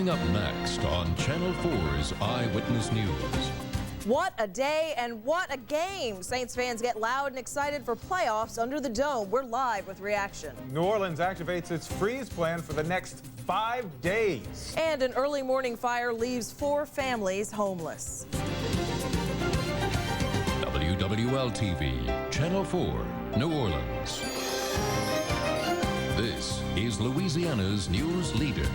Coming up next on Channel 4's Eyewitness News. What a day and what a game. Saints fans get loud and excited for playoffs under the dome. We're live with reaction. New Orleans activates its freeze plan for the next 5 days. And an early morning fire leaves 4 families homeless. WWL-TV, Channel 4, New Orleans. This is Louisiana's news leader.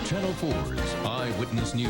Channel 4's Eyewitness News.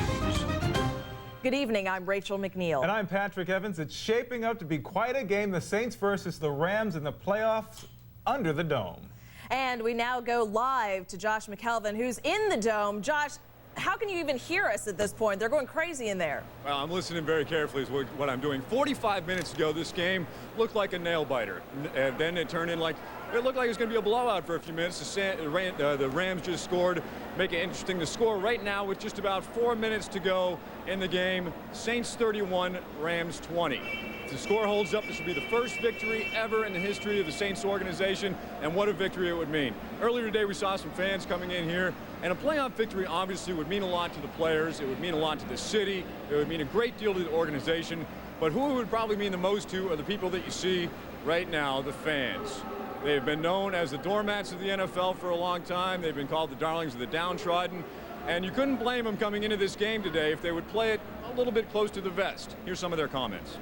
Good evening, I'm Rachel McNeil. And I'm Patrick Evans. It's shaping up to be quite a game. The Saints versus the Rams in the playoffs under the dome. And we now go live to Josh McKelvin, who's in the dome. Josh, how can you even hear us at this point? They're going crazy in there. Well, I'm listening very carefully is what I'm doing. 45 minutes ago, this game looked like a nail-biter. And then it turned in like, it looked like it was going to be a blowout for a few minutes. The Rams just scored, make it interesting to score right now with just about 4 minutes to go in the game. Saints 31, Rams 20. If the score holds up, this will be the first victory ever in the history of the Saints organization, and what a victory it would mean. Earlier today, we saw some fans coming in here, and a playoff victory obviously would mean a lot to the players. It would mean a lot to the city. It would mean a great deal to the organization. But who it would probably mean the most to are the people that you see right now, the fans. They've been known as the doormats of the NFL for a long time. They've been called the darlings of the downtrodden. And you couldn't blame them coming into this game today if they would play it a little bit close to the vest. Here's some of their comments.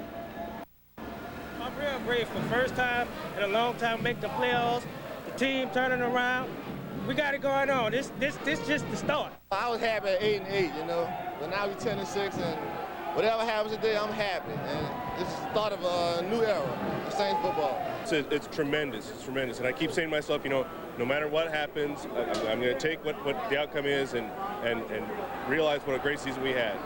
I'm real grateful. First time in a long time make the playoffs. The team turning around. We got it going on. This just the start. I was happy at 8-8, you know, but now we're 10-6, and whatever happens today, I'm happy. And it's the start of a new era of Saints football. It's tremendous. It's tremendous. And I keep saying to myself, you know, no matter what happens, I'm going to take what the outcome is and realize what a great season we had.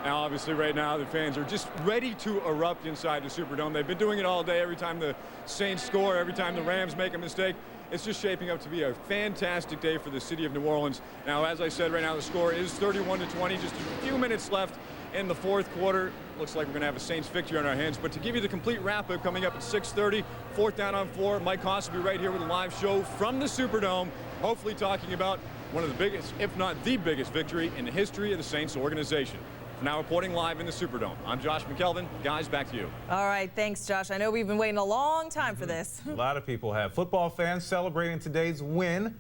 Now, obviously, right now, the fans are just ready to erupt inside the Superdome. They've been doing it all day, every time the Saints score, every time the Rams make a mistake. It's just shaping up to be a fantastic day for the city of New Orleans. Now, as I said, right now, the score is 31-20, just a few minutes left in the fourth quarter. Looks like we're going to have a Saints victory on our hands. But to give you the complete wrap-up coming up at 6:30, 4th down on 4, Mike Haas will be right here with a live show from the Superdome, hopefully talking about one of the biggest, if not the biggest, victory in the history of the Saints organization. Now reporting live in the Superdome, I'm Josh McKelvin. Guys, back to you. All right, thanks, Josh. I know we've been waiting a long time for this. A lot of people have. Football fans celebrating today's win.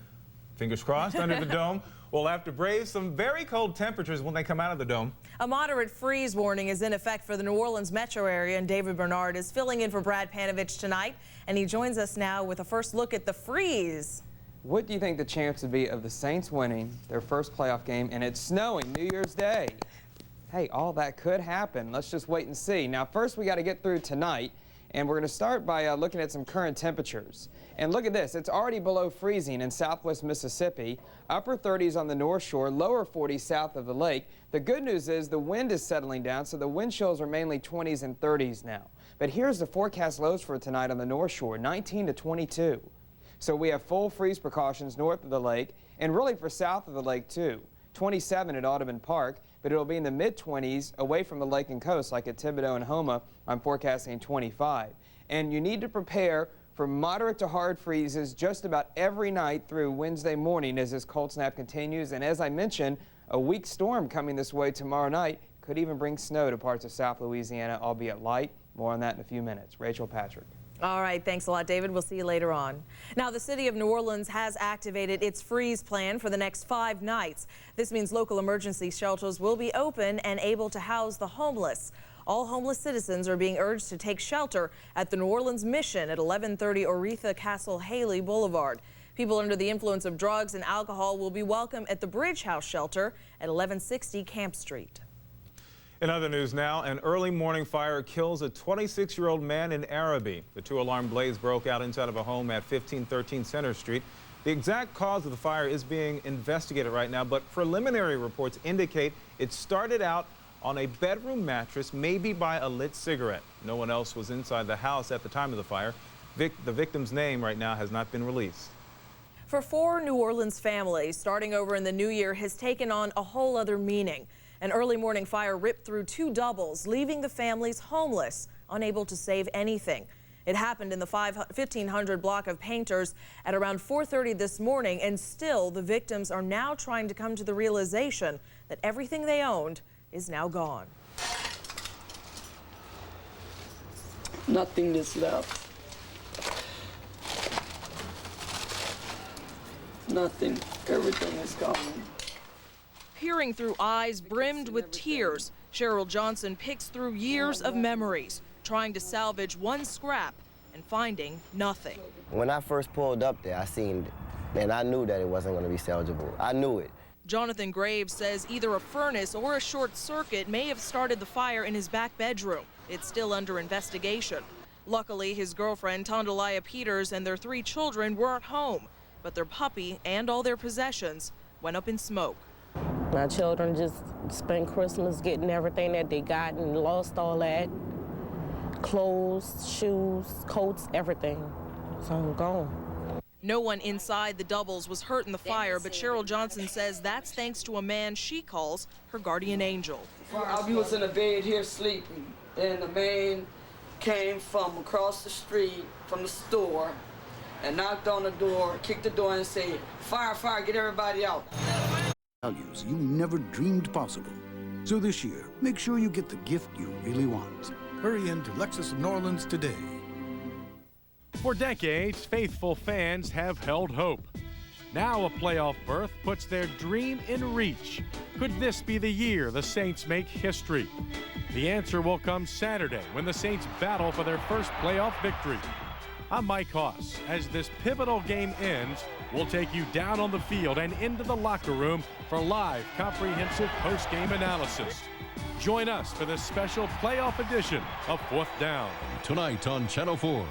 Fingers crossed, under the dome. We'll have to brave some very cold temperatures when they come out of the dome. A moderate freeze warning is in effect for the New Orleans metro area, and David Bernard is filling in for Brad Panovich tonight, and he joins us now with a first look at the freeze. What do you think the chance would be of the Saints winning their first playoff game, and it's snowing New Year's Day? Hey, all that could happen. Let's just wait and see. Now, first we got to get through tonight, and we're going to start by looking at some current temperatures. And look at this. It's already below freezing in southwest Mississippi, upper 30s on the North Shore, lower 40s south of the lake. The good news is the wind is settling down, so the wind chills are mainly 20s and 30s now. But here's the forecast lows for tonight on the North Shore, 19 to 22. So we have full freeze precautions north of the lake, and really for south of the lake too. 27 at Audubon Park, but it'll be in the mid-20s away from the lake and coast, like at Thibodeau and Homa. I'm forecasting 25. And you need to prepare for moderate to hard freezes just about every night through Wednesday morning as this cold snap continues. And as I mentioned, a weak storm coming this way tomorrow night could even bring snow to parts of South Louisiana, albeit light. More on that in a few minutes. Rachel, Patrick. All right, thanks a lot, David. We'll see you later on. Now, the city of New Orleans has activated its freeze plan for the next 5 nights. This means local emergency shelters will be open and able to house the homeless. All homeless citizens are being urged to take shelter at the New Orleans Mission at 1130 Oretha Castle Haley Boulevard. People under the influence of drugs and alcohol will be welcome at the Bridge House shelter at 1160 Camp Street. In other news now, an early morning fire kills a 26-year-old man in Araby. The 2-alarm blaze broke out inside of a home at 1513 Center Street. The exact cause of the fire is being investigated right now, but preliminary reports indicate it started out on a bedroom mattress, maybe by a lit cigarette. No one else was inside the house at the time of the fire. The victim's name right now has not been released. For 4 New Orleans families, starting over in the new year has taken on a whole other meaning. An early morning fire ripped through 2 doubles, leaving the families homeless, unable to save anything. It happened in the 1500 block of Painters at around 4:30 this morning, and still the victims are now trying to come to the realization that everything they owned is now gone. Nothing is left. Nothing. Everything is gone. Peering through eyes brimmed with tears, Cheryl Johnson picks through years of memories, trying to salvage one scrap and finding nothing. When I first pulled up there, I seen it, and I knew that it wasn't going to be salvageable. I knew it. Jonathan Graves says either a furnace or a short circuit may have started the fire in his back bedroom. It's still under investigation. Luckily, his girlfriend, Tondalaya Peters, and their 3 children weren't home, but their puppy and all their possessions went up in smoke. My children just spent Christmas getting everything that they got and lost all that. Clothes, shoes, coats, everything. So I'm gone. No one inside the doubles was hurt in the fire, but Cheryl Johnson says that's thanks to a man she calls her guardian angel. I was in a bed here sleeping, and the man came from across the street from the store and knocked on the door, kicked the door and said, "Fire, fire, get everybody out." Values you never dreamed possible. So this year, make sure you get the gift you really want. Hurry into Lexus of New Orleans today. For decades, faithful fans have held hope. Now a playoff berth puts their dream in reach. Could this be the year the Saints make history? The answer will come Saturday when the Saints battle for their first playoff victory. I'm Mike Hoss. As this pivotal game ends, we'll take you down on the field and into the locker room for live, comprehensive post-game analysis. Join us for this special playoff edition of 4th Down. Tonight on Channel 4.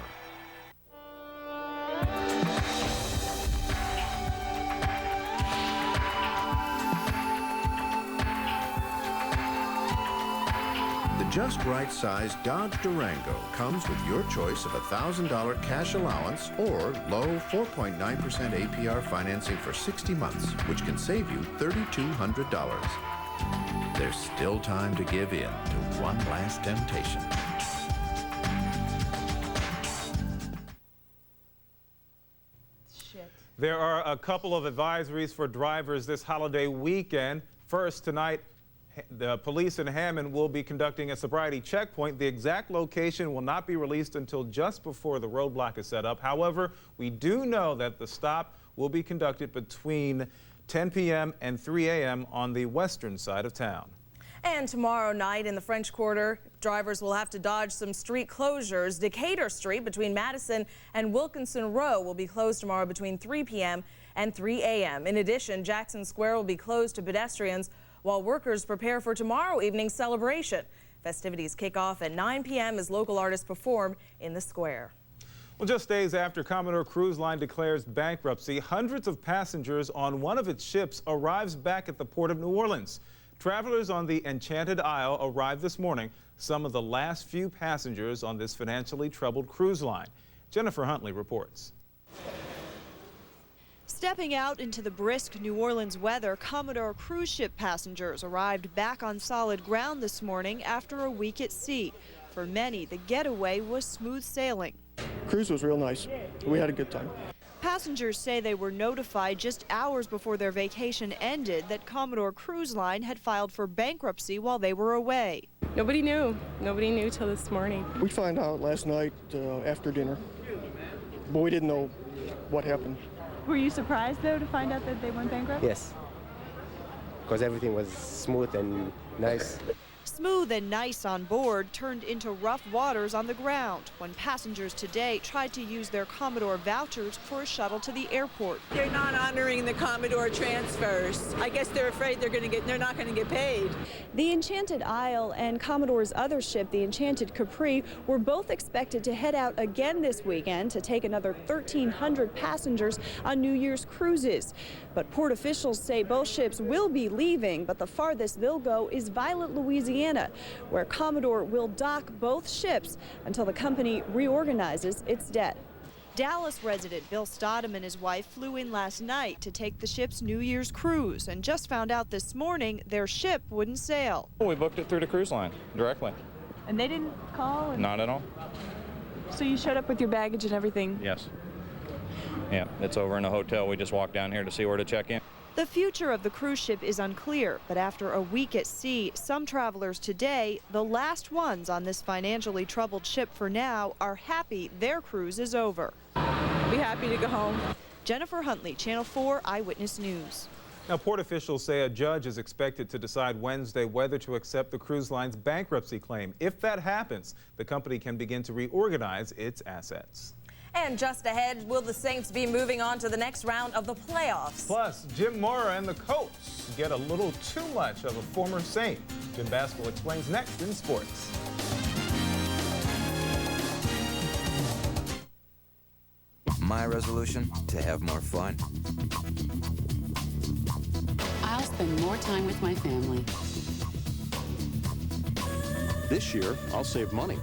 The just right size Dodge Durango comes with your choice of $1,000 cash allowance or low 4.9% APR financing for 60 months, which can save you $3,200. There's still time to give in to one last temptation. There are a couple of advisories for drivers this holiday weekend. First, tonight, the police in Hammond will be conducting a sobriety checkpoint. The exact location will not be released until just before the roadblock is set up. However, we do know that the stop will be conducted between 10 p.m. and 3 a.m. on the western side of town. And tomorrow night in the French Quarter, drivers will have to dodge some street closures. Decatur Street between Madison and Wilkinson Row will be closed tomorrow between 3 p.m. and 3 a.m. In addition, Jackson Square will be closed to pedestrians while workers prepare for tomorrow evening's celebration. Festivities kick off at 9 p.m. as local artists perform in the square. Well, just days after Commodore Cruise Line declares bankruptcy, hundreds of passengers on one of its ships arrives back at the port of New Orleans. Travelers on the Enchanted Isle arrived this morning, some of the last few passengers on this financially troubled cruise line. Jennifer Huntley reports. Stepping out into the brisk New Orleans weather, Commodore cruise ship passengers arrived back on solid ground this morning after a week at sea. For many, the getaway was smooth sailing. Cruise was real nice. We had a good time. Passengers say they were notified just hours before their vacation ended that Commodore Cruise Line had filed for bankruptcy while they were away. Nobody knew. Nobody knew till this morning. We found out last night after dinner, but we didn't know what happened. Were you surprised, though, to find out that they went bankrupt? Yes, because everything was smooth and nice. Smooth and nice on board turned into rough waters on the ground when passengers today tried to use their Commodore vouchers for a shuttle to the airport. They're not honoring the Commodore transfers. I guess they're afraid they're not going to get paid. The Enchanted Isle and Commodore's other ship, the Enchanted Capri, were both expected to head out again this weekend to take another 1,300 passengers on New Year's cruises. But port officials say both ships will be leaving, but the farthest they'll go is Violet, Louisiana, where Commodore will dock both ships until the company reorganizes its debt. Dallas resident Bill Stodham and his wife flew in last night to take the ship's New Year's cruise and just found out this morning their ship wouldn't sail. We booked it through the cruise line directly. And they didn't call? Not at all. So you showed up with your baggage and everything? Yes. Yeah, it's over in the hotel. We just walked down here to see where to check in. The future of the cruise ship is unclear, but after a week at sea, some travelers today, the last ones on this financially troubled ship for now, are happy their cruise is over. Be happy to go home. Jennifer Huntley, Channel 4 Eyewitness News. Now, port officials say a judge is expected to decide Wednesday whether to accept the cruise line's bankruptcy claim. If that happens, the company can begin to reorganize its assets. And just ahead, will the Saints be moving on to the next round of the playoffs? Plus, Jim Mora and the Colts get a little too much of a former Saint. Jim Baskell explains next in sports. My resolution, to have more fun. I'll spend more time with my family. This year, I'll save money.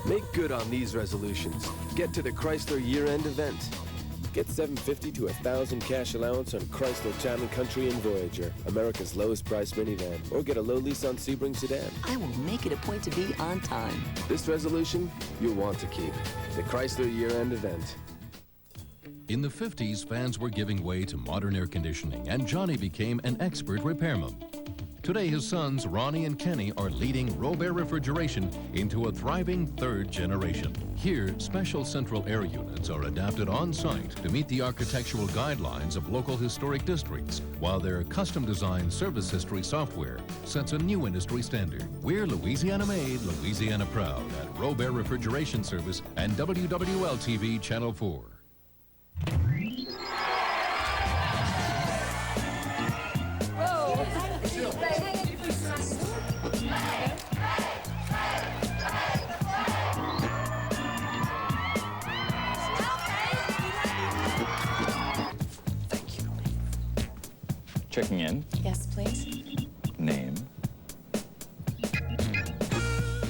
Make good on these resolutions. Get to the Chrysler year-end event. Get $750 to $1,000 cash allowance on Chrysler Town & Country and Voyager, America's lowest price minivan. Or get a low lease on Sebring sedan. I will make it a point to be on time. This resolution, you'll want to keep. The Chrysler year-end event. In the 50s, fans were giving way to modern air conditioning, and Johnny became an expert repairman. Today, his sons, Ronnie and Kenny, are leading Robert Refrigeration into a thriving third generation. Here, special central air units are adapted on-site to meet the architectural guidelines of local historic districts, while their custom-designed service history software sets a new industry standard. We're Louisiana-made, Louisiana-proud at Robert Refrigeration Service and WWL-TV Channel 4. Checking in. Yes, please. Name.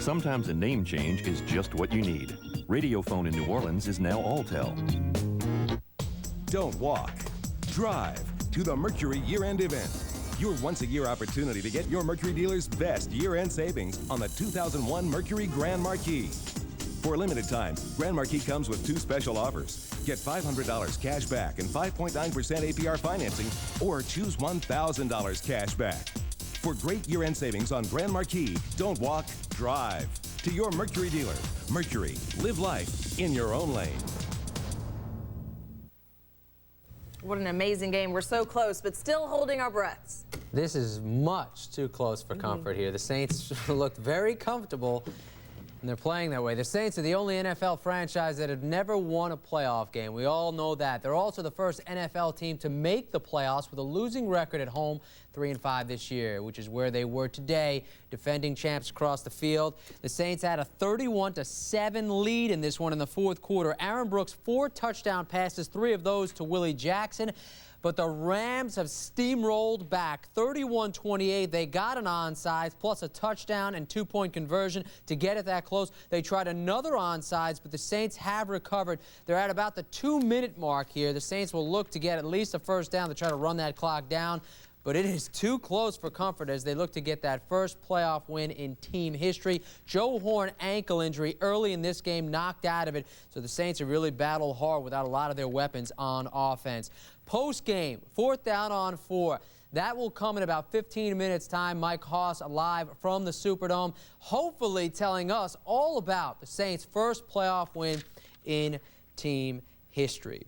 Sometimes a name change is just what you need. Radiophone in New Orleans is now Alltel. Don't walk, drive to the Mercury year-end event. Your once-a-year opportunity to get your Mercury dealer's best year-end savings on the 2001 Mercury Grand Marquis. For a limited time, Grand Marquis comes with two special offers. Get $500 cash back and 5.9% APR financing, or choose $1,000 cash back. For great year-end savings on Grand Marquis, don't walk, drive to your Mercury dealer. Mercury, live life in your own lane. What an amazing game. We're so close, but still holding our breaths. This is much too close for comfort here. The Saints looked very comfortable, and they're playing that way. The Saints are the only NFL franchise that have never won a playoff game. We all know that. They're also the first NFL team to make the playoffs with a losing record at home, 3-5 this year, which is where they were today, defending champs across the field. The Saints had a 31-7 lead in this one in the fourth quarter. Aaron Brooks, 4 touchdown passes, 3 of those to Willie Jackson. But the Rams have steamrolled back 31-28. They got an onside plus a touchdown and 2-point conversion to get it that close. They tried another onside, but the Saints have recovered. They're at about the 2-minute mark here. The Saints will look to get at least a first down to try to run that clock down. But it is too close for comfort as they look to get that first playoff win in team history. Joe Horn ankle injury early in this game, knocked out of it. So the Saints have really battled hard without a lot of their weapons on offense. Post-game, 4th down on 4. That will come in about 15 minutes' time. Mike Haas live from the Superdome, hopefully telling us all about the Saints' first playoff win in team history.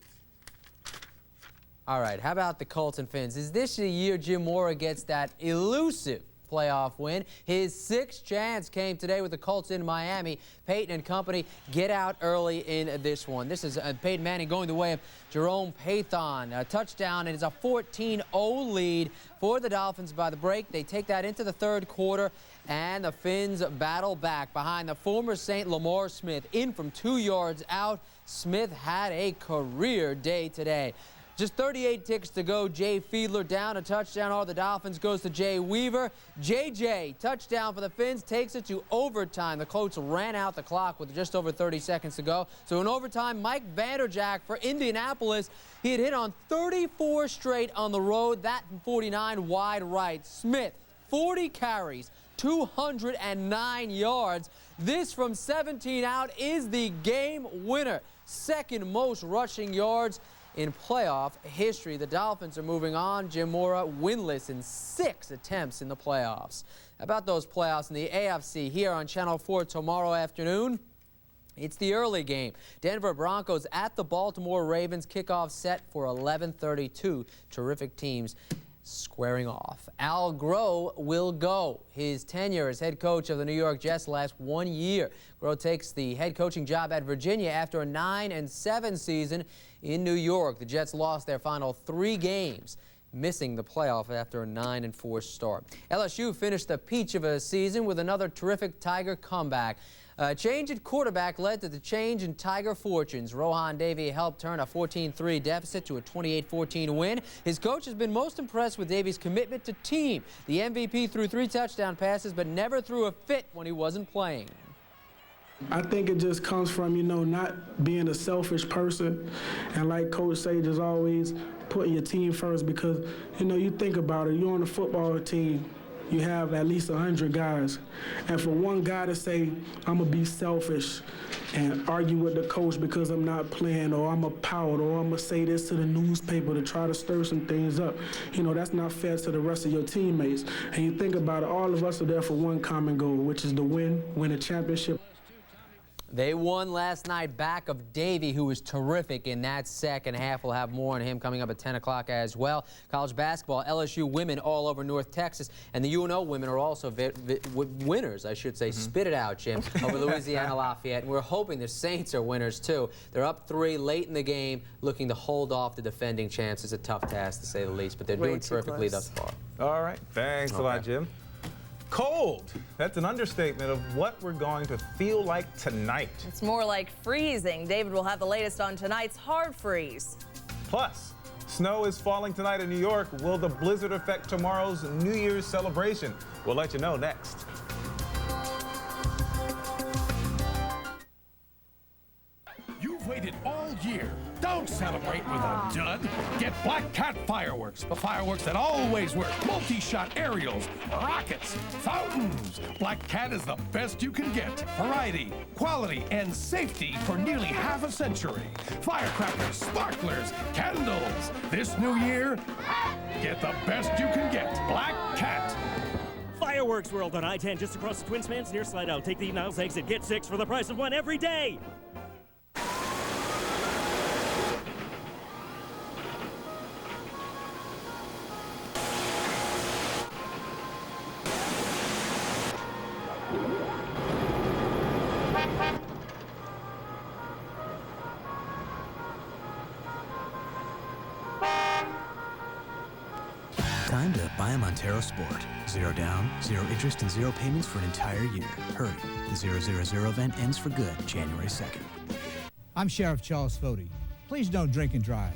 All right, how about the Colts and Fins? Is this the year Jim Mora gets that elusive playoff win? His 6th chance came today with the Colts in Miami. Peyton and company get out early in this one. This is Peyton Manning going the way of Jerome Pathon. A touchdown, and it's a 14-0 lead for the Dolphins by the break. They take that into the third quarter, and the Fins battle back behind the former Saint Lamar Smith. In from 2 yards out, Smith had a career day today. Just 38 ticks to go. Jay Fiedler down, a touchdown. All the Dolphins goes to Jay Weaver. JJ, touchdown for the Fins, takes it to overtime. The Colts ran out the clock with just over 30 seconds to go. So in overtime, Mike Vanderjagt for Indianapolis. He had hit on 34 straight on the road, that from 49 wide right. Smith, 40 carries, 209 yards. This from 17 out is the game winner. Second most rushing yards in playoff history. The Dolphins are moving on. Jim Mora winless in 6 attempts in the playoffs. About those playoffs in the AFC here on Channel 4 tomorrow afternoon. It's the early game. Denver Broncos at the Baltimore Ravens. Kickoff set for 11:32. Terrific teams squaring off. Al Groh will go. His tenure as head coach of the New York Jets lasts 1 year. Groh takes the head coaching job at Virginia after a 9-7 season in New York. The Jets lost their final 3 games, missing the playoff after a 9-4 start. LSU finished the peach of a season with another terrific Tiger comeback. A change at quarterback led to the change in Tiger fortunes. Rohan Davey helped turn a 14-3 deficit to a 28-14 win. His coach has been most impressed with Davey's commitment to team. The MVP threw 3 touchdown passes, but never threw a fit when he wasn't playing. I think it just comes from, not being a selfish person. And like Coach say, just always putting your team first because, you think about it, you're on a football team, you have at least 100 guys. And for one guy to say, I'm going to be selfish and argue with the coach because I'm not playing, or I'm going to pout, or I'm going to say this to the newspaper to try to stir some things up, that's not fair to the rest of your teammates. And you think about it, all of us are there for one common goal, which is to win a championship. They won last night back of Davey, who was terrific in that second half. We'll have more on him coming up at 10 o'clock as well. College basketball, LSU women all over North Texas, and the UNO women are also winners, I should say. Spit it out, Jim, over Louisiana Lafayette. And we're hoping the Saints are winners, too. They're up 3 late in the game, looking to hold off the defending champs. It's a tough task, to say the least, but they're doing terrifically thus far. All right. Thanks a lot, Jim. Cold. That's an understatement of what we're going to feel like tonight. It's more like freezing. David will have the latest on tonight's hard freeze. Plus, snow is falling tonight in New York. Will the blizzard affect tomorrow's New Year's celebration? We'll let you know next. You've waited all year. Don't celebrate with a dud. Get Black Cat fireworks. The fireworks that always work. Multi-shot aerials, rockets, fountains. Black Cat is the best you can get. Variety, quality, and safety for nearly half a century. Firecrackers, sparklers, candles. This new year, get the best you can get. Black Cat. Fireworks World on I-10 just across the Twin Spans near Slidell. Take the Niles exit. Get 6 for the price of 1 every day. Time to buy a Montero Sport. 0 down, 0 interest, and 0 payments for an entire year. Hurry. The 000 event ends for good January 2nd. I'm Sheriff Charles Fody. Please don't drink and drive.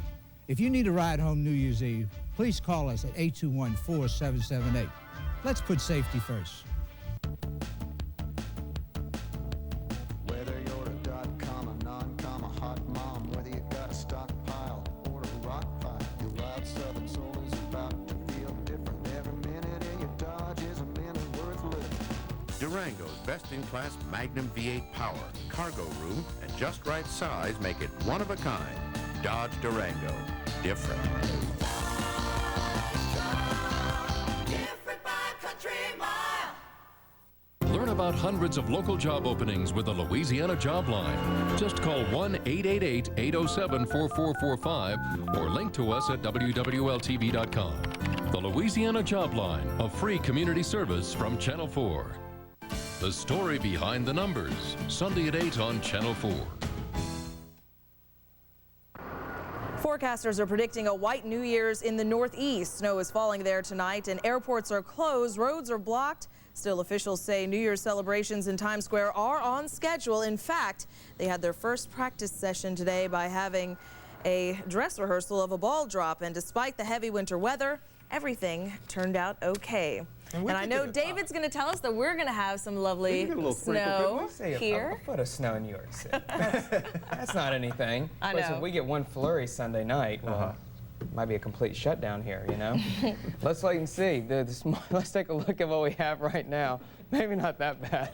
If you need a ride home New Year's Eve, please call us at 821-4778. Let's put safety first. Whether you're a dot-com, a non-com, a hot mom, whether you got a stockpile or a rock pile, your wild southern soul is about to feel different. Every minute in your Dodge is a minute worth living. Durango's best-in-class Magnum V8 power, cargo room, and just right size make it one of a kind. Dodge Durango. Different. Learn about hundreds of local job openings with the Louisiana Job Line. Just call 1-888-807-4445 or link to us at WWLTV.com. The Louisiana Job Line, a free community service from Channel 4. The story behind the numbers, Sunday at 8 on Channel 4. Forecasters are predicting a white New Year's in the Northeast. Snow is falling there tonight and airports are closed, roads are blocked. Still, officials say New Year's celebrations in Times Square are on schedule. In fact, they had their first practice session today by having a dress rehearsal of a ball drop. And despite the heavy winter weather, everything turned out okay. And I know David's going to tell us that we're going to have some lovely snow here. A foot of snow in New York City. That's not anything. I know. If we get one flurry Sunday night, well, might be a complete shutdown here, you know? Let's wait and see. Let's take a look at what we have right now. Maybe not that bad.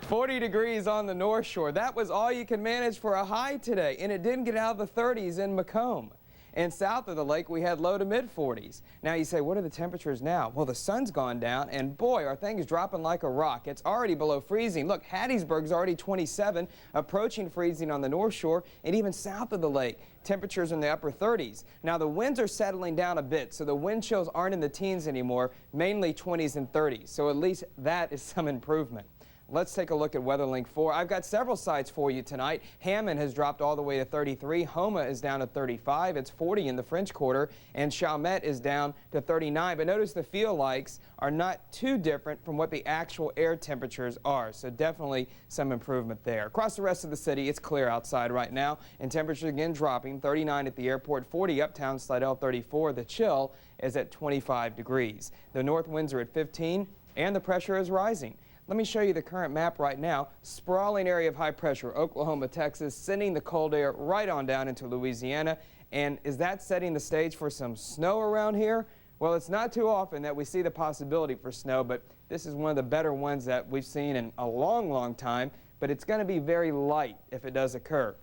40 degrees on the North Shore. That was all you can manage for a high today, and it didn't get out of the 30s in Macomb. And south of the lake, we had low to mid-40s. Now you say, what are the temperatures now? Well, the sun's gone down, and boy, our thing is dropping like a rock. It's already below freezing. Look, Hattiesburg's already 27, approaching freezing on the North Shore, and even south of the lake, temperatures in the upper 30s. Now, the winds are settling down a bit, so the wind chills aren't in the teens anymore, mainly 20s and 30s. So at least that is some improvement. Let's take a look at WeatherLink 4. I've got several sites for you tonight. Hammond has dropped all the way to 33. Houma is down to 35. It's 40 in the French Quarter. And Chalmette is down to 39. But notice the feel likes are not too different from what the actual air temperatures are. So definitely some improvement there. Across the rest of the city, it's clear outside right now. And temperatures again dropping. 39 at the airport, 40 uptown, Slidell 34. The chill is at 25 degrees. The north winds are at 15, and the pressure is rising. Let me show you the current map right now. Sprawling area of high pressure, Oklahoma, Texas, sending the cold air right on down into Louisiana. And is that setting the stage for some snow around here? Well, it's not too often that we see the possibility for snow, but this is one of the better ones that we've seen in a long, long time. But it's going to be very light if it does occur.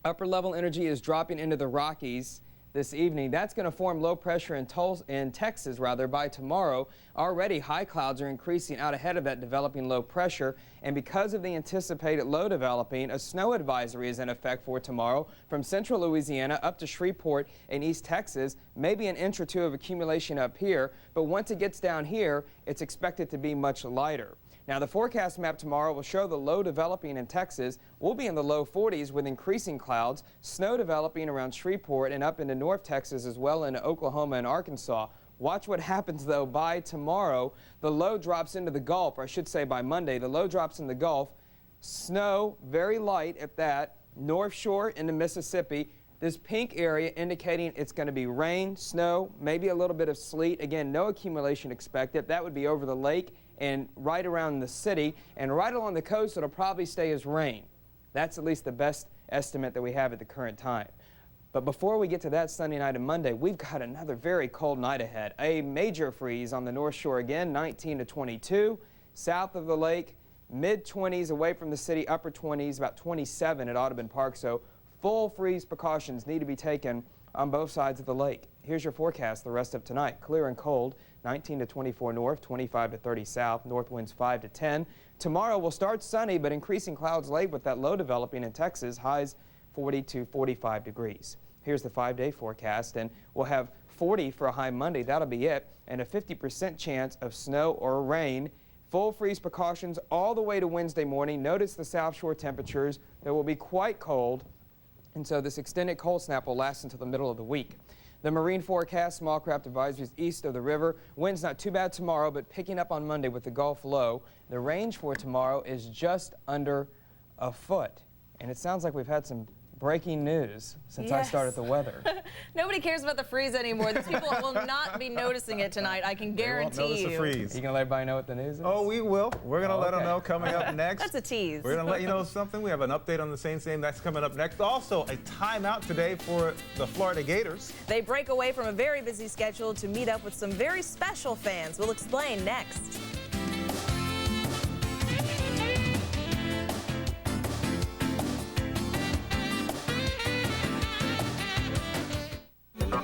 Upper level energy is dropping into the Rockies this evening. That's going to form low pressure in Texas by tomorrow. Already high clouds are increasing out ahead of that developing low pressure, and because of the anticipated low developing, a snow advisory is in effect for tomorrow from central Louisiana up to Shreveport and East Texas. Maybe an inch or two of accumulation up here, but once it gets down here, it's expected to be much lighter. Now, the forecast map tomorrow will show the low developing in Texas. We'll be in the low 40s with increasing clouds, snow developing around Shreveport and up into North Texas as well into Oklahoma and Arkansas. Watch what happens, though, by tomorrow. The low drops into the Gulf, or I should say by Monday. The low drops in the Gulf. Snow, very light at that. North Shore into Mississippi. This pink area indicating it's going to be rain, snow, maybe a little bit of sleet. Again, no accumulation expected. That would be over the lake and right around the city, and right along the coast it'll probably stay as rain. That's at least the best estimate that we have at the current time. But before we get to that Sunday night and Monday, we've got another very cold night ahead. A major freeze on the North Shore again, 19 to 22. South of the lake, mid-20s away from the city, upper 20s, about 27 at Audubon Park. So full freeze precautions need to be taken on both sides of the lake. Here's your forecast the rest of tonight. Clear and cold, 19 to 24 north, 25 to 30 south, north winds 5 to 10. Tomorrow will start sunny, but increasing clouds late with that low developing in Texas, highs 40 to 45 degrees. Here's the 5-day forecast, and we'll have 40 for a high Monday. That'll be it, and a 50% chance of snow or rain. Full freeze precautions all the way to Wednesday morning. Notice the South Shore temperatures. They will be quite cold, and so this extended cold snap will last until the middle of the week. The marine forecast, small craft advisories east of the river. Winds not too bad tomorrow, but picking up on Monday with the Gulf low. The range for tomorrow is just under a foot. And it sounds like we've had some breaking news since I started the weather. Nobody cares about the freeze anymore. These people will not be noticing it tonight, I can guarantee you. They won't notice the freeze. You gonna let everybody know what the news is? Oh, we will. We're going to let them know coming up next. That's a tease. We're going to let you know something. We have an update on the Saints game. That's coming up next. Also, a timeout today for the Florida Gators. They break away from a very busy schedule to meet up with some very special fans. We'll explain next.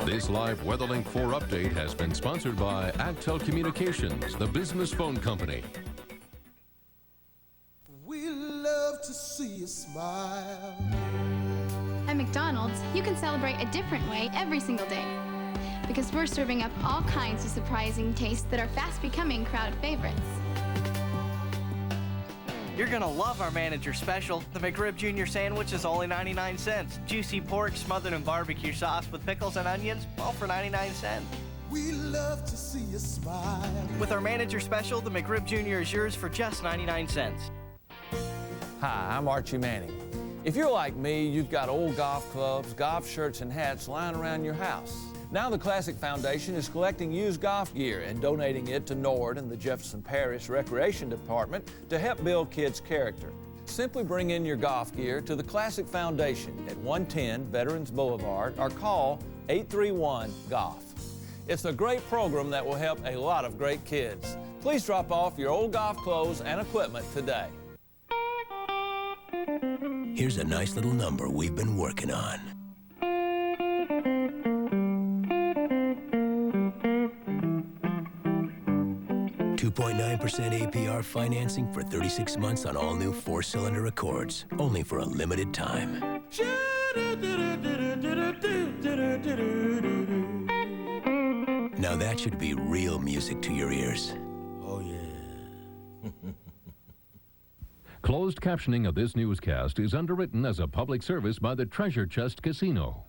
This live WeatherLink 4 update has been sponsored by Actel Communications, the business phone company. We love to see you smile. At McDonald's, you can celebrate a different way every single day. Because we're serving up all kinds of surprising tastes that are fast becoming crowd favorites. You're gonna love our manager special. The McRib Jr. sandwich is only 99 cents. Juicy pork smothered in barbecue sauce with pickles and onions, all for 99 cents. We love to see you smile. With our manager special, the McRib Jr. is yours for just 99 cents. Hi, I'm Archie Manning. If you're like me, you've got old golf clubs, golf shirts, and hats lying around your house. Now the Classic Foundation is collecting used golf gear and donating it to NORD and the Jefferson Parish Recreation Department to help build kids' character. Simply bring in your golf gear to the Classic Foundation at 110 Veterans Boulevard or call 831-GOLF. It's a great program that will help a lot of great kids. Please drop off your old golf clothes and equipment today. Here's a nice little number we've been working on. .9% APR financing for 36 months on all new 4-cylinder Accords, only for a limited time. Now that should be real music to your ears. Oh, yeah. Closed captioning of this newscast is underwritten as a public service by the Treasure Chest Casino.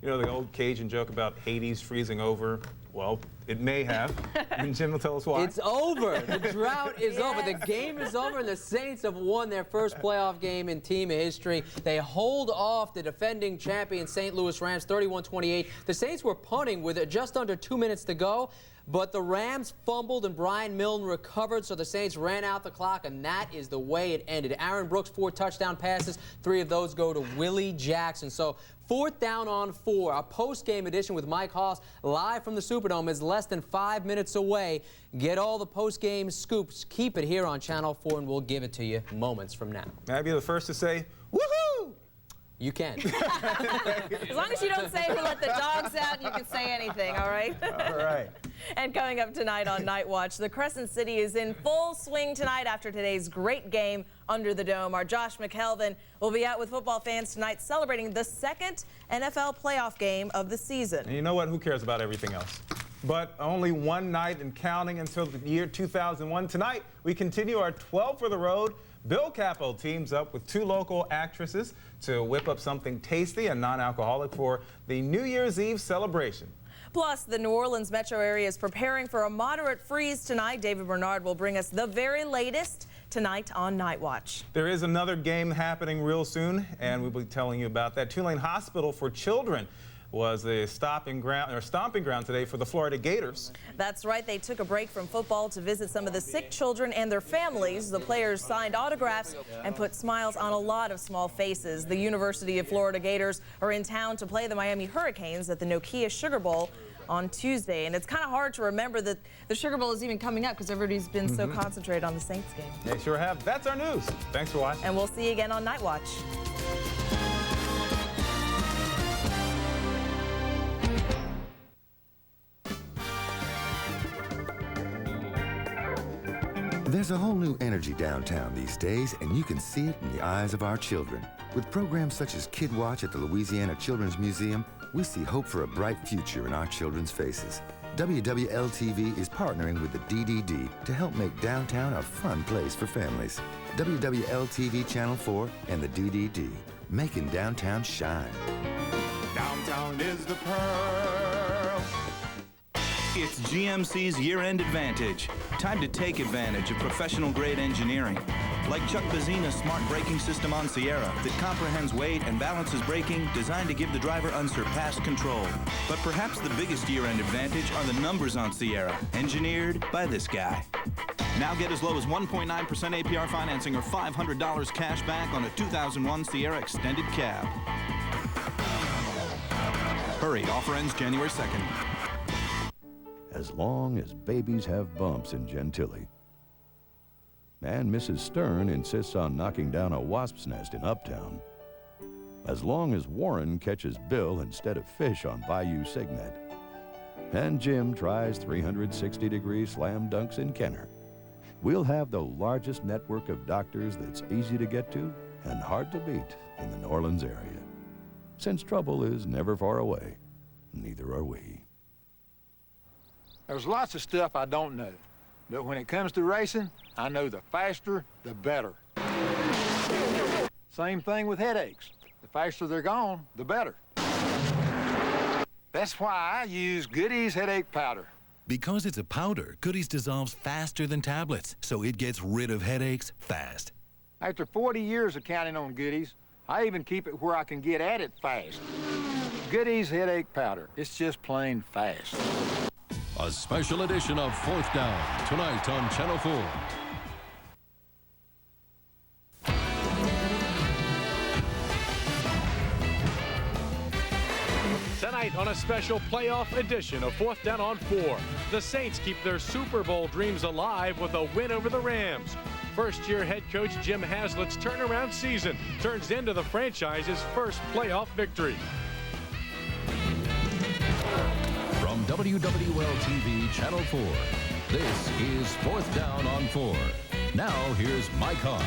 You know the old Cajun joke about Hades freezing over? Well, it may have. And Jim will tell us why. It's over. The drought is over. The game is over, and the Saints have won their first playoff game in team history. They hold off the defending champion St. Louis Rams 31-28. The Saints were punting with just under 2 minutes to go, but the Rams fumbled and Brian Milne recovered, so the Saints ran out the clock, and that is the way it ended. Aaron Brooks, 4 touchdown passes. 3 of those go to Willie Jackson. So 4th down on 4. A post-game edition with Mike Hoss live from the Superdome is less than 5 minutes away. Get all the post-game scoops. Keep it here on Channel 4, and we'll give it to you moments from now. May I be the first to say, woohoo! You can. As long as you don't say we'll let the dogs out, you can say anything, all right? All right. And coming up tonight on Night Watch, the Crescent City is in full swing tonight after today's great game under the dome. Our Josh McKelvin will be out with football fans tonight celebrating the 2nd NFL playoff game of the season. And you know what? Who cares about everything else? But only one night and counting until the year 2001. Tonight, we continue our 12 for the road. Bill Capo teams up with 2 local actresses to whip up something tasty and non-alcoholic for the New Year's Eve celebration. Plus, the New Orleans metro area is preparing for a moderate freeze tonight. David Bernard will bring us the very latest tonight on Night Watch. There is another game happening real soon, and we'll be telling you about that. Tulane Hospital for Children was the stomping ground today for the Florida Gators. That's right. They took a break from football to visit some of the sick children and their families. The players signed autographs and put smiles on a lot of small faces. The University of Florida Gators are in town to play the Miami Hurricanes at the Nokia Sugar Bowl on Tuesday. And it's kind of hard to remember that the Sugar Bowl is even coming up because everybody's been so concentrated on the Saints game. They sure have. That's our news. Thanks for watching. And we'll see you again on Night Watch. There's a whole new energy downtown these days, and you can see it in the eyes of our children. With programs such as Kid Watch at the Louisiana Children's Museum, we see hope for a bright future in our children's faces. WWL-TV is partnering with the DDD to help make downtown a fun place for families. WWL-TV Channel 4 and the DDD, making downtown shine. Downtown is the pearl. It's GMC's year-end advantage. Time to take advantage of professional-grade engineering. Like Chuck Bazina's smart braking system on Sierra that comprehends weight and balances braking, designed to give the driver unsurpassed control. But perhaps the biggest year-end advantage are the numbers on Sierra, engineered by this guy. Now get as low as 1.9% APR financing or $500 cash back on a 2001 Sierra Extended Cab. Hurry, offer ends January 2nd. As long as babies have bumps in Gentilly. And Mrs. Stern insists on knocking down a wasp's nest in Uptown. As long as Warren catches Bill instead of fish on Bayou Signet. And Jim tries 360-degree slam dunks in Kenner. We'll have the largest network of doctors that's easy to get to and hard to beat in the New Orleans area. Since trouble is never far away, neither are we. There's lots of stuff I don't know, but when it comes to racing, I know the faster, the better. Same thing with headaches. The faster they're gone, the better. That's why I use Goody's headache powder. Because it's a powder, Goody's dissolves faster than tablets, so it gets rid of headaches fast. After 40 years of counting on Goody's, I even keep it where I can get at it fast. Goody's headache powder. It's just plain fast. A special edition of 4th Down, tonight on Channel 4. Tonight on a special playoff edition of 4th Down on 4, the Saints keep their Super Bowl dreams alive with a win over the Rams. First-year head coach Jim Haslett's turnaround season turns into the franchise's first playoff victory. From WWL-TV Channel 4, this is 4th Down on 4. Now, here's Mike Hoss.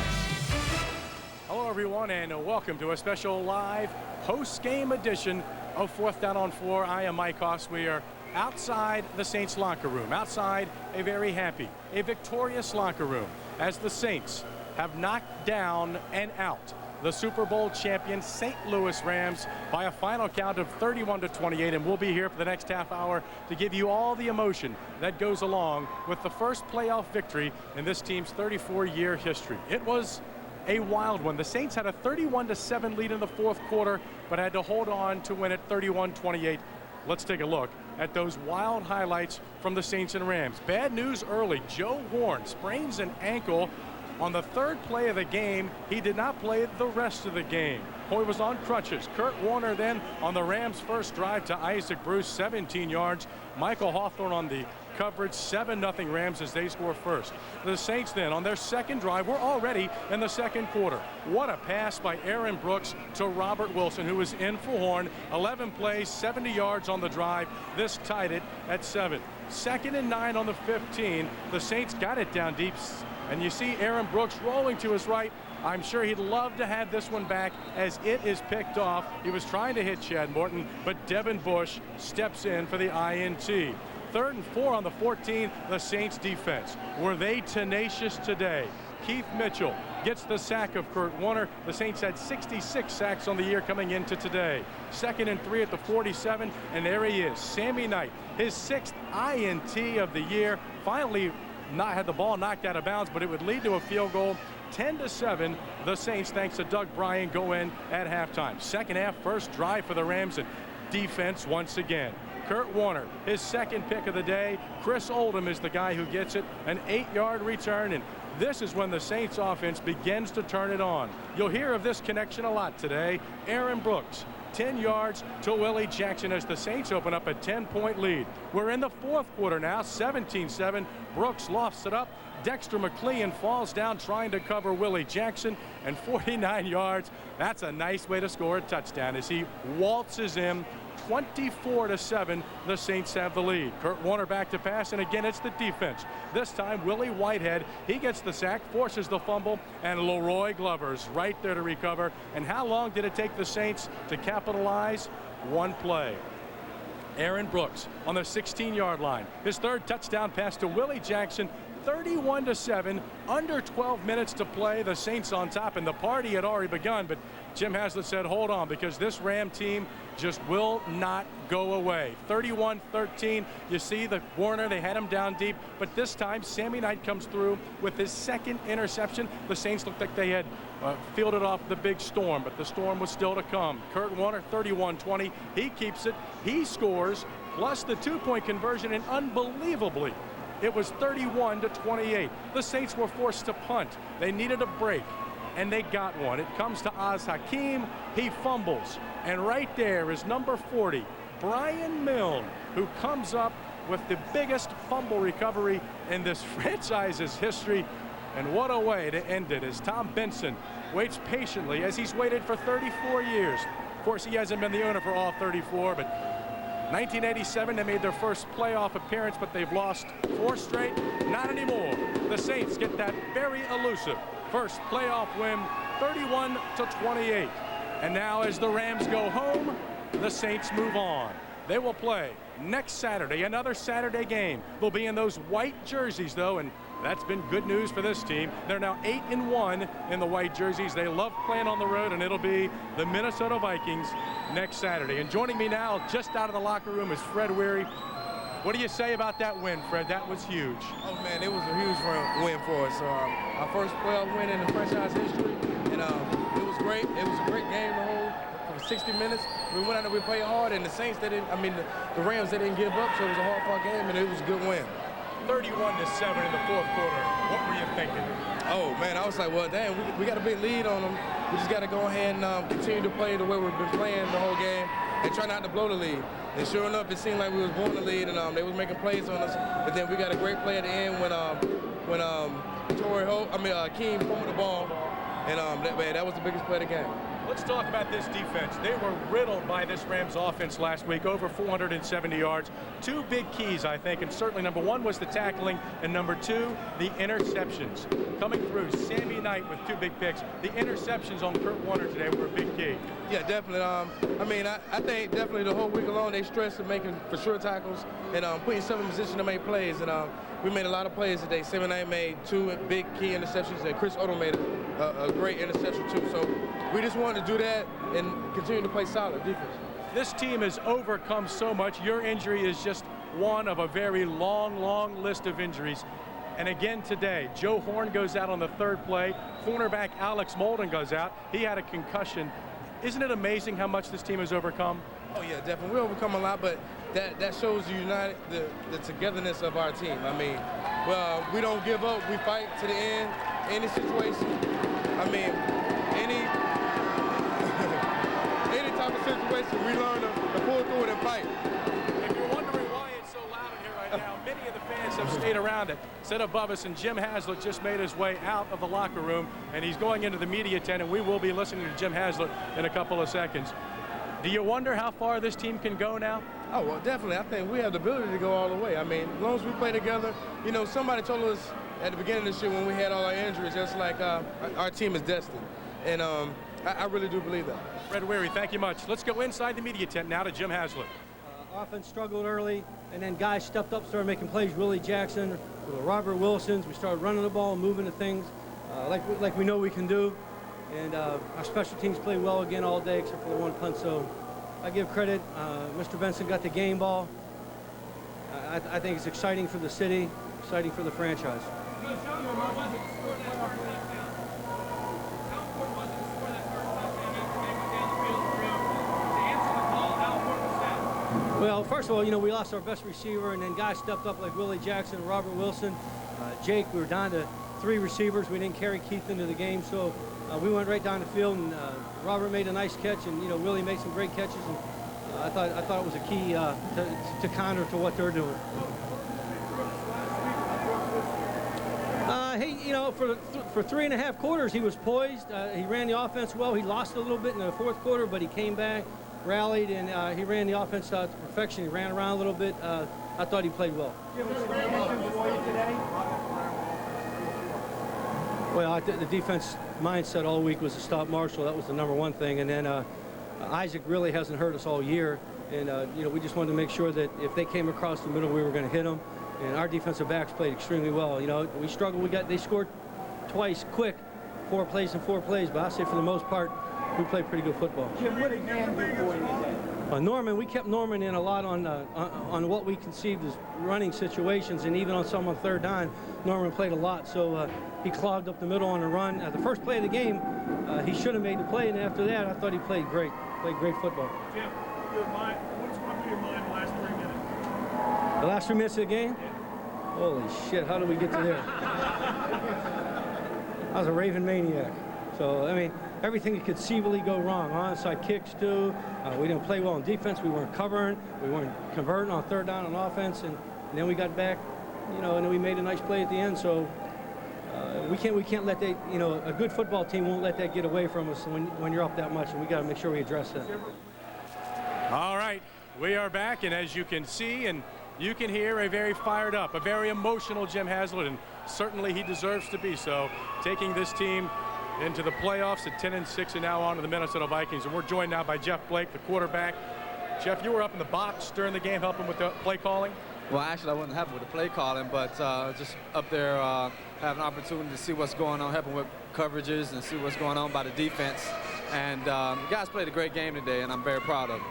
Hello, everyone, and welcome to a special live post-game edition of 4th Down on 4. I am Mike Hoss. We are outside the Saints locker room, outside a very happy, a victorious locker room, as the Saints have knocked down and out the Super Bowl champion St. Louis Rams by a final count of 31-28, and we'll be here for the next half hour to give you all the emotion that goes along with the first playoff victory in this team's 34-year history. It was a wild one. The Saints had a 31-7 lead in the fourth quarter, but had to hold on to win it 31-28. Let's take a look at those wild highlights from the Saints and Rams. Bad news early. Joe Horn sprains an ankle on the third play of the game. He did not play the rest of the game. Hoy was on crutches. Kurt Warner then on the Rams' first drive to Isaac Bruce, 17 yards. Michael Hawthorne on the coverage, 7-0 Rams as they score first. The Saints then on their second drive, we're already in the second quarter. What a pass by Aaron Brooks to Robert Wilson, who was in for Horn. 11 plays, 70 yards on the drive. This tied it at 7. 2nd and 9 on the 15. The Saints got it down deep, and you see Aaron Brooks rolling to his right. I'm sure he'd love to have this one back as it is picked off. He was trying to hit Chad Morton, but Devin Bush steps in for the INT. 3rd and 4 on the 14, the Saints defense. Were they tenacious today? Keith Mitchell gets the sack of Kurt Warner. The Saints had 66 sacks on the year coming into today. 2nd and 3 at the 47, and there he is, Sami Knight, his 6th INT of the year. Finally not had the ball knocked out of bounds, but it would lead to a field goal. 10-7, the Saints, thanks to Doug Bryan, go in at halftime. Second half, first drive for the Rams, and defense once again. Kurt Warner, his second pick of the day. Chris Oldham is the guy who gets it, an 8-yard return, and this is when the Saints offense begins to turn it on. You'll hear of this connection a lot today. Aaron Brooks, 10 yards to Willie Jackson as the Saints open up a 10-point lead. We're in the fourth quarter now, 17-7. Brooks lofts it up. Dexter McLean falls down trying to cover Willie Jackson, and 49 yards. That's a nice way to score a touchdown as he waltzes in. 24-7, the Saints have the lead. Kurt Warner back to pass, and again it's the defense. This time Willie Whitehead, he gets the sack, forces the fumble, and Leroy Glover's right there to recover. And how long did it take the Saints to capitalize? One play. Aaron Brooks on the 16-yard line. His third touchdown pass to Willie Jackson. 31-7, under 12 minutes to play. The Saints on top, and the party had already begun, but Jim Haslett said, hold on, because this Ram team just will not go away. 31-13. You see the Warner, they had him down deep, but this time Sami Knight comes through with his second interception. The Saints looked like they had fielded off the big storm, but the storm was still to come. Kurt Warner, 31-20. He keeps it. He scores, plus the two-point conversion, and unbelievably, it was 31-28. The Saints were forced to punt. They needed a break, and they got one. It comes to Oz Hakeem. He fumbles, and right there is number 40, Brian Milne, who comes up with the biggest fumble recovery in this franchise's history. And what a way to end it as Tom Benson waits patiently as he's waited for 34 years. Of course, he hasn't been the owner for all 34, but 1987, they made their first playoff appearance, but they've lost 4 straight. Not anymore. The Saints get that very elusive first playoff win, 31-28. And now as the Rams go home, the Saints move on. They will play next Saturday, another Saturday game. They'll be in those white jerseys, though, and that's been good news for this team. They're now 8-1 in the white jerseys. They love playing on the road, and it'll be the Minnesota Vikings next Saturday. And joining me now, just out of the locker room, is Fred Weary. What do you say about that win, Fred? That was huge. Oh, man, it was a huge win for us. Our first playoff win in the franchise history, and it was great. It was a great game the whole 60 minutes. We went out and we played hard, and the Saints, the Rams, they didn't give up, so it was a hard-fought game, and it was a good win. 31-7 in the fourth quarter. What were you thinking? Oh, man, I was like, well, damn, we got a big lead on them. We just got to go ahead and continue to play the way we've been playing the whole game and try not to blow the lead. And sure enough, it seemed like we was blowing the lead, and they was making plays on us. But then we got a great play at the end when Keem fumbled the ball, and that was the biggest play of the game. Let's talk about this defense. They were riddled by this Rams offense last week, over 470 yards. Two big keys, I think, and certainly number one was the tackling, and number two, the interceptions. Coming through, Sami Knight with two big picks. The interceptions on Kurt Warner today were a big key. Yeah, definitely. I think definitely the whole week alone they stressed in making for sure tackles and putting yourself in position to make plays. And we made a lot of plays today. Sami Knight made two big key interceptions, and Chris Otto made a great interception too. So we just wanted to do that and continue to play solid defense. This team has overcome so much. Your injury is just one of a very long list of injuries. And again today, Joe Horn goes out on the third play. Cornerback Alex Molden goes out. He had a concussion. Isn't it amazing how much this team has overcome? Oh yeah, definitely. We overcome a lot, but that shows the togetherness of our team. I mean, well, we don't give up. We fight to the end. Any situation. I mean, any type of situation, we learn to pull through it and fight. If you're wondering why it's so loud in here right now, many of the fans have stayed around it, sit above us, and Jim Haslett just made his way out of the locker room, and he's going into the media tent, and we will be listening to Jim Haslett in a couple of seconds. Do you wonder how far this team can go now? Oh, well, definitely. I think we have the ability to go all the way. I mean, as long as we play together, you know, somebody told us at the beginning of this year when we had all our injuries, just like our team is destined. And I really do believe that. Fred Weary, thank you much. Let's go inside the media tent now to Jim Haslett. Offense struggled early, and then guys stepped up, started making plays. Willie Jackson, Robert Wilson's. We started running the ball, moving the things like we know we can do. And our special teams played well again all day except for the one punt. So I give credit. Mr. Benson got the game ball. I think it's exciting for the city, exciting for the franchise. Well, first of all, you know, we lost our best receiver, and then guys stepped up like Willie Jackson, Robert Wilson, Jake. We were down to 3 receivers. We didn't carry Keith into the game, so we went right down the field, and Robert made a nice catch, and you know, Willie made some great catches, and I thought it was a key to counter to what they're doing. Hey, you know, for 3.5 quarters, he was poised. He ran the offense well. He lost a little bit in the 4th quarter, but he came back, rallied, and he ran the offense to perfection. He ran around a little bit. I thought he played well. Well, the defense mindset all week was to stop Marshall. That was the #1 thing. And then Isaac really hasn't hurt us all year. And, you know, we just wanted to make sure that if they came across the middle, we were going to hit them. And our defensive backs played extremely well. You know, we struggled. They scored twice quick, 4 plays and 4 plays. But I say for the most part, we played pretty good football. Jim, what did Nam do for you today? Norman, we kept Norman in a lot on what we conceived as running situations, and even on some on 3rd down, Norman played a lot. So he clogged up the middle on the run. The first play of the game, he should have made the play, and after that, I thought he played great football. Jim, what's going through your mind the last 3 minutes? The last 3 minutes of the game? Holy shit, how did we get to there? I was a Raven maniac. So, I mean, everything that could conceivably go wrong. Onside kicks, too. We didn't play well on defense. We weren't covering. We weren't converting on 3rd down on offense. And then we got back, you know, and then we made a nice play at the end. So we can't let that, you know, a good football team won't let that get away from us when you're up that much. And we got to make sure we address that. All right, we are back. And as you can see and you can hear, a very fired up, a very emotional Jim Haslett. And certainly he deserves to be so, taking this team into the playoffs at 10-6 and now on to the Minnesota Vikings. And we're joined now by Jeff Blake, the quarterback. Jeff, you were up in the box during the game helping with the play calling? Well, actually, I wasn't helping with the play calling, but just up there having an opportunity to see what's going on, helping with coverages and see what's going on by the defense. And the guys played a great game today, and I'm very proud of them.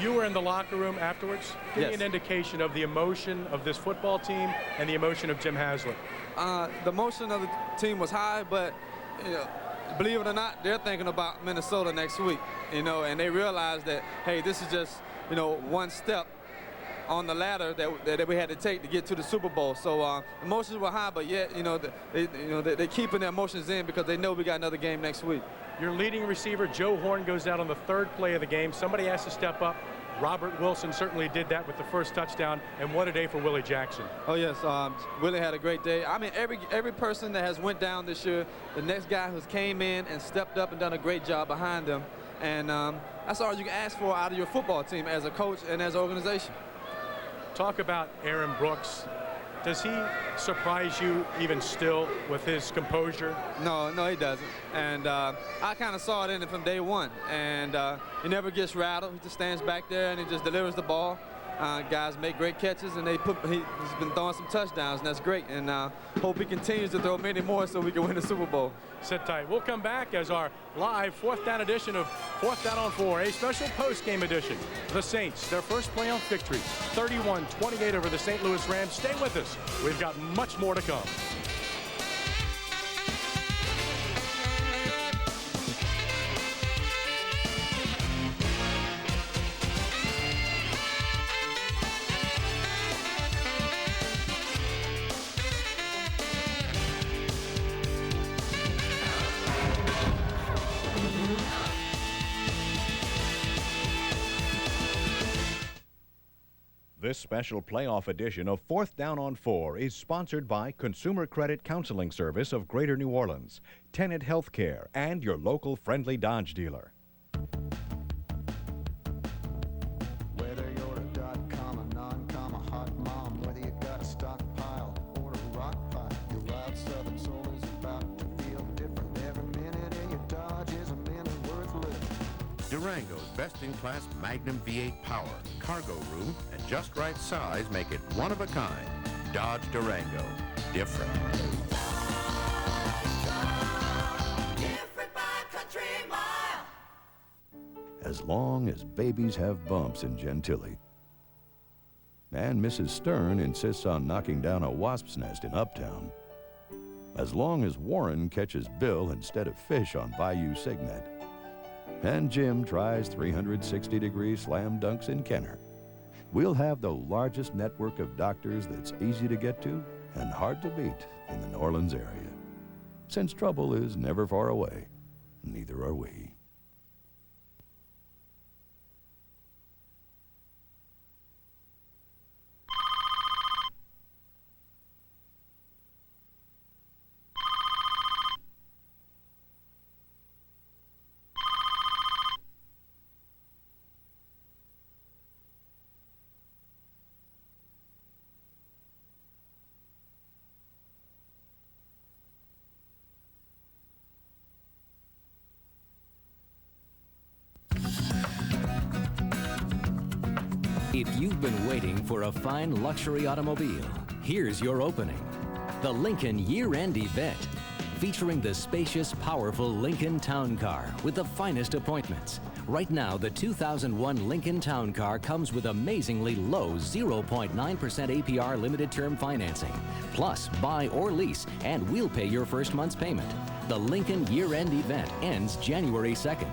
You were in the locker room afterwards. Give me Yes. an indication of the emotion of this football team and the emotion of Jim Haslett. The emotion of the team was high, but you know, believe it or not, they're thinking about Minnesota next week, you know, and they realize that, hey, this is just, you know, one step on the ladder that we had to take to get to the Super Bowl. So emotions were high, but yet, you know, they're keeping their emotions in because they know we got another game next week. Your leading receiver, Joe Horn, goes out on the 3rd play of the game. Somebody has to step up. Robert Wilson certainly did that with the first touchdown, and what a day for Willie Jackson. Oh yes, Willie had a great day. I mean, every person that has went down this year, the next guy who's came in and stepped up and done a great job behind them, and that's all you can ask for out of your football team as a coach and as an organization. Talk about Aaron Brooks. Does he surprise you even still with his composure? No, he doesn't. And I kind of saw it in him from day one. And he never gets rattled. He just stands back there and he just delivers the ball. Guys make great catches, and he's been throwing some touchdowns, and that's great. And hope he continues to throw many more so we can win the Super Bowl. Sit tight. We'll come back as our live fourth down edition of Fourth Down on 4, a special post-game edition. The Saints, their first playoff victory, 31-28 over the St. Louis Rams. Stay with us. We've got much more to come. This special playoff edition of Fourth Down on 4 is sponsored by Consumer Credit Counseling Service of Greater New Orleans, Tenet Healthcare, and your local friendly Dodge dealer. Whether you're a dot-com, a non-com, a hot mom, whether you got a stockpile or a rock pile, your wild southern soul is about to feel different. Every minute in your Dodge is a minute worth living. Durango's best-in-class Magnum V8 power, cargo room, and just right size make it one of a kind. Dodge Durango. Different. Different by country mile. As long as babies have bumps in Gentilly. And Mrs. Stern insists on knocking down a wasp's nest in Uptown. As long as Warren catches Bill instead of fish on Bayou Signet. And Jim tries 360-degree slam dunks in Kenner. We'll have the largest network of doctors that's easy to get to and hard to beat in the New Orleans area. Since trouble is never far away, neither are we. If you've been waiting for a fine luxury automobile, here's your opening. The Lincoln Year-End Event, featuring the spacious, powerful Lincoln Town Car with the finest appointments. Right now, the 2001 Lincoln Town Car comes with amazingly low 0.9% APR limited term financing. Plus, buy or lease, and we'll pay your first month's payment. The Lincoln Year-End Event ends January 2nd.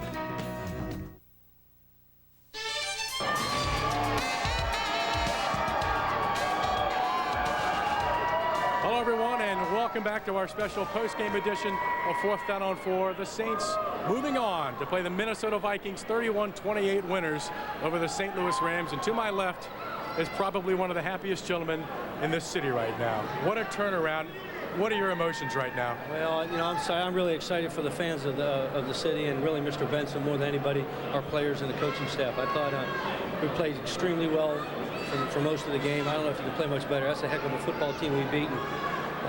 Hello, everyone, and welcome back to our special post-game edition of Fourth Down on 4. The Saints moving on to play the Minnesota Vikings, 31-28 winners over the St. Louis Rams. And to my left is probably one of the happiest gentlemen in this city right now. What a turnaround. What are your emotions right now? Well, you know, I'm really excited for the fans of the city, and really Mr. Benson more than anybody, our players and the coaching staff. I thought we played extremely well for most of the game. I don't know if you can play much better. That's a heck of a football team we've beaten.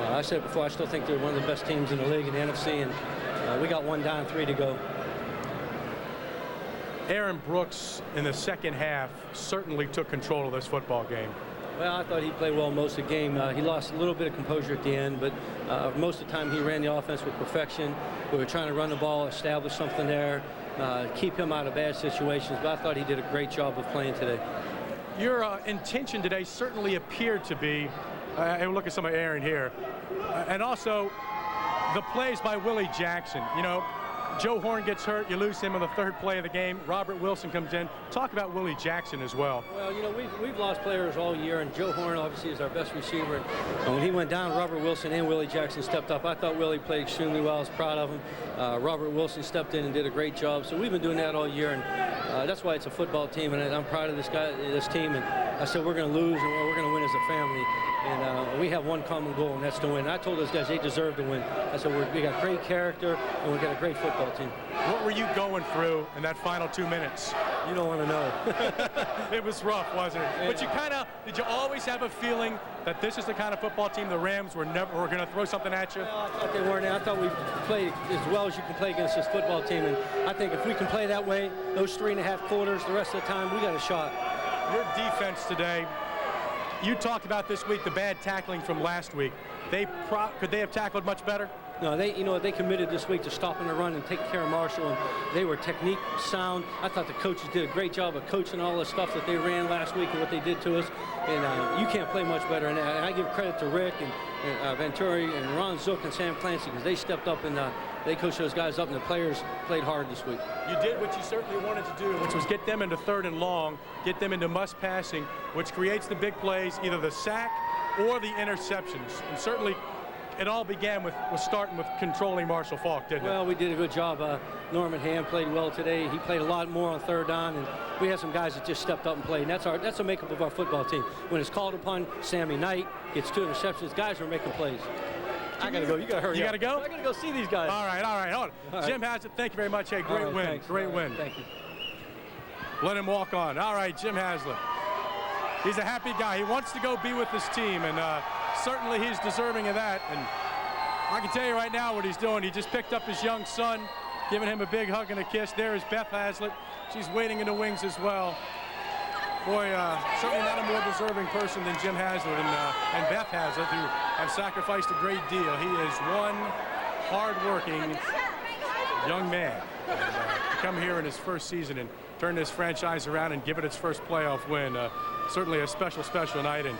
I said it before, I still think they're one of the best teams in the league in the NFC, and we got one down, 3 to go. Aaron Brooks in the second half certainly took control of this football game. Well, I thought he played well most of the game. He lost a little bit of composure at the end, but most of the time he ran the offense with perfection. We were trying to run the ball, establish something there, keep him out of bad situations, but I thought he did a great job of playing today. Your intention today certainly appeared to be, and look at some of Aaron here, and also the plays by Willie Jackson. You know, Joe Horn gets hurt, you lose him on the third play of the game. Robert Wilson comes in. Talk about Willie Jackson as well. Well, you know, we've lost players all year, and Joe Horn obviously is our best receiver. And when he went down, Robert Wilson and Willie Jackson stepped up. I thought Willie played extremely well. I was proud of him. Robert Wilson stepped in and did a great job. So we've been doing that all year, and That's why it's a football team, and I'm proud of this team. And I said we're going to lose and we're going to win as a family. And we have one common goal, and that's to win. And I told those guys they deserve to win. I said we got great character and we got a great football team. What were you going through in that final 2 minutes? You don't want to know. It was rough, wasn't it? Yeah. But did you always have a feeling that this is the kind of football team the Rams were going to throw something at you? Well, I thought they weren't. I thought we played as well as you can play against this football team. And I think if we can play that way, those 3.5 quarters, the rest of the time, we got a shot. Your defense today, you talked about this week the bad tackling from last week. Could they have tackled much better? No, they committed this week to stopping the run and taking care of Marshall, and they were technique sound. I thought the coaches did a great job of coaching all the stuff that they ran last week and what they did to us. And you can't play much better. And I give credit to Rick and Venturi and Ron Zook and Sam Clancy because they stepped up and they coached those guys up, and the players played hard this week. You did what you certainly wanted to do, which was get them into 3rd and long, get them into must passing, which creates the big plays, either the sack or the interceptions. And certainly it all began with starting with controlling Marshall Faulk, didn't it? Well, we did a good job. Norman Ham played well today. He played a lot more on 3rd down, and we had some guys that just stepped up and played. And that's the makeup of our football team. When it's called upon, Sami Knight gets 2 interceptions. Guys are making plays. I got to go. You got to hurry up. You got to go? I got to go see these guys. All right. Hold on. All right. Jim Haslett, thank you very much. Hey, great win. Thanks. Great win. Thank you. Let him walk on. All right, Jim Haslett. He's a happy guy. He wants to go be with his team, and certainly he's deserving of that. And I can tell you right now what he's doing. He just picked up his young son, giving him a big hug and a kiss. There is Beth Haslett. She's waiting in the wings as well. Boy, certainly not a more deserving person than Jim Haslett and Beth Haslett, who have sacrificed a great deal. He is one hard-working young man. And, to come here in his first season and turn this franchise around and give it its first playoff win, certainly a special, special night. And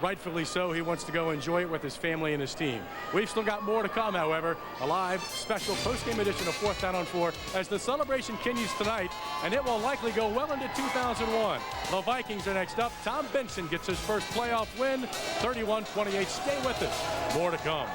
rightfully so, he wants to go enjoy it with his family and his team. We've still got more to come, however. A live special post-game edition of 4th Down on 4 as the celebration continues tonight, and it will likely go well into 2001. The Vikings are next up. Tom Benson gets his first playoff win, 31-28. Stay with us. More to come.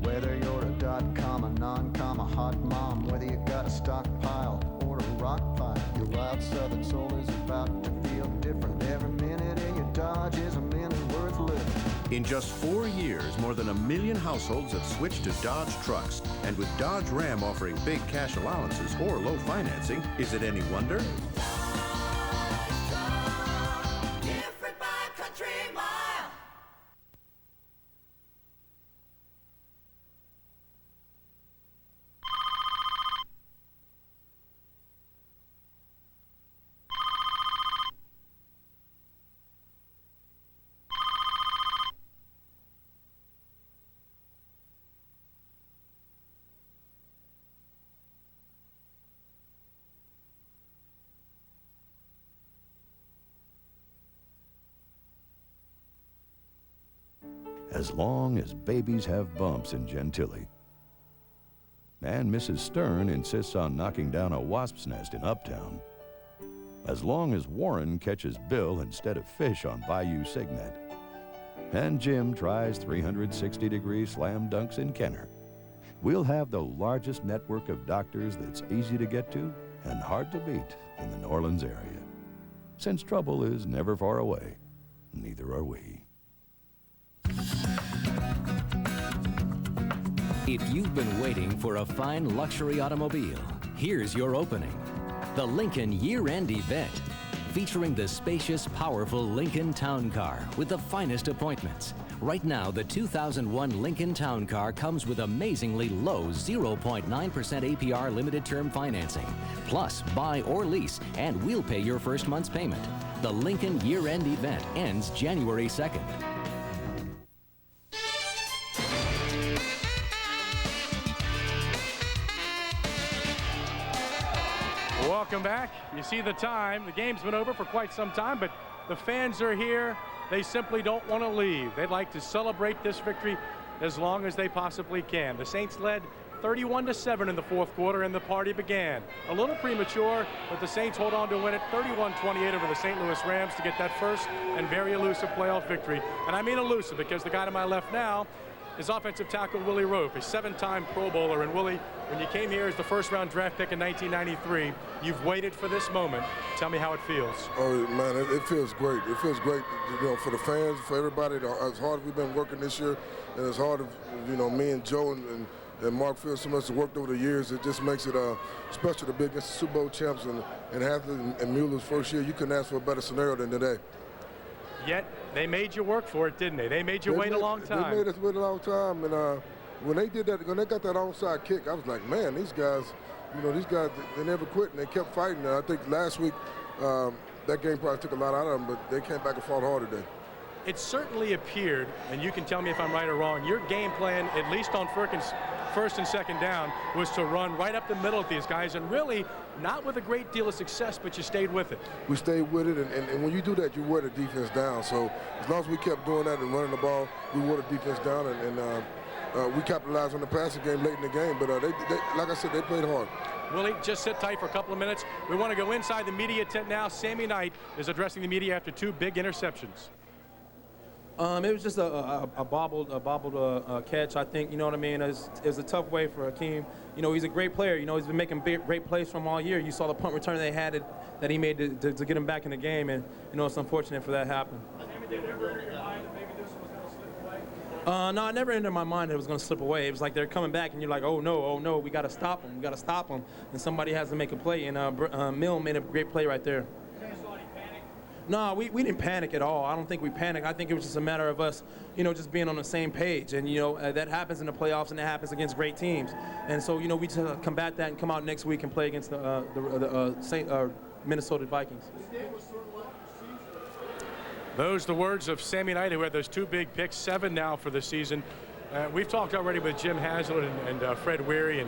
Whether you're a .com, a non-com, a hot mom, whether you got a stockpile or a rock pile, your wild southern soul is about to feel different. Every minute in your Dodge is a minute worth living. In just 4 years, more than 1 million households have switched to Dodge trucks. And with Dodge Ram offering big cash allowances or low financing, is it any wonder? As long as babies have bumps in Gentilly. And Mrs. Stern insists on knocking down a wasp's nest in Uptown. As long as Warren catches Bill instead of fish on Bayou Signet. And Jim tries 360-degree slam dunks in Kenner. We'll have the largest network of doctors that's easy to get to and hard to beat in the New Orleans area. Since trouble is never far away, neither are we. If you've been waiting for a fine luxury automobile, here's your opening. The Lincoln Year-End Event, featuring the spacious, powerful Lincoln Town Car with the finest appointments. Right now, the 2001 Lincoln Town Car comes with amazingly low 0.9% APR limited term financing. Plus, buy or lease, and we'll pay your first month's payment. The Lincoln Year-End Event ends January 2nd. Welcome back. You see the time. The game's been over for quite some time, but the fans are here. They simply don't want to leave. They'd like to celebrate this victory as long as they possibly can. The Saints led 31-7 in the fourth quarter, and the party began. A little premature, but the Saints hold on to win it 31-28 over the St. Louis Rams to get that first and very elusive playoff victory. And I mean elusive because the guy to my left now is offensive tackle Willie Rope, a 7-time Pro Bowler. And Willie, when you came here as the first-round draft pick in 1993, you've waited for this moment. Tell me how it feels. Oh, man, it feels great. It feels great, you know, for the fans, for everybody. As hard as we've been working this year, and as hard as, you know, me and Joe and Mark feel so much worked over the years, it just makes it special to be against the Super Bowl champs and Haslett and Mueller's first year. You couldn't ask for a better scenario than today. Yet they made you work for it, didn't they? They made you wait a long time. They made us wait a long time, and when they did that, when they got that onside kick, I was like, man, these guys, you know, they never quit, and they kept fighting. And I think last week that game probably took a lot out of them, but they came back and fought hard today. It certainly appeared, and you can tell me if I'm right or wrong, your game plan, at least on first and second down, was to run right up the middle at these guys, and really not with a great deal of success, but you stayed with it. We stayed with it, and when you do that, you wear the defense down. So as long as we kept doing that and running the ball, we wore the defense down, and we capitalized on the passing game late in the game. But they, like I said, they played hard. Willie, just sit tight for a couple of minutes. We want to go inside the media tent now. Sami Knight is addressing the media after 2 big interceptions. It was just a bobbled catch, I think. You know what I mean? It was a tough way for Hakeem. You know, he's a great player. You know, he's been making great plays from all year. You saw the punt return they had that he made to get him back in the game, and you know, it's unfortunate for that to happen. No, it never entered my mind that it was going to slip away. It was like they're coming back, and you're like, oh no, we got to stop them. We got to stop them, and somebody has to make a play. And Mill made a great play right there. No, we didn't panic at all. I don't think we panicked. I think it was just a matter of us, you know, just being on the same page. And, you know, that happens in the playoffs, and that happens against great teams. And so, you know, we just combat that and come out next week and play against the Minnesota Vikings. Those are the words of Sami Knight, who had those 2 big picks, 7 now for the season. We've talked already with Jim Haslett and Fred Weary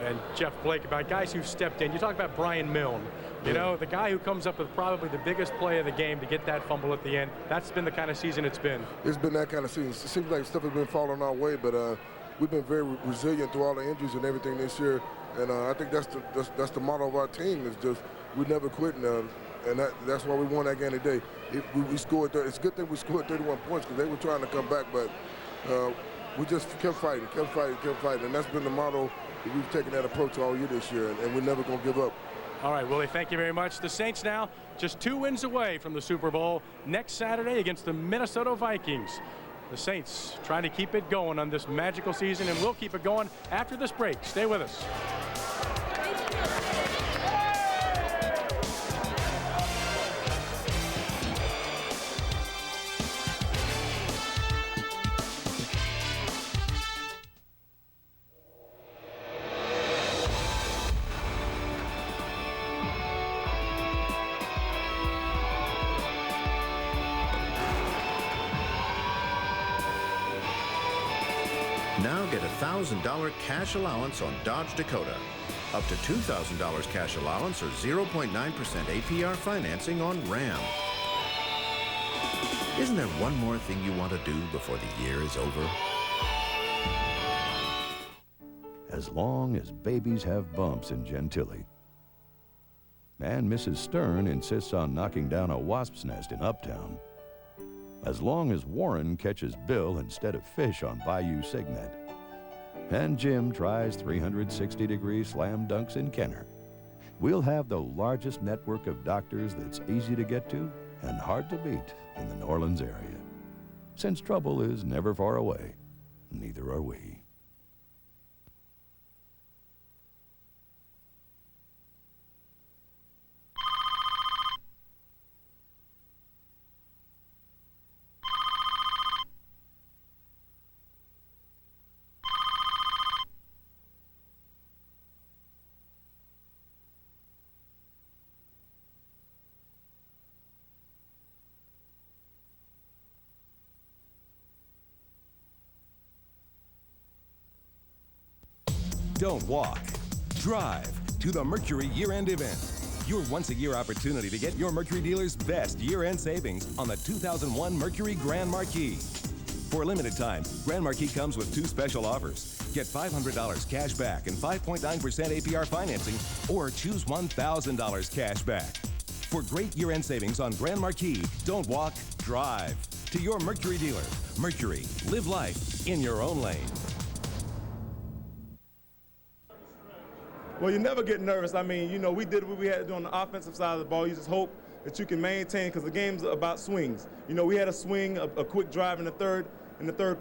and Jeff Blake about guys who've stepped in. You talk about Brian Milne. You know, the guy who comes up with probably the biggest play of the game to get that fumble at the end. That's been the kind of season it's been. It's been that kind of season. It seems like stuff has been falling our way, but we've been very resilient through all the injuries and everything this year. And I think that's the motto of our team, is just we never quit. And that's why we won that game today. We scored. It's a good thing we scored 31 points because they were trying to come back, but we just kept fighting. And that's been the motto. We've taken that approach all year this year, and we're never going to give up. All right, Willie, thank you very much. The Saints now just 2 wins away from the Super Bowl next Saturday against the Minnesota Vikings. The Saints trying to keep it going on this magical season, and we'll keep it going after this break. Stay with us. Now get a $1,000 cash allowance on Dodge Dakota. Up to $2,000 cash allowance or 0.9% APR financing on Ram. Isn't there one more thing you want to do before the year is over? As long as babies have bumps in Gentilly. And Mrs. Stern insists on knocking down a wasp's nest in Uptown. As long as Warren catches Bill instead of fish on Bayou Signet. And Jim tries 360-degree slam dunks in Kenner. We'll have the largest network of doctors that's easy to get to and hard to beat in the New Orleans area. Since trouble is never far away, neither are we. Don't walk. Drive to the Mercury year-end event. Your once-a-year opportunity to get your Mercury dealer's best year-end savings on the 2001 Mercury Grand Marquis. For a limited time, Grand Marquis comes with 2 special offers. Get $500 cash back and 5.9% APR financing, or choose $1,000 cash back. For great year-end savings on Grand Marquis, don't walk, drive. To your Mercury dealer. Mercury, live life in your own lane. Well, you never get nervous. I mean, you know, we did what we had to do on the offensive side of the ball. You just hope that you can maintain, because the game's about swings. You know, we had a swing, a quick drive in the third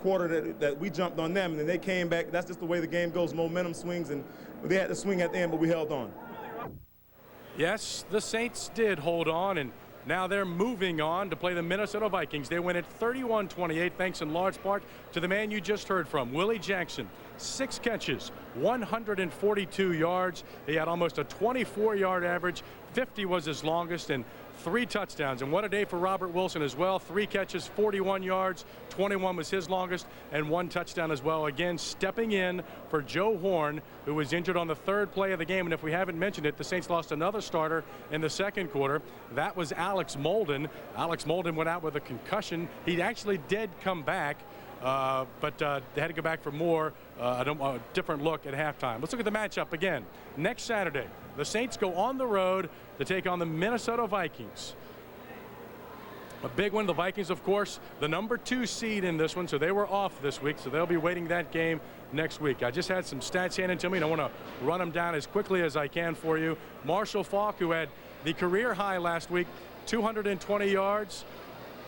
quarter that we jumped on them, and then they came back. That's just the way the game goes, momentum swings, and they had to swing at the end, but we held on. Yes, the Saints did hold on, and now they're moving on to play the Minnesota Vikings. They win at 31-28, thanks in large part to the man you just heard from, Willie Jackson. 6 catches, 142 yards. He had almost a 24-yard average. 50 was his longest, and 3 touchdowns. And what a day for Robert Wilson as well. 3 catches, 41 yards, 21 was his longest, and 1 touchdown as well. Again, stepping in for Joe Horn, who was injured on the 3rd play of the game. And if we haven't mentioned it, the Saints lost another starter in the 2nd quarter. That was Alex Molden. Alex Molden went out with a concussion. He actually did come back, but they had to go back for more, a different look at halftime. Let's look at the matchup again. Next Saturday, the Saints go on the road to take on the Minnesota Vikings. A big one. The Vikings, of course, the number 2 seed in this one, so they were off this week, so they'll be waiting that game next week. I just had some stats handed to me, and I want to run them down as quickly as I can for you. Marshall Faulk, who had the career high last week, 220 yards.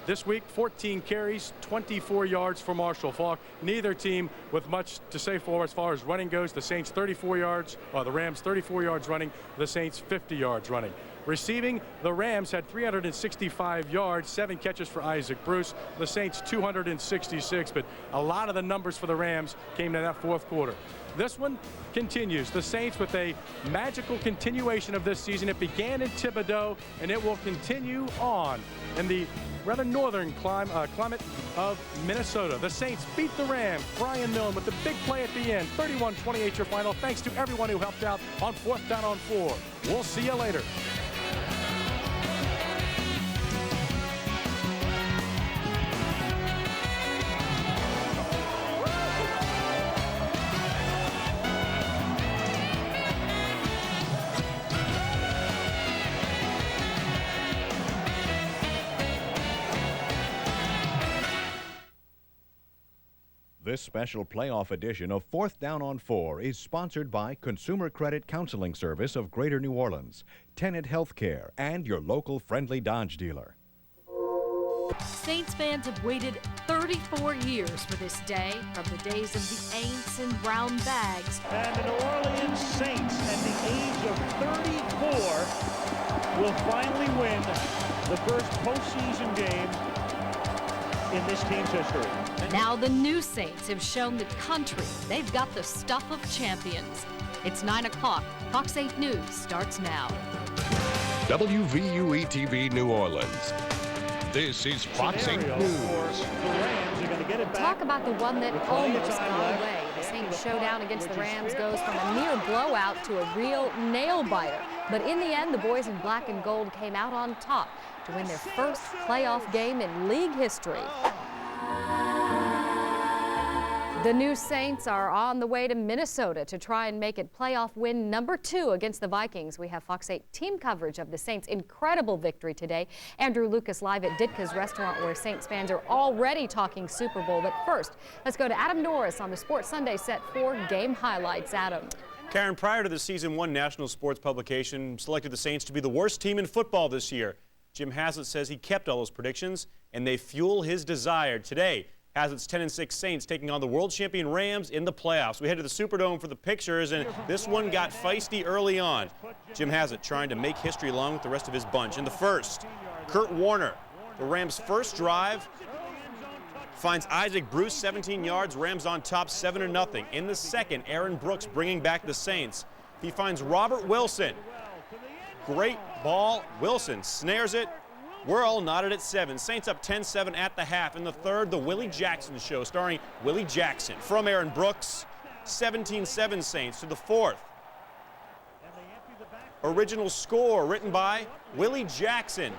This week, 14 carries, 24 yards for Marshall Faulk. Neither team with much to say for as far as running goes. The Saints 34 yards, the Rams 34 yards running, the Saints 50 yards running. Receiving, the Rams had 365 yards, 7 catches for Isaac Bruce. The Saints 266, but a lot of the numbers for the Rams came in that 4th quarter. This one continues. The Saints with a magical continuation of this season. It began in Thibodaux, and it will continue on in the rather northern climate of Minnesota. The Saints beat the Rams. Brian Milne with the big play at the end. 31-28 your final. Thanks to everyone who helped out on 4th down on 4. We'll see you later. This special playoff edition of 4th Down on 4 is sponsored by Consumer Credit Counseling Service of Greater New Orleans, Tenet Healthcare, and your local friendly Dodge dealer. Saints fans have waited 34 years for this day, from the days of the Aints and brown bags. And the New Orleans Saints, at the age of 34, will finally win the first postseason game in this team's history. Now the new Saints have shown the country they've got the stuff of champions. It's 9 o'clock. Fox 8 News starts now. WVUE-TV New Orleans. This is Fox 8 News. Talk about the one that almost got away. The Saints showdown against the Rams goes from a near blowout to a real nail-biter. But in the end, the boys in black and gold came out on top to win their first playoff game in league history. The new Saints are on the way to Minnesota to try and make it playoff win number 2 against the Vikings. We have Fox 8 team coverage of the Saints' incredible victory today. Andrew Lucas live at Ditka's restaurant, where Saints fans are already talking Super Bowl. But first, let's go to Adam Norris on the Sports Sunday set for game highlights. Adam. Karen, prior to the season, one national sports publication selected the Saints to be the worst team in football this year. Jim Haslett says he kept all those predictions, and they fuel his desire. Today, Haslett's 10-6 Saints taking on the world champion Rams in the playoffs. We head to the Superdome for the pictures, and this one got feisty early on. Jim Haslett trying to make history along with the rest of his bunch. In the first, Kurt Warner, the Rams' first drive, finds Isaac Bruce 17 yards. Rams on top 7-0. In the second, Aaron Brooks bringing back the Saints. He finds Robert Wilson. Great ball. Wilson snares it. We're all knotted at 7. Saints up 10-7 at the half. In the third, the Willie Jackson Show, starring Willie Jackson. From Aaron Brooks, 17-7 Saints to the fourth. Original score written by Willie Jackson.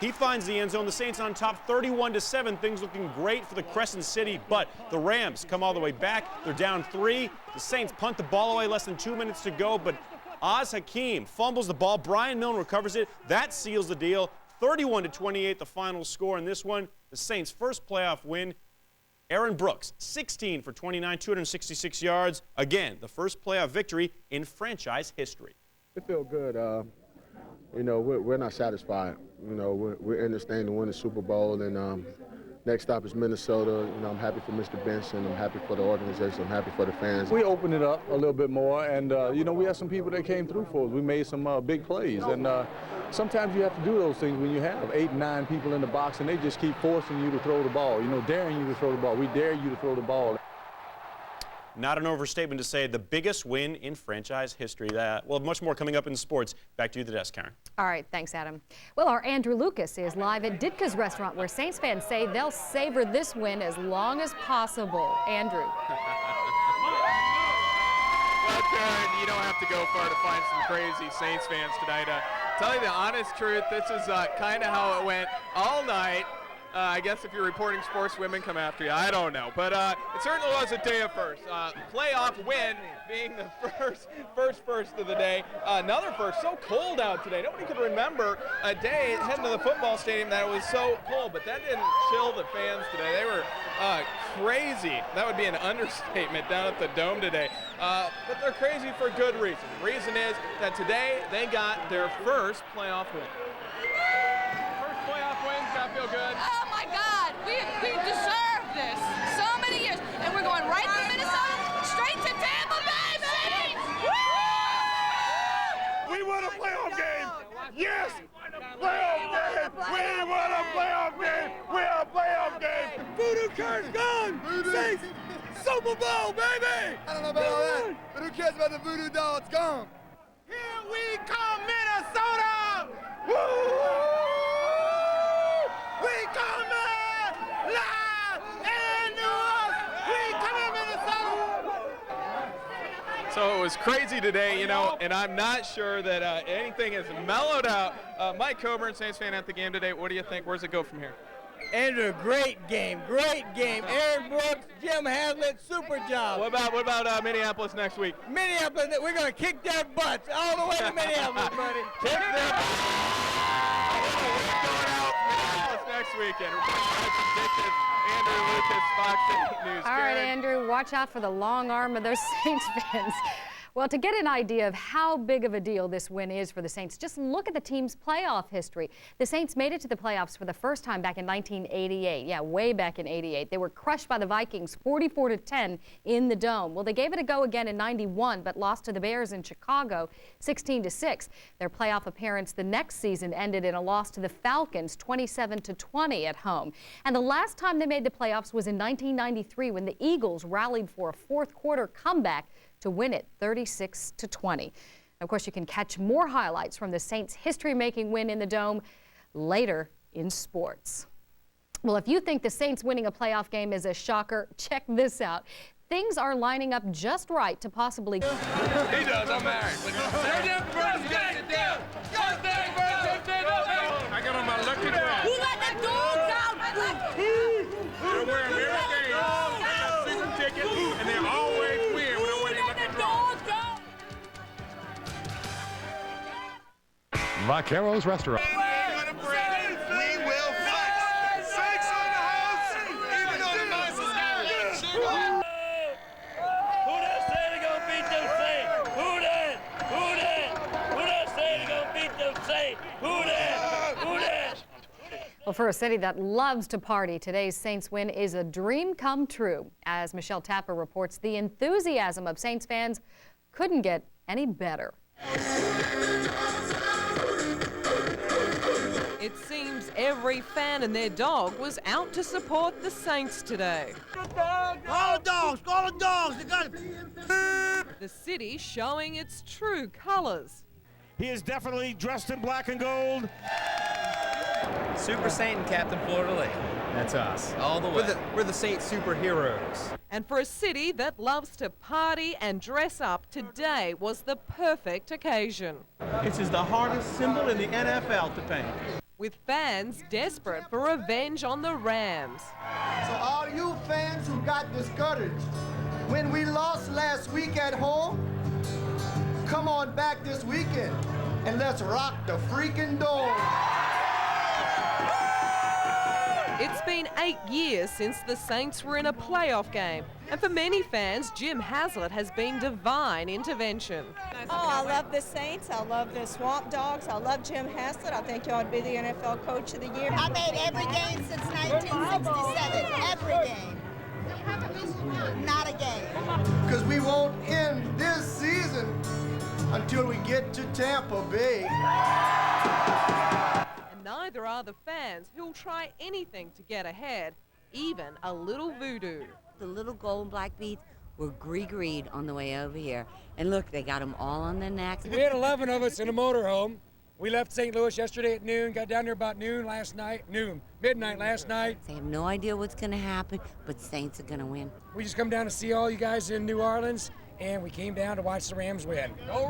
He finds the end zone. The Saints on top 31-7. Things looking great for the Crescent City, but the Rams come all the way back. They're down 3. The Saints punt the ball away, less than 2 minutes to go, but Oz Hakeem fumbles the ball. Brian Milne recovers it. That seals the deal. 31-28, the final score in this one. The Saints' first playoff win. Aaron Brooks, 16 for 29, 266 yards. Again, the first playoff victory in franchise history. It feels good. You know, we're not satisfied. You know, we're in this thing to win the Super Bowl, and next stop is Minnesota. You know, I'm happy for Mr. Benson. I'm happy for the organization. I'm happy for the fans. We opened it up a little bit more, and you know, we had some people that came through for us. We made some big plays, and sometimes you have to do those things when you have 8, 9 people in the box, and they just keep forcing you to throw the ball. You know, daring you to throw the ball. We dare you to throw the ball. Not an overstatement to say the biggest win in franchise history. We'll have much more coming up in sports. Back to you at the desk, Karen. All right, thanks, Adam. Well, our Andrew Lucas is live at Ditka's restaurant, where Saints fans say they'll savor this win as long as possible. Andrew. Well, Karen, you don't have to go far to find some crazy Saints fans tonight. Tell you the honest truth, this is kind of how it went all night. I guess if you're reporting sports, women come after you. I don't know. But it certainly was a day of firsts. Playoff win being the first of the day. Another first. So cold out today. Nobody could remember a day heading to the football stadium that it was so cold. But that didn't chill the fans today. They were crazy. That would be an understatement down at the Dome today. But they're crazy for good reason. The reason is that today they got their first playoff win. First playoff win's got to feel good. Oh my God, we deserve this so many years, and we're going right from Minnesota straight to Tampa Bay, baby! We won a playoff game. Yes, playoff game. We won a playoff game. We're a playoff game. Voodoo curse gone. Saints, Super Bowl, baby. I don't know about all that, but who cares about the voodoo doll? It's gone. Here we come, Minnesota. Woo! We coming live and New York. We coming Minnesota. So it was crazy today, you know, and I'm not sure that anything has mellowed out. Mike Coburn, Saints fan at the game today. What do you think? Where's it go from here? Andrew, great game, great game. Aaron Brooks, Jim Haslett, super job. What about Minneapolis next week? Minneapolis, we're going to kick their butts all the way to Minneapolis, buddy. Kick their butts. Next weekend. Andrew Lucas, Fox 8 News. All right, Andrew, watch out for the long arm of those Saints fans. Well, to get an idea of how big of a deal this win is for the Saints, just look at the team's playoff history. The Saints made it to the playoffs for the first time back in 1988. Yeah, way back in '88. They were crushed by the Vikings 44-10 in the Dome. Well, they gave it a go again in '91, but lost to the Bears in Chicago 16-6. Their playoff appearance the next season ended in a loss to the Falcons 27-20 at home. And the last time they made the playoffs was in 1993 when the Eagles rallied for a fourth-quarter comeback to win it 36-20. Of course, you can catch more highlights from the Saints' history-making win in the Dome later in sports. Well, if you think the Saints winning a playoff game is a shocker, check this out. Things are lining up just right to possibly... He does, I'm married. I got on my lucky bag. Who let the dogs out? They're wearing every game. They got season tickets, and they always win when they're wearing lucky bags. Vaqueros Restaurant. We will flex. Saints on the house, even though the noise is loud. Who that say they gonna beat them Saints? Who that? Who that? Who that say they gonna beat them Saints? Who that? Who that? Well, for a city that loves to party, today's Saints win is a dream come true. As Michelle Tapper reports, the enthusiasm of Saints fans couldn't get any better. It seems every fan and their dog was out to support the Saints today. Call the dogs! Call the dogs! They got The city showing its true colors. He is definitely dressed in black and gold. Super Saint and Captain Fleur-de-Lis. That's us, all the way. We're the Saint superheroes. And for a city that loves to party and dress up, today was the perfect occasion. This is the hardest symbol in the NFL to paint. with fans desperate for revenge on the Rams. So all you fans who got discouraged when we lost last week at home, come on back this weekend and let's rock the freaking dome. It's been 8 years since the Saints were in a playoff game, and for many fans, Jim Haslett has been divine intervention. Oh, I love the Saints. I love the Swamp Dogs. I love Jim Haslett. I think he ought to be the NFL Coach of the Year. I made every game since 1967. Every game. Not a game. Because we won't end this season until we get to Tampa Bay. And neither are the fans who'll try anything to get ahead, even a little voodoo. The little gold and black beads were greed on the way over here. And look, they got them all on their necks. We had 11 of us in a motorhome. We left St. Louis yesterday at noon, got down there about midnight last night. They have no idea what's going to happen, but Saints are going to win. We just come down to see all you guys in New Orleans, and we came down to watch the Rams win. Go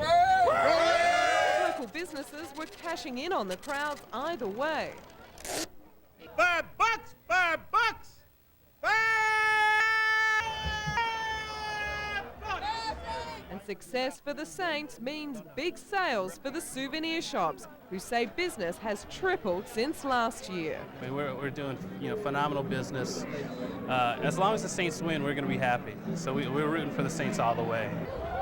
Rams! Local businesses were cashing in on the crowds either way. $5, $5, $5! And success for the Saints means big sales for the souvenir shops, who say business has tripled since last year. I mean, we're doing phenomenal business. As long as the Saints win, we're going to be happy. So we're rooting for the Saints all the way.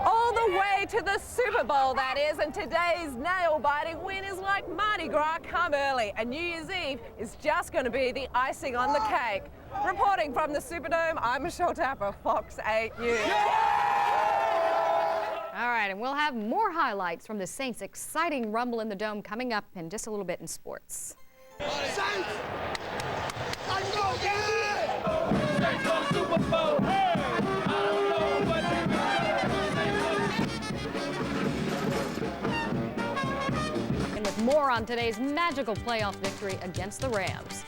All the way to the Super Bowl, that is, and today's nail-biting win is like Mardi Gras come early, and New Year's Eve is just going to be the icing on the cake. Reporting from the Superdome, I'm Michelle Tapper, Fox 8 News. All right, and we'll have more highlights from the Saints' exciting rumble in the Dome coming up in just a little bit in sports. Saints! Let's go, baby! Saints on Super Bowl! Hey! I don't know what And with more on today's magical playoff victory against the Rams.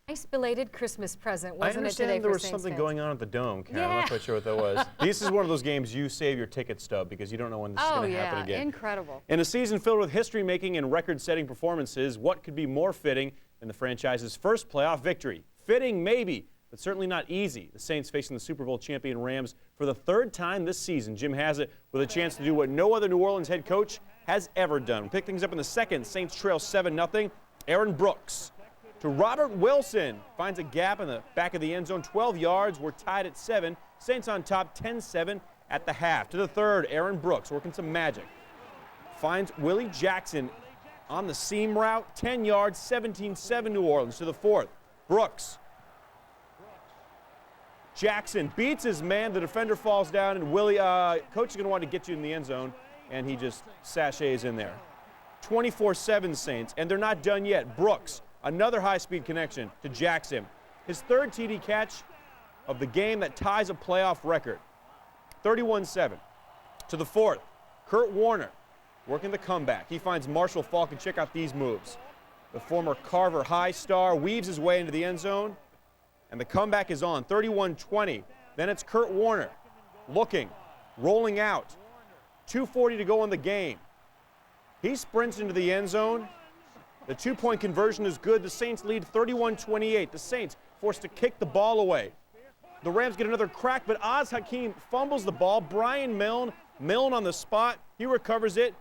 Nice belated Christmas present, wasn't it, today for there was Saints something fans? going on at the Dome, Kat. Yeah. I'm not quite sure what that was. This is one of those games you save your ticket stub because you don't know when this is going to happen again. Incredible. In a season filled with history-making and record-setting performances, what could be more fitting than the franchise's first playoff victory? Fitting, maybe, but certainly not easy. The Saints facing the Super Bowl champion Rams for the third time this season. Jim Haslett with a chance to do what no other New Orleans head coach has ever done. We'll pick things up in the second. Saints trail 7-0. Aaron Brooks to Robert Wilson. Finds a gap in the back of the end zone. 12 yards. We're tied at 7. Saints on top 10-7 at the half. To the third, Aaron Brooks working some magic. Finds Willie Jackson on the seam route. 10 yards, 17-7 New Orleans. To the fourth, Brooks. Jackson beats his man. The defender falls down, and Willie, coach is going to want to get you in the end zone, and he just sachets in there. 24-7 Saints, and they're not done yet. Brooks, another high-speed connection to Jackson. His third TD catch of the game that ties a playoff record. 31-7. To the fourth, Kurt Warner working the comeback. He finds Marshall Faulk, and check out these moves. The former Carver High star weaves his way into the end zone, and the comeback is on. 31-20. Then it's Kurt Warner looking, rolling out. 2:40 to go in the game. He sprints into the end zone. The two-point conversion is good. The Saints lead 31-28. The Saints forced to kick the ball away. The Rams get another crack, but Oz Hakeem fumbles the ball. Brian Milne on the spot. He recovers it.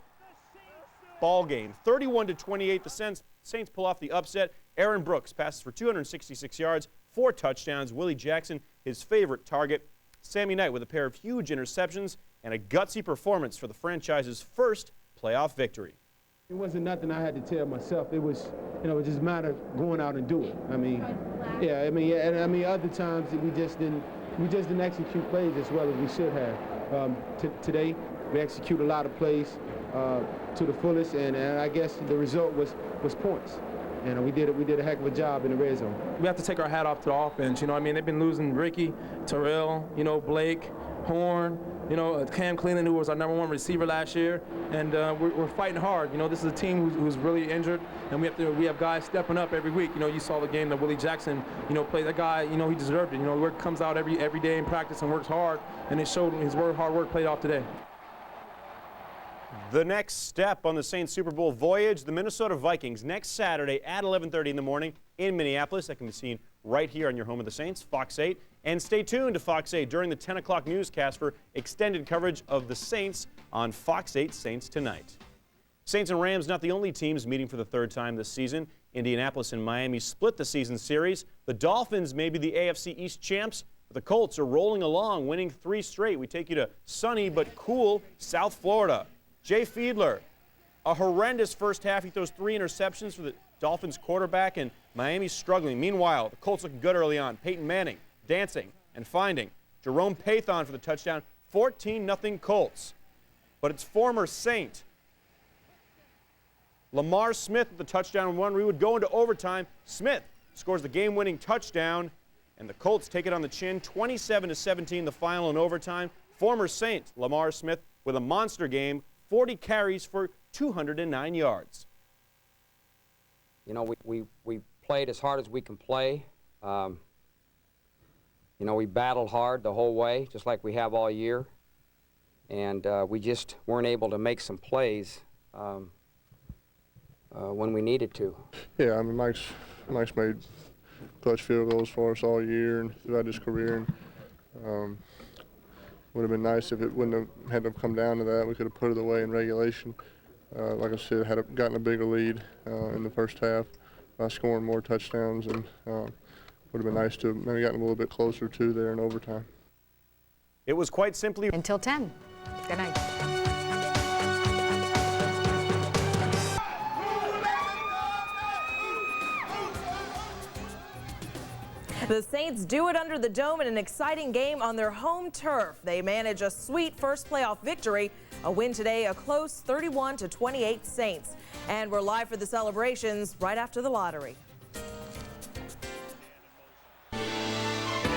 Ball game. 31-28. The Saints pull off the upset. Aaron Brooks passes for 266 yards, 4 touchdowns. Willie Jackson, his favorite target. Sami Knight with a pair of huge interceptions and a gutsy performance for the franchise's first playoff victory. It wasn't nothing I had to tell myself. It was, it just a matter of going out and do it. Other times we just didn't execute plays as well as we should have. Today, we execute a lot of plays to the fullest, and I guess the result was points. And we did a heck of a job in the red zone. We have to take our hat off to the offense. They've been losing Ricky, Terrell, Blake, Horn, Cam Cleveland, who was our #1 receiver last year, and we're fighting hard. This is a team who's really injured, and we have guys stepping up every week. You saw the game that Willie Jackson, played. That guy, he deserved it. He comes out every day in practice and works hard, and it showed his hard work played off today. The next step on the Saints Super Bowl voyage, the Minnesota Vikings, next Saturday at 11:30 in the morning in Minneapolis. That can be seen right here on your home of the Saints, Fox 8. And stay tuned to Fox 8 during the 10 o'clock newscast for extended coverage of the Saints on Fox 8 Saints Tonight. Saints and Rams not the only teams meeting for the third time this season. Indianapolis and Miami split the season series. The Dolphins may be the AFC East champs, but the Colts are rolling along, winning 3 straight. We take you to sunny but cool South Florida. Jay Fiedler, a horrendous first half. He throws 3 interceptions for the Dolphins quarterback, and Miami's struggling. Meanwhile, the Colts looking good early on. Peyton Manning dancing and finding. Jerome Pathon for the touchdown. 14-0 Colts. But it's former Saint Lamar Smith with the touchdown run. We would go into overtime. Smith scores the game-winning touchdown, and the Colts take it on the chin. 27-17 the final in overtime. Former Saint Lamar Smith with a monster game. 40 carries for 209 yards. You know, we played as hard as we can play. You know, we battled hard the whole way, just like we have all year. And we just weren't able to make some plays when we needed to. Yeah, I mean, Mike's made clutch field goals for us all year and throughout his career. And, would have been nice if it wouldn't have had to come down to that. We could have put it away in regulation. Like I said, had gotten a bigger lead in the first half by scoring more touchdowns, and would have been nice to have maybe gotten a little bit closer to there in overtime. It was quite simply until 10. Good night. The Saints do it under the dome in an exciting game on their home turf. They manage a sweet first playoff victory. A win today, a close 31-28 Saints. And we're live for the celebrations right after the lottery.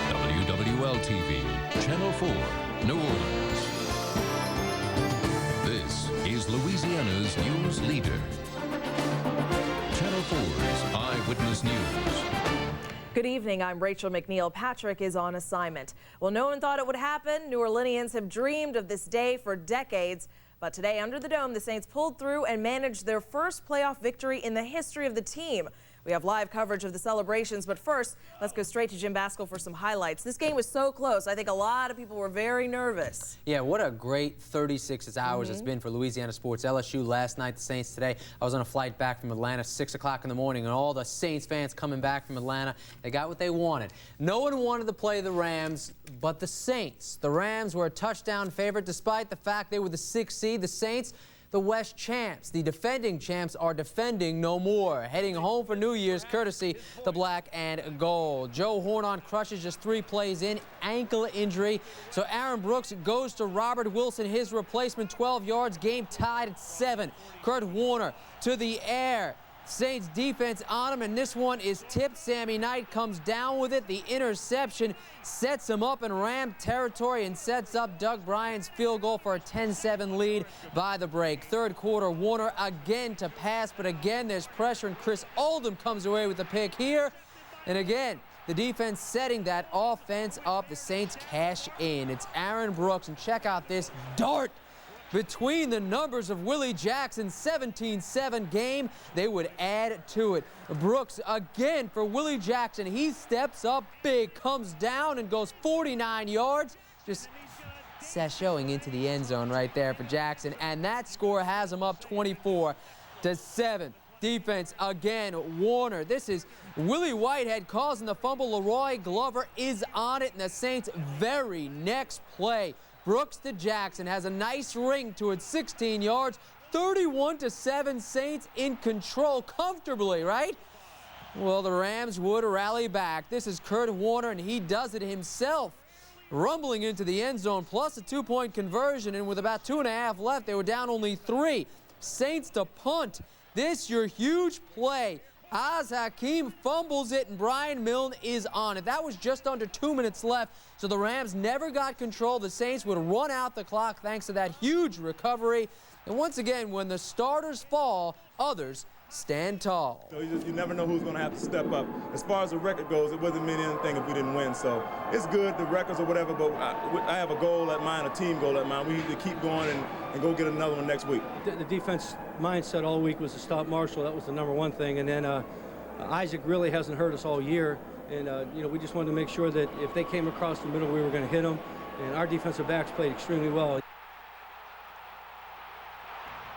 WWL-TV, Channel 4, New Orleans. This is Louisiana's news leader. Channel 4's Eyewitness News. Good evening, I'm Rachel McNeil. Patrick is on assignment. Well, no one thought it would happen. New Orleanians have dreamed of this day for decades. But today, under the dome, the Saints pulled through and managed their first playoff victory in the history of the team. We have live coverage of the celebrations, but first, let's go straight to Jim Baskell for some highlights. This game was so close. I think a lot of people were very nervous. Yeah, what a great 36 hours it's been for Louisiana sports. LSU last night, the Saints today. I was on a flight back from Atlanta, 6 o'clock in the morning, and all the Saints fans coming back from Atlanta, they got what they wanted. No one wanted to play the Rams, but the Saints. The Rams were a touchdown favorite despite the fact they were the 6th seed. The Saints, the West champs, the defending champs, are defending no more. Heading home for New Year's, courtesy the black and gold. Joe Hornon crushes just 3 plays in, ankle injury. So Aaron Brooks goes to Robert Wilson, his replacement, 12 yards, game tied at 7. Kurt Warner to the air. Saints defense on him, and this one is tipped. Sami Knight comes down with it. The interception sets him up in Ram territory and sets up Doug Bryant's field goal for a 10-7 lead by the break. Third quarter, Warner again to pass, but again there's pressure, and Chris Oldham comes away with the pick here. And again, the defense setting that offense up. The Saints cash in. It's Aaron Brooks, and check out this dart between the numbers of Willie Jackson's 17-7 game. They would add to it. Brooks again for Willie Jackson. He steps up big, comes down and goes 49 yards. Just sashaying into the end zone right there for Jackson. And that score has him up 24-7. Defense again, Warner. This is Willie Whitehead causing the fumble. Leroy Glover is on it, and the Saints' very next play. Brooks to Jackson has a nice ring to it, 16 yards, 31-7 Saints in control comfortably, right? Well, the Rams would rally back. This is Kurt Warner, and he does it himself. Rumbling into the end zone, plus a 2-point conversion, and with about 2.5 left, they were down only 3. Saints to punt. This your huge play. Az Hakim fumbles it, and Brian Milne is on it. That was just under 2 minutes left, so the Rams never got control. The Saints would run out the clock thanks to that huge recovery. And once again, when the starters fall, others stand tall. So you never know who's going to have to step up. As far as the record goes, it wasn't mean anything if we didn't win. So it's good, the records or whatever, but I have a goal at mine, a team goal at mine. We need to keep going and go get another one next week. The defense mindset all week was to stop Marshall. That was the #1 thing. And then Isaac really hasn't hurt us all year. And, you know, we just wanted to make sure that if they came across the middle, we were going to hit them. And our defensive backs played extremely well.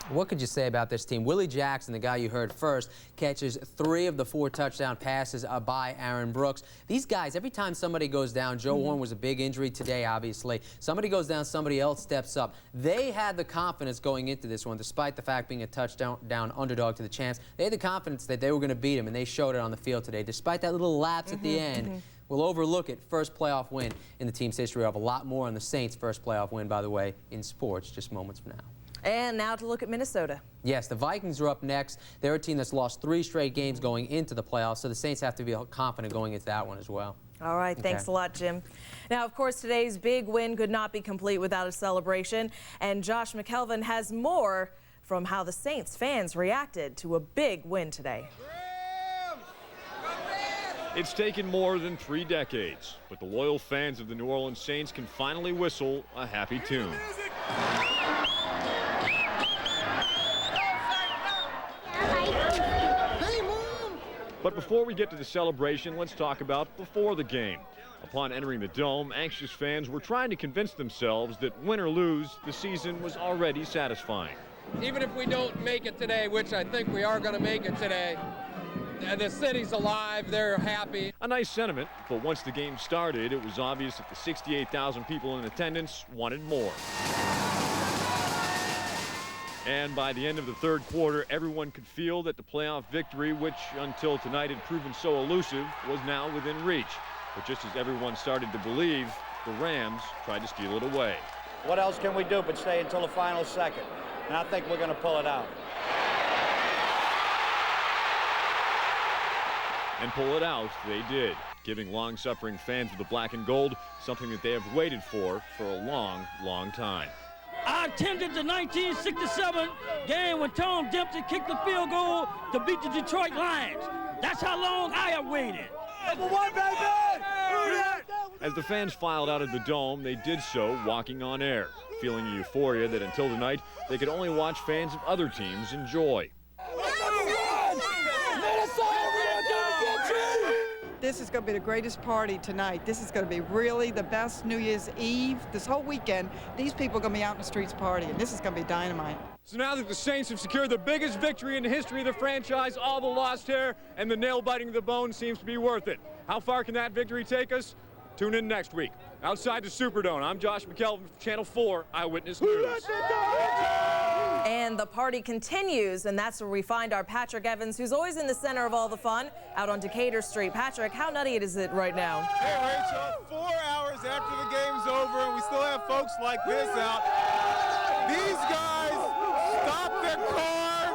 What could you say about this team? Willie Jackson, the guy you heard first, catches 3 of the 4 touchdown passes by Aaron Brooks. These guys, every time somebody goes down, Joe Horn was a big injury today, obviously. Somebody goes down, somebody else steps up. They had the confidence going into this one, despite the fact being a touchdown underdog to the Champs. They had the confidence that they were going to beat him, and they showed it on the field today. Despite that little lapse at the end, we'll overlook it. First playoff win in the team's history. Of a lot more on the Saints' first playoff win, by the way, in sports, just moments from now. And now to look at Minnesota. Yes, the Vikings are up next. They're a team that's lost 3 straight games going into the playoffs, so the Saints have to be confident going into that one as well. All right, thanks a lot, Jim. Now, of course, today's big win could not be complete without a celebration, and Josh McKelvin has more from how the Saints fans reacted to a big win today. It's taken more than 3 decades, but the loyal fans of the New Orleans Saints can finally whistle a happy tune. But before we get to the celebration, let's talk about before the game. Upon entering the Dome, anxious fans were trying to convince themselves that win or lose, the season was already satisfying. Even if we don't make it today, which I think we are going to make it today, the city's alive, they're happy. A nice sentiment, but once the game started, it was obvious that the 68,000 people in attendance wanted more. And by the end of the third quarter, everyone could feel that the playoff victory, which until tonight had proven so elusive, was now within reach. But just as everyone started to believe, the Rams tried to steal it away. What else can we do but stay until the final second? And I think we're going to pull it out. And pull it out, they did, giving long-suffering fans of the black and gold something that they have waited for a long, long time. I attended the 1967 game when Tom Dempsey kicked the field goal to beat the Detroit Lions. That's how long I have waited. #1, baby! As the fans filed out of the Dome, they did so walking on air, feeling the euphoria that until tonight they could only watch fans of other teams enjoy. This is going to be the greatest party tonight. This is going to be really the best New Year's Eve. This whole weekend, these people are going to be out in the streets partying. This is going to be dynamite. So now that the Saints have secured the biggest victory in the history of the franchise, all the lost hair and the nail biting of the bone seems to be worth it. How far can that victory take us? Tune in next week. Outside the Superdome, I'm Josh McKelvin for Channel 4 Eyewitness News. And the party continues, and that's where we find our Patrick Evans, who's always in the center of all the fun, out on Decatur Street. Patrick, how nutty is it right now? Hey, Rachel, 4 hours after the game's over, and we still have folks like this out. These guys stopped their car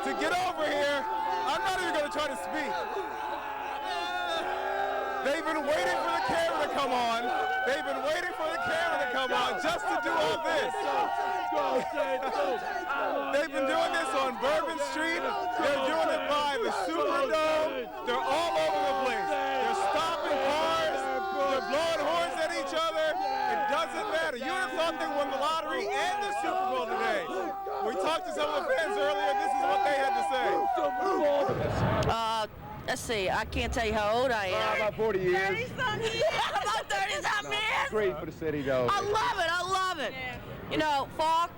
to get over here. I'm not even going to try to speak. They've been waiting for the camera to come on. They've been waiting for the camera to come on just to do all this. They've been doing this on Bourbon Street. They're doing it by the Superdome. They're all over the place. They're stopping cars. They're blowing horns at each other. It doesn't matter. You would have thought they won the lottery and the Super Bowl today. We talked to some of the fans earlier. This is what they had to say. Let's see, I can't tell you how old I am. About 40 years. 30-some years. About 30-some years. Great for the city, though. I love it. Yeah. You know, Falk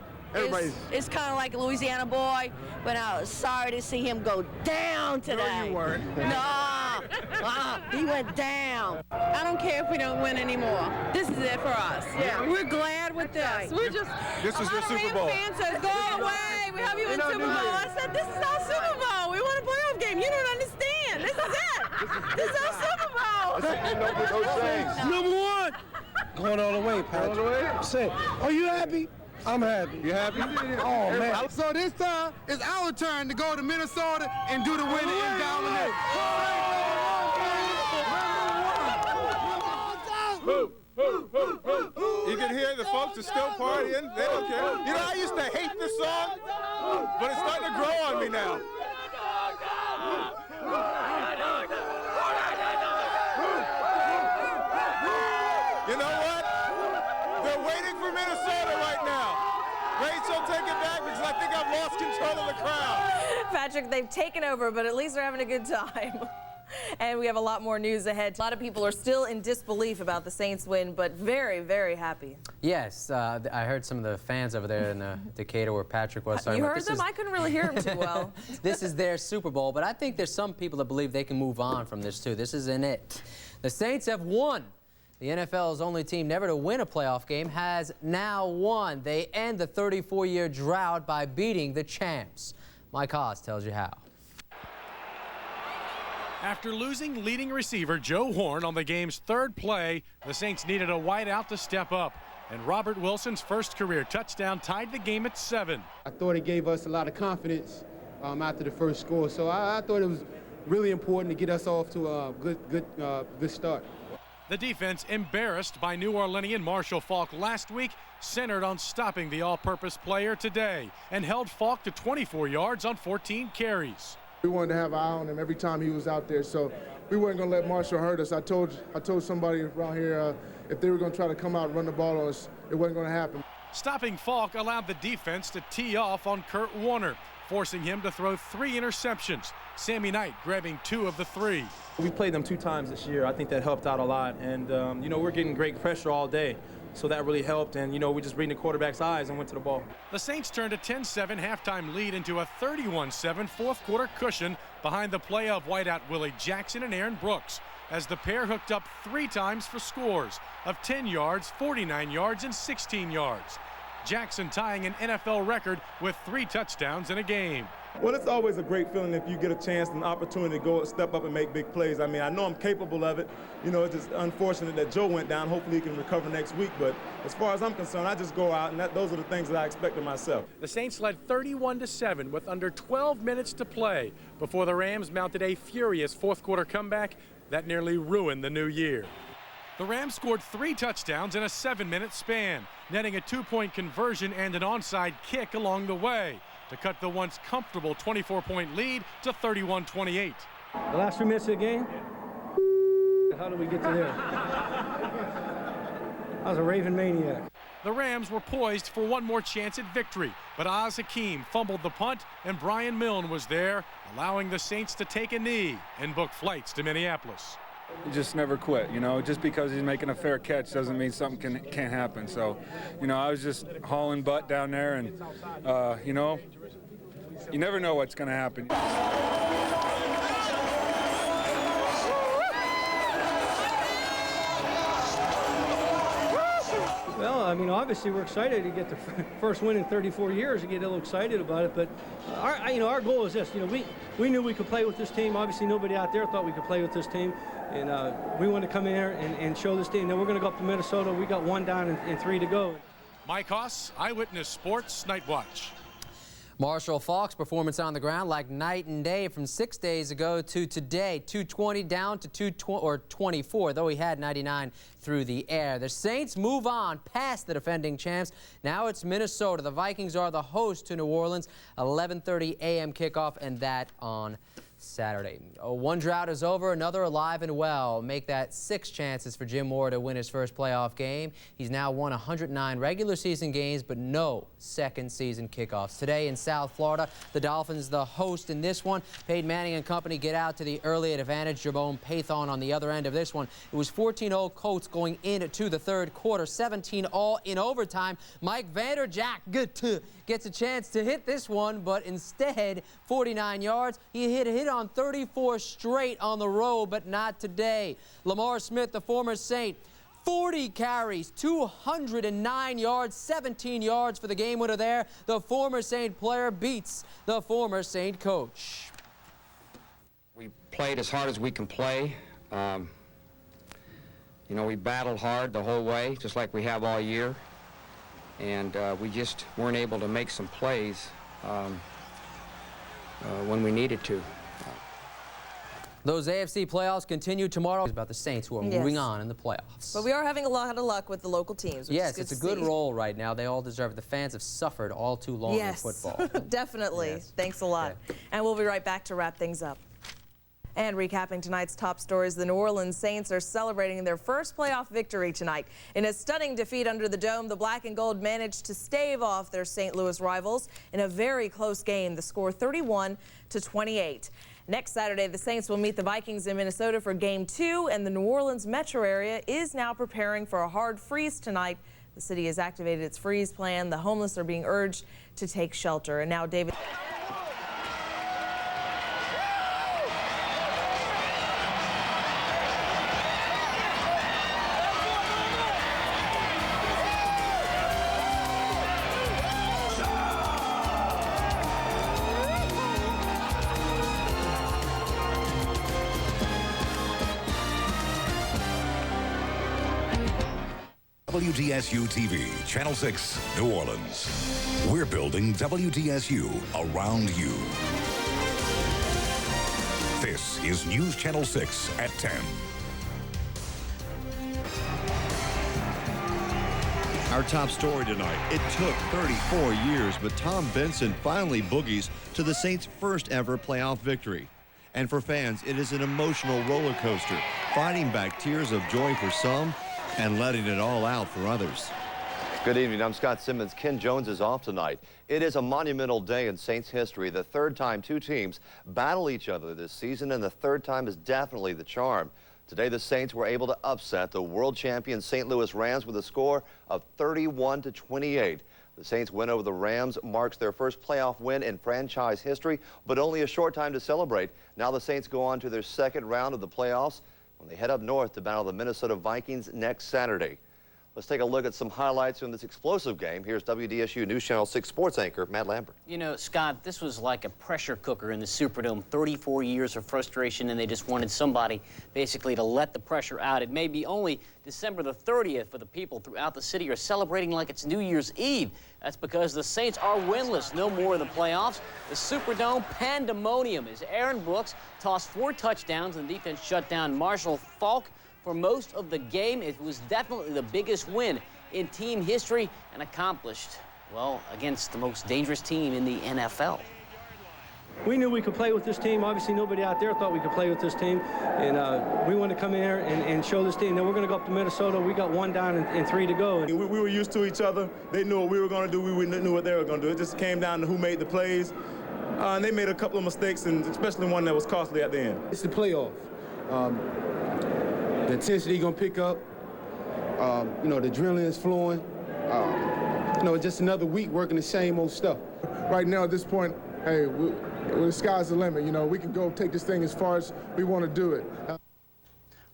is kind of like a Louisiana boy, but I was sorry to see him go down today. No, you weren't. No, he went down. I don't care if we don't win anymore. This is it for us. Yeah, we're glad with this. We're just. This is your Super Bowl. Fan says, go away. We have you in Super Bowl. I said, this is our Super Bowl. We want a playoff game. You don't understand. This is it. This is our Super Bowl. #1. Going all the way, Patrick. All the way? Say, are you happy? I'm happy. You happy? Oh, man. So this time, it's our turn to go to Minnesota and do the winning and dominate. You can hear the folks are still partying. They don't care. You know, I used to hate this song, but it's starting to grow on me now. Patrick, they've taken over, but at least they're having a good time. And we have a lot more news ahead. A lot of people are still in disbelief about the Saints win, but very, very happy. Yes, I heard some of the fans over there in Decatur where Patrick was. You heard them? I couldn't really hear them too well. This is their Super Bowl, but I think there's some people that believe they can move on from this too. This isn't it. The Saints have won. The NFL's only team never to win a playoff game has now won. They end the 34-year drought by beating the champs. Mike Haas tells you how. After losing leading receiver Joe Horn on the game's third play, the Saints needed a wideout to step up. And Robert Wilson's first career touchdown tied the game at 7. I thought it gave us a lot of confidence after the first score, so I thought it was really important to get us off to a good start. The defense, embarrassed by New Orleanian Marshall Faulk last week, centered on stopping the all-purpose player today and held Faulk to 24 yards on 14 carries. We wanted to have an eye on him every time he was out there, so we weren't going to let Marshall hurt us. I told somebody around here if they were going to try to come out and run the ball on us, it wasn't going to happen. Stopping Faulk allowed the defense to tee off on Kurt Warner, forcing him to throw 3 interceptions. Sami Knight grabbing 2 of the 3. We played them 2 times this year. I think that helped out a lot. And, you know, we're getting great pressure all day. So that really helped. And, you know, we just reading the quarterback's eyes and went to the ball. The Saints turned a 10-7 halftime lead into a 31-7 fourth quarter cushion behind the play of wideout Willie Jackson and Aaron Brooks, as the pair hooked up 3 times for scores of 10 yards, 49 yards, and 16 yards. Jackson tying an NFL record with 3 touchdowns in a game. Well, it's always a great feeling if you get a chance and an opportunity to go step up and make big plays. I mean, I know I'm capable of it. You know, it's just unfortunate that Joe went down. Hopefully he can recover next week. But as far as I'm concerned, I just go out, and those are the things that I expect of myself. The Saints led 31-7 with under 12 minutes to play before the Rams mounted a furious fourth quarter comeback that nearly ruined the new year. The Rams scored 3 touchdowns in a 7-minute span, netting a 2-point conversion and an onside kick along the way to cut the once comfortable 24-point lead to 31-28. The last 3 minutes of the game, how did we get to there? I was a raving maniac. The Rams were poised for one more chance at victory, but Oz Hakeem fumbled the punt, and Brian Milne was there, allowing the Saints to take a knee and book flights to Minneapolis. You just never quit, you know. Just because he's making a fair catch doesn't mean something can't happen. So, you know, I was just hauling butt down there, and, you know, you never know what's going to happen. Well, I mean, obviously we're excited to get the first win in 34 years. We get a little excited about it, but our goal is this. You know, we knew we could play with this team. Obviously, nobody out there thought we could play with this team, and we wanted to come in here and show this team. Then we're going to go up to Minnesota. We got 1 down and 3 to go. Mike Haas, Eyewitness Sports Night Watch. Marshall Faulk's performance on the ground like night and day from 6 days ago to today. 220 down to 224, though he had 99 through the air. The Saints move on past the defending champs. Now it's Minnesota. The Vikings are the host to New Orleans. 11:30 a.m. kickoff, and that on Saturday. One drought is over, another alive and well. Make that 6 chances for Jim Moore to win his first playoff game. He's now won 109 regular season games, but no second season kickoffs. Today in South Florida, the Dolphins the host in this one. Peyton Manning and company get out to the early advantage. Jerome Pathon on the other end of this one. It was 14-0 Colts going into the third quarter, 17-all in overtime. Mike Vanderjagt gets a chance to hit this one, but instead 49 yards. He hit a hit on 34 straight on the road, but not today. Lamar Smith, the former Saint, 40 carries, 209 yards, 17 yards for the game winner there. The former Saint player beats the former Saint coach. We played as hard as we can play. You know, we battled hard the whole way, just like we have all year. And we just weren't able to make some plays when we needed to. Those AFC playoffs continue tomorrow. It's about the Saints who are moving on in the playoffs. But we are having a lot of luck with the local teams. Yes, it's a good roll right now. They all deserve it. The fans have suffered all too long in football. Definitely. Yes. Thanks a lot. And we'll be right back to wrap things up. And recapping tonight's top stories, the New Orleans Saints are celebrating their first playoff victory tonight. In a stunning defeat under the dome, the black and gold managed to stave off their St. Louis rivals in a very close game. The score 31-28. Next Saturday, the Saints will meet the Vikings in Minnesota for Game 2, and the New Orleans metro area is now preparing for a hard freeze tonight. The city has activated its freeze plan. The homeless are being urged to take shelter. And now, David. WDSU TV, Channel 6, New Orleans. We're building WDSU around you. This is News Channel 6 at 10. Our top story tonight. It took 34 years, but Tom Benson finally boogies to the Saints' first ever playoff victory. And for fans, it is an emotional roller coaster, fighting back tears of joy for some and letting it all out for others. Good evening. I'm Scott Simmons. Ken Jones is off tonight. It is a monumental day in Saints history. The third time two teams battle each other this season, and the third time is definitely the charm. Today, the Saints were able to upset the world champion St. Louis Rams with a score of 31-28. The Saints win over the Rams marks their first playoff win in franchise history, but only a short time to celebrate. Now the Saints go on to their second round of the playoffs when they head up north to battle the Minnesota Vikings next Saturday. Let's take a look at some highlights from this explosive game. Here's WDSU News Channel 6 sports anchor Matt Lambert. You know, Scott, this was like a pressure cooker in the Superdome. 34 years of frustration, and they just wanted somebody basically to let the pressure out. It may be only December the 30th, but the people throughout the city are celebrating like it's New Year's Eve. That's because the Saints are winless. No more in the playoffs. The Superdome pandemonium as Aaron Brooks tossed 4 touchdowns and the defense shut down Marshall Faulk for most of the game. It was definitely the biggest win in team history and accomplished, well, against the most dangerous team in the NFL. We knew we could play with this team. Obviously, nobody out there thought we could play with this team. And we wanted to come in here and show this team that we're going to go up to Minnesota. We got 1 down and 3 to go. We were used to each other. They knew what we were going to do. We knew what they were going to do. It just came down to who made the plays. And they made a couple of mistakes, and especially one that was costly at the end. It's the playoff. The intensity going to pick up. You know, the adrenaline is flowing. You know, just another week working the same old stuff. Right now at this point, hey, the sky's the limit. You know, we can go take this thing as far as we want to do it.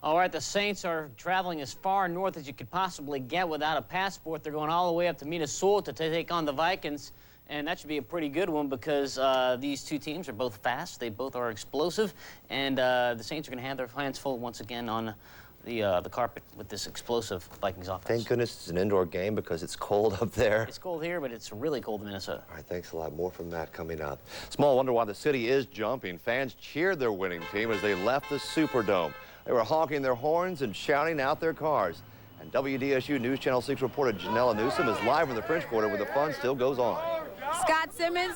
All right, the Saints are traveling as far north as you could possibly get without a passport. They're going all the way up to Minnesota to take on the Vikings, and that should be a pretty good one because these two teams are both fast. They both are explosive, and the Saints are going to have their hands full once again on the carpet with this explosive Vikings offense. Thank goodness it's an indoor game because it's cold up there. It's cold here, but it's really cold in Minnesota. All right, thanks a lot. More from Matt coming up. Small wonder why the city is jumping. Fans cheered their winning team as they left the Superdome. They were honking their horns and shouting out their cars. And WDSU News Channel 6 reporter Janella Newsom is live from the French Quarter where the fun still goes on. Scott Simmons,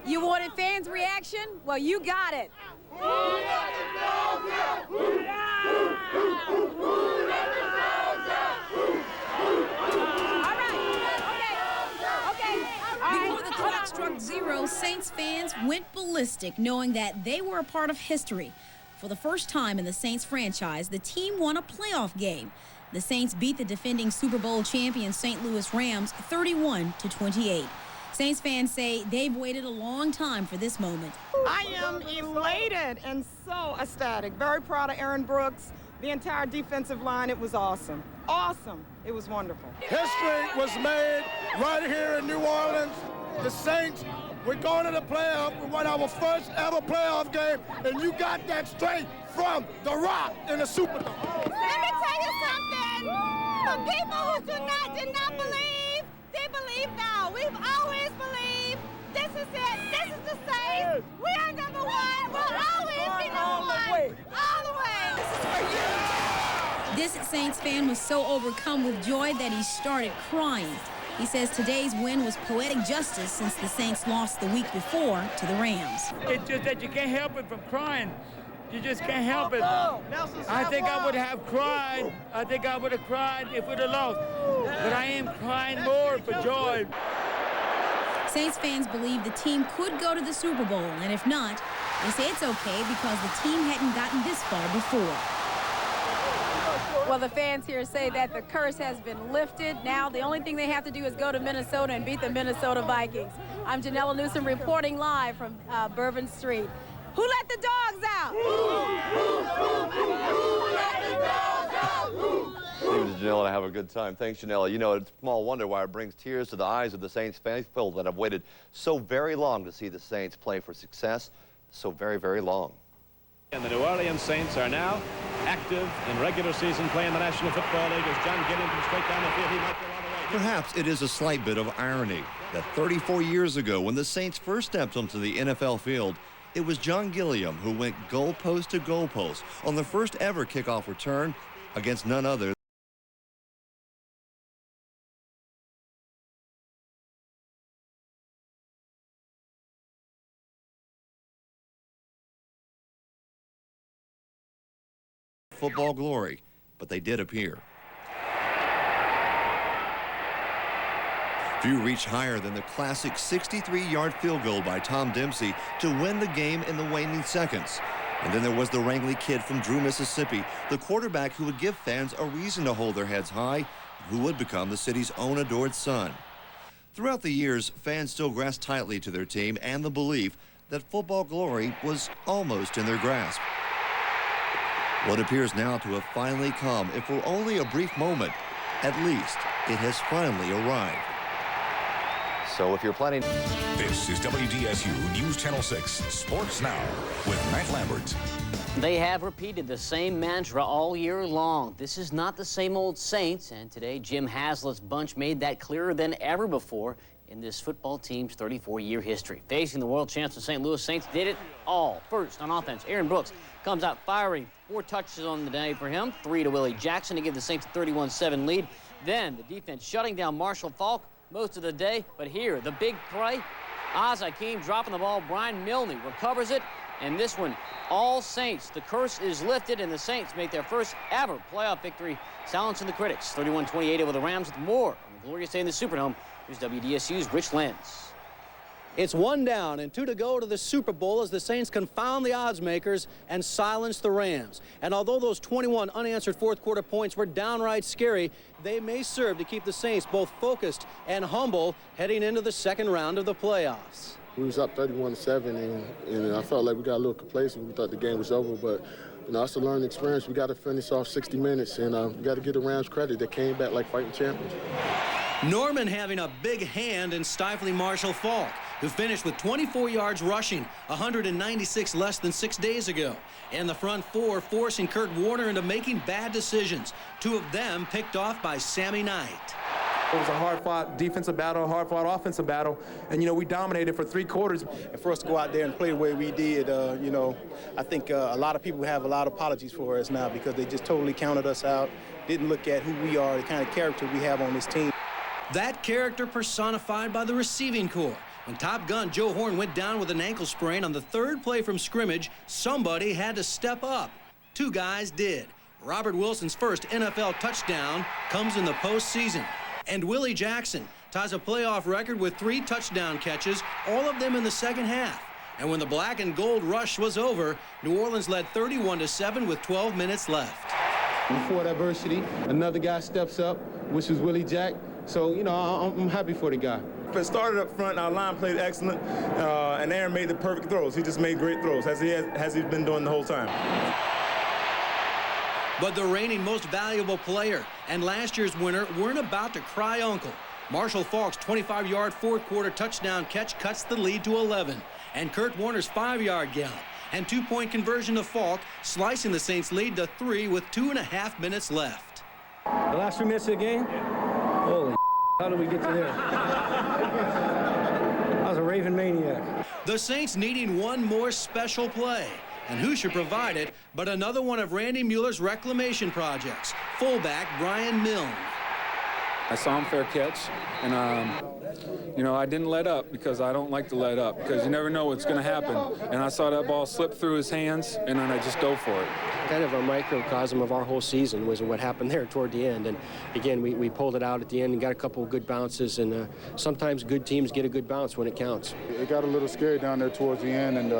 you wanted fans' reaction? Well, you got it. Before the clock struck 0, Saints fans went ballistic, knowing that they were a part of history. For the first time in the Saints franchise, the team won a playoff game. The Saints beat the defending Super Bowl champion St. Louis Rams 31-28. Saints fans say they've waited a long time for this moment. I am elated and so ecstatic. Very proud of Aaron Brooks, the entire defensive line. It was awesome. Awesome. It was wonderful. History was made right here in New Orleans. The Saints, we're going to the playoff. We won our first ever playoff game, and you got that straight from The Rock in the Superdome. Let me tell you something. The people who did not believe, they believe now. We've always believed. This is it. This is the Saints. We are number 1. We'll always be number 1. All the way. This is for you. This Saints fan was so overcome with joy that he started crying. He says today's win was poetic justice since the Saints lost the week before to the Rams. It's just that you can't help it from crying. You just can't help it. I think I would have cried. I think I would have cried if we'd have lost. But I am crying more for joy. Saints fans believe the team could go to the Super Bowl, and if not, they say it's okay because the team hadn't gotten this far before. Well, the fans here say that the curse has been lifted. Now the only thing they have to do is go to Minnesota and beat the Minnesota Vikings. I'm Janella Newsom reporting live from Bourbon Street. Who let the dogs out? Leave it to Janella to have a good time. Thanks, Janella. You know, it's small wonder why it brings tears to the eyes of the Saints faithful that have waited so very long to see the Saints play for success. So very, very long. And the New Orleans Saints are now active in regular season play in the National Football League as John Gilliam comes straight down the field. He might go all the way. Perhaps it is a slight bit of irony that 34 years ago, when the Saints first stepped onto the NFL field, it was John Gilliam who went goalpost to goalpost on the first ever kickoff return against none other football glory, but they did appear. Few reached higher than the classic 63-yard field goal by Tom Dempsey to win the game in the waning seconds. And then there was the Wrangley kid from Drew, Mississippi, the quarterback who would give fans a reason to hold their heads high, who would become the city's own adored son. Throughout the years, fans still grasped tightly to their team and the belief that football glory was almost in their grasp. What appears now to have finally come, if for only a brief moment, at least it has finally arrived. So if you're planning... This is WDSU News Channel 6 Sports Now with Matt Lambert. They have repeated the same mantra all year long. This is not the same old Saints, and today Jim Haslett's bunch made that clearer than ever before in this football team's 34-year history. Facing the world champions St. Louis Saints did it all. First on offense, Aaron Brooks comes out firing. 4 touches on the day for him, 3 to Willie Jackson to give the Saints a 31-7 lead. Then the defense shutting down Marshall Faulk most of the day, but here, the big play, Oz Hakeem dropping the ball, Brian Milne recovers it, and this one, all Saints. The curse is lifted, and the Saints make their first ever playoff victory, silencing the critics. 31-28 over the Rams with more on the glorious day in the Superdome. Here's WDSU's Rich Lenz. It's 1 down and 2 to go to the Super Bowl as the Saints confound the odds makers and silence the Rams. And although those 21 unanswered fourth-quarter points were downright scary, they may serve to keep the Saints both focused and humble heading into the second round of the playoffs. We was up 31-7, and I felt like we got a little complacent. We thought the game was over, but you know, it's a learning experience. We got to finish off 60 minutes, and we got to give the Rams credit. They came back like fighting champions. Norman having a big hand in stifling Marshall Faulk, who finished with 24 yards rushing, 196 less than 6 days ago. And the front four forcing Kurt Warner into making bad decisions, 2 of them picked off by Sami Knight. It was a hard-fought defensive battle, a hard-fought offensive battle, and, you know, we dominated for 3 quarters. And for us to go out there and play the way we did, you know, I think a lot of people have a lot of apologies for us now because they just totally counted us out, didn't look at who we are, the kind of character we have on this team. That character personified by the receiving corps. When Top Gun Joe Horn went down with an ankle sprain on the 3rd play from scrimmage, somebody had to step up. 2 guys did. Robert Wilson's first NFL touchdown comes in the postseason. And Willie Jackson ties a playoff record with 3 touchdown catches, all of them in the second half. And when the black and gold rush was over, New Orleans led 31-7 with 12 minutes left. Before adversity, another guy steps up, which was Willie Jack. So, you know, I'm happy for the guy. It started up front, our line played excellent, and Aaron made the perfect throws. He just made great throws, as he's been doing the whole time. But the reigning most valuable player and last year's winner weren't about to cry uncle. Marshall Faulk's 25-yard fourth-quarter touchdown catch cuts the lead to 11. And Kurt Warner's 5-yard gallop and 2-point conversion to Faulk, slicing the Saints' lead to 3 with 2.5 minutes left. The last 3 minutes of the game? Holy how did we get to there? I was a raving maniac. The Saints needing one more special play. And who should provide it but another one of Randy Mueller's reclamation projects, fullback Brian Milne. I saw him fair catch, and you know, I didn't let up because I don't like to let up because you never know what's going to happen. And I saw that ball slip through his hands, and then I just dove for it. Kind of a microcosm of our whole season was what happened there toward the end. And again, we pulled it out at the end and got a couple of good bounces. And sometimes good teams get a good bounce when it counts. It got a little scary down there towards the end, and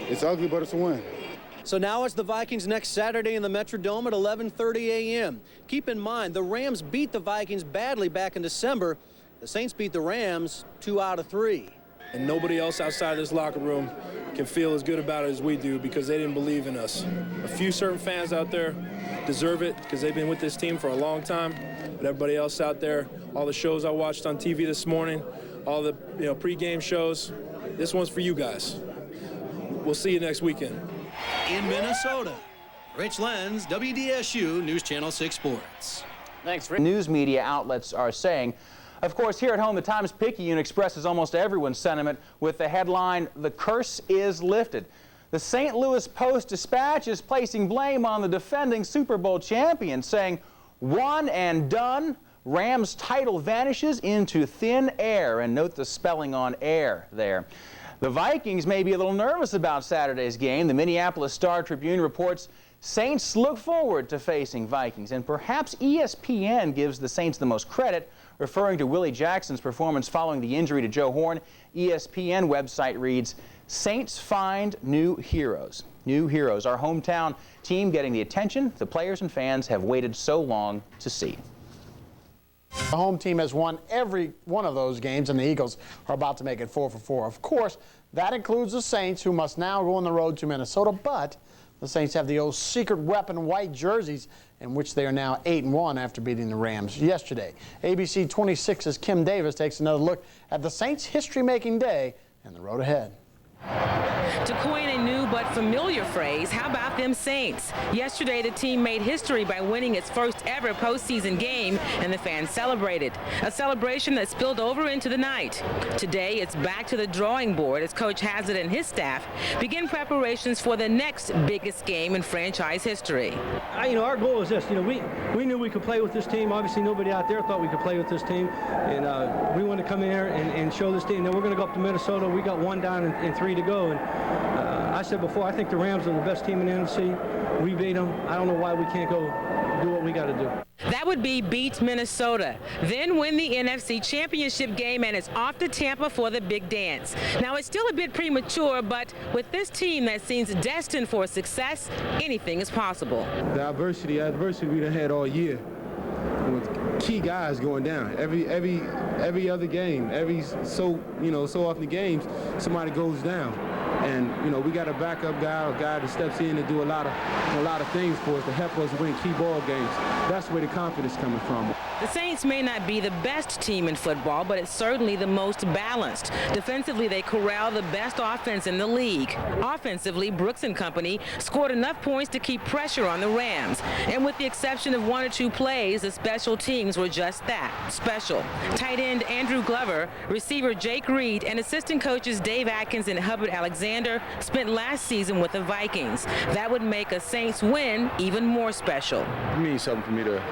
it's ugly, but it's a win. So now it's the Vikings next Saturday in the Metrodome at 11:30 a.m. Keep in mind, the Rams beat the Vikings badly back in December. The Saints beat the Rams 2 out of 3. And nobody else outside this locker room can feel as good about it as we do because they didn't believe in us. A few certain fans out there deserve it because they've been with this team for a long time. But everybody else out there, all the shows I watched on TV this morning, all the pregame shows, this one's for you guys. We'll see you next weekend. In Minnesota, Rich Lenz, WDSU News Channel 6 Sports. Thanks, Rich. News media outlets are saying. Of course, here at home, the Times-Picayune expresses almost everyone's sentiment with the headline, "The curse is lifted." The St. Louis Post-Dispatch is placing blame on the defending Super Bowl champion, saying, "One and done, Rams title vanishes into thin air." And note the spelling on air there. The Vikings may be a little nervous about Saturday's game. The Minneapolis Star-Tribune reports Saints look forward to facing Vikings, and perhaps ESPN gives the Saints the most credit, referring to Willie Jackson's performance following the injury to Joe Horn. ESPN website reads, "Saints find new heroes." New heroes, our hometown team getting the attention the players and fans have waited so long to see. The home team has won every one of those games, and the Eagles are about to make it 4 for 4. Of course, that includes the Saints, who must now go on the road to Minnesota, but the Saints have the old secret weapon white jerseys, in which they are now 8-1 after beating the Rams yesterday. ABC 26's Kim Davis takes another look at the Saints' history-making day and the road ahead. To coin a new but familiar phrase, how about them Saints? Yesterday, the team made history by winning its first ever postseason game, and the fans celebrated. A celebration that spilled over into the night. Today, it's back to the drawing board as Coach Haslett and his staff begin preparations for the next biggest game in franchise history. Our goal is this. We knew we could play with this team. Obviously, nobody out there thought we could play with this team, and we want to come in here and show this team that we're going to go up to Minnesota. We got 1 down and 3 to go, and I said before, I think the Rams are the best team in the NFC. We beat them. I don't know why we can't go do what we got to do. That would be beat Minnesota, then win the NFC Championship game, and it's off to Tampa for the big dance. Now, it's still a bit premature, but with this team that seems destined for success, anything is possible. The adversity we done had all year, with key guys going down. Every other game, so often the games, somebody goes down. And we got a backup guy, a guy that steps in and do a lot of things for us to help us win key ball games. That's where the confidence coming from. The Saints may not be the best team in football, but it's certainly the most balanced. Defensively, they corral the best offense in the league. Offensively, Brooks and company scored enough points to keep pressure on the Rams. And with the exception of 1 or 2 plays, the special teams were just that, special. Tight end Andrew Glover, receiver Jake Reed, and assistant coaches Dave Atkins and Hubbard Alexander spent last season with the Vikings. That would make a Saints win even more special. It means something for me to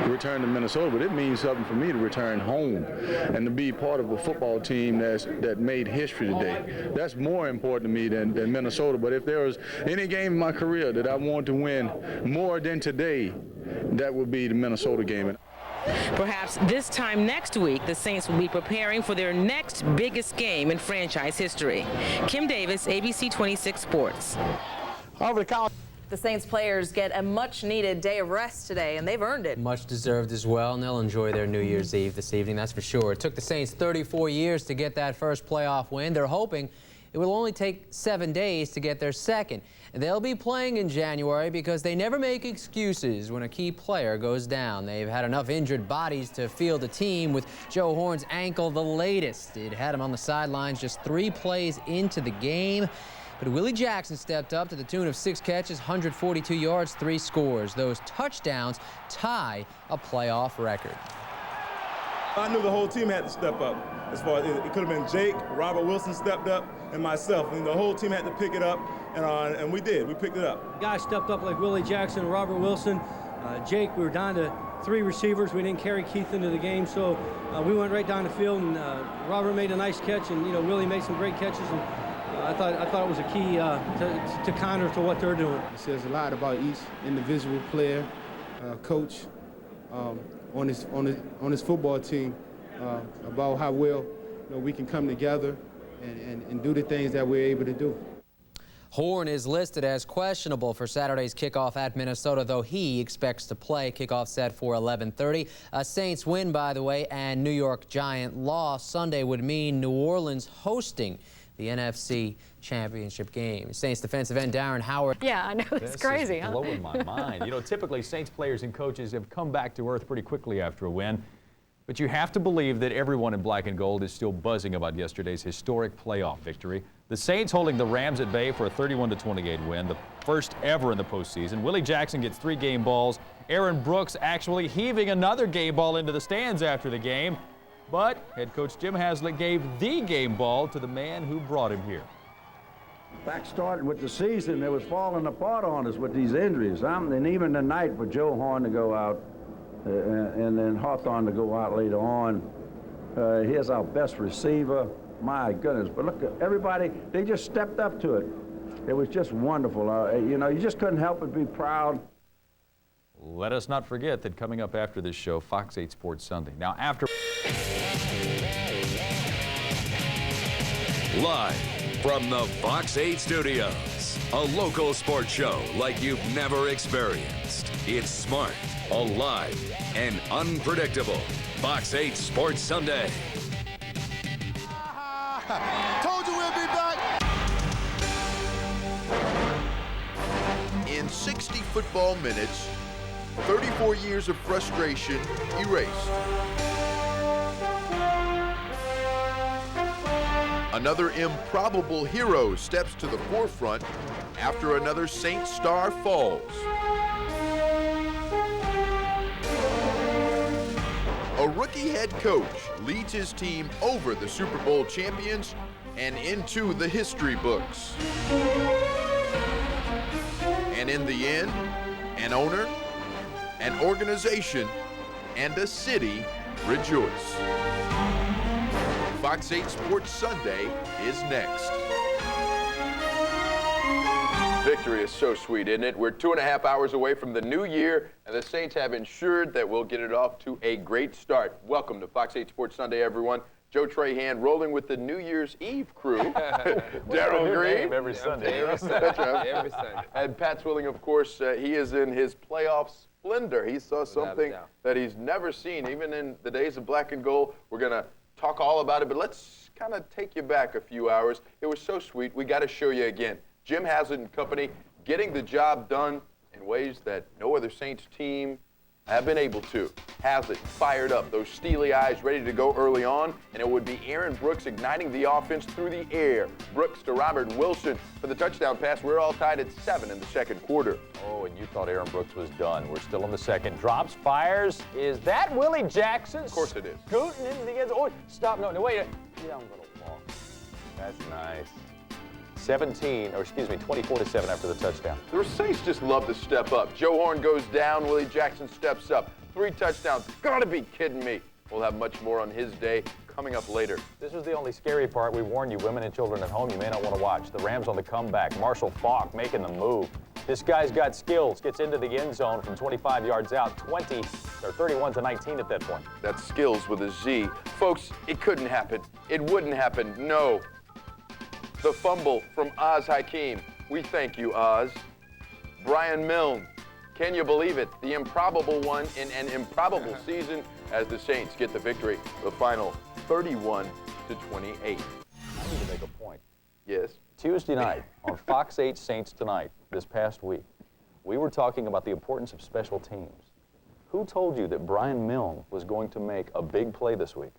return to Minnesota, but it means something for me to return home and to be part of a football team that made history today. That's more important to me than Minnesota. But if there was any game in my career that I want to win more than today, that would be the Minnesota game. Perhaps this time next week, the Saints will be preparing for their next biggest game in franchise history. Kim Davis, ABC 26 Sports. Over to college. The Saints players get a much-needed day of rest today, and they've earned it. Much deserved as well, and they'll enjoy their New Year's Eve this evening, that's for sure. It took the Saints 34 years to get that first playoff win. They're hoping it will only take 7 days to get their second. They'll be playing in January because they never make excuses when a key player goes down. They've had enough injured bodies to field a team, with Joe Horn's ankle the latest. It had him on the sidelines just 3 plays into the game. But Willie Jackson stepped up to the tune of 6 catches, 142 yards, 3 scores. Those touchdowns tie a playoff record. I knew the whole team had to step up. As far as it could have been Jake, Robert Wilson stepped up, and myself. And the whole team had to pick it up, and we did. We picked it up. Guys stepped up like Willie Jackson, Robert Wilson, Jake. We were down to 3 receivers. We didn't carry Keith into the game, so we went right down the field, and Robert made a nice catch, and Willie made some great catches, and I thought it was a key to counter to what they're doing. It says a lot about each individual player, coach on this football team, about how well we can come together and do the things that we're able to do. Horn is listed as questionable for Saturday's kickoff at Minnesota, though he expects to play. Kickoff set for 11:30. A Saints win, by the way, and New York Giant loss Sunday would mean New Orleans hosting the NFC Championship game. Saints defensive end Darren Howard. Yeah, I know, it's crazy, This is blowing my mind. Typically Saints players and coaches have come back to earth pretty quickly after a win. But you have to believe that everyone in black and gold is still buzzing about yesterday's historic playoff victory. The Saints holding the Rams at bay for a 31-28 win, the first ever in the postseason. Willie Jackson gets 3 game balls. Aaron Brooks actually heaving another game ball into the stands after the game. But head coach Jim Haslett gave the game ball to the man who brought him here. Back started with the season, it was falling apart on us with these injuries. And even tonight for Joe Horn to go out, and then Hawthorne to go out later on. Here's our best receiver. My goodness. But look, everybody, they just stepped up to it. It was just wonderful. You just couldn't help but be proud. Let us not forget that coming up after this show, Fox 8 Sports Sunday. Now, after... Live from the Fox 8 studios, a local sports show like you've never experienced. It's smart, alive, and unpredictable. Fox 8 Sports Sunday. Told you we'll be back. In 60 football minutes, 34 years of frustration erased. Another improbable hero steps to the forefront after another Saints star falls. A rookie head coach leads his team over the Super Bowl champions and into the history books. And in the end, an owner, an organization, and a city rejoice. Fox 8 Sports Sunday is next. Victory is so sweet, isn't it? We're 2.5 hours away from the new year, and the Saints have ensured that we'll get it off to a great start. Welcome to Fox 8 Sports Sunday, everyone. Joe Trahan rolling with the New Year's Eve crew. Daryl Green. Every Sunday. That's right. Every Sunday. And Pat Swilling, of course, he is in his playoff splendor. He saw something that he's never seen, even in the days of black and gold. We're going to talk all about it, but let's kind of take you back a few hours. It was so sweet. We got to show you again. Jim Haslett and company getting the job done in ways that no other Saints team have been able to. Haslett fired up, those steely eyes ready to go early on, and it would be Aaron Brooks igniting the offense through the air. Brooks to Robert Wilson for the touchdown pass. We're all tied at 7 in the second quarter. Oh, and you thought Aaron Brooks was done. We're still in the second. Drops, fires. Is that Willie Jackson? Of course it is. Scooting into the end. Oh, stop. No, wait. Down, little ball. That's nice. 24-7 after the touchdown. The Saints just love to step up. Joe Horn goes down, Willie Jackson steps up. 3 touchdowns. Gotta be kidding me. We'll have much more on his day coming up later. This was the only scary part. We warned you, women and children at home, you may not want to watch. The Rams on the comeback. Marshall Faulk making the move. This guy's got skills. Gets into the end zone from 25 yards out. 31-19 at that point. That's skills with a Z. Folks, it couldn't happen. It wouldn't happen. No. The fumble from Oz Hakeem. We thank you, Oz. Brian Milne. Can you believe it? The improbable one in an improbable season as the Saints get the victory. The final 31-28. I need to make a point. Yes. Tuesday night on Fox 8 Saints Tonight this past week, we were talking about the importance of special teams. Who told you that Brian Milne was going to make a big play this week?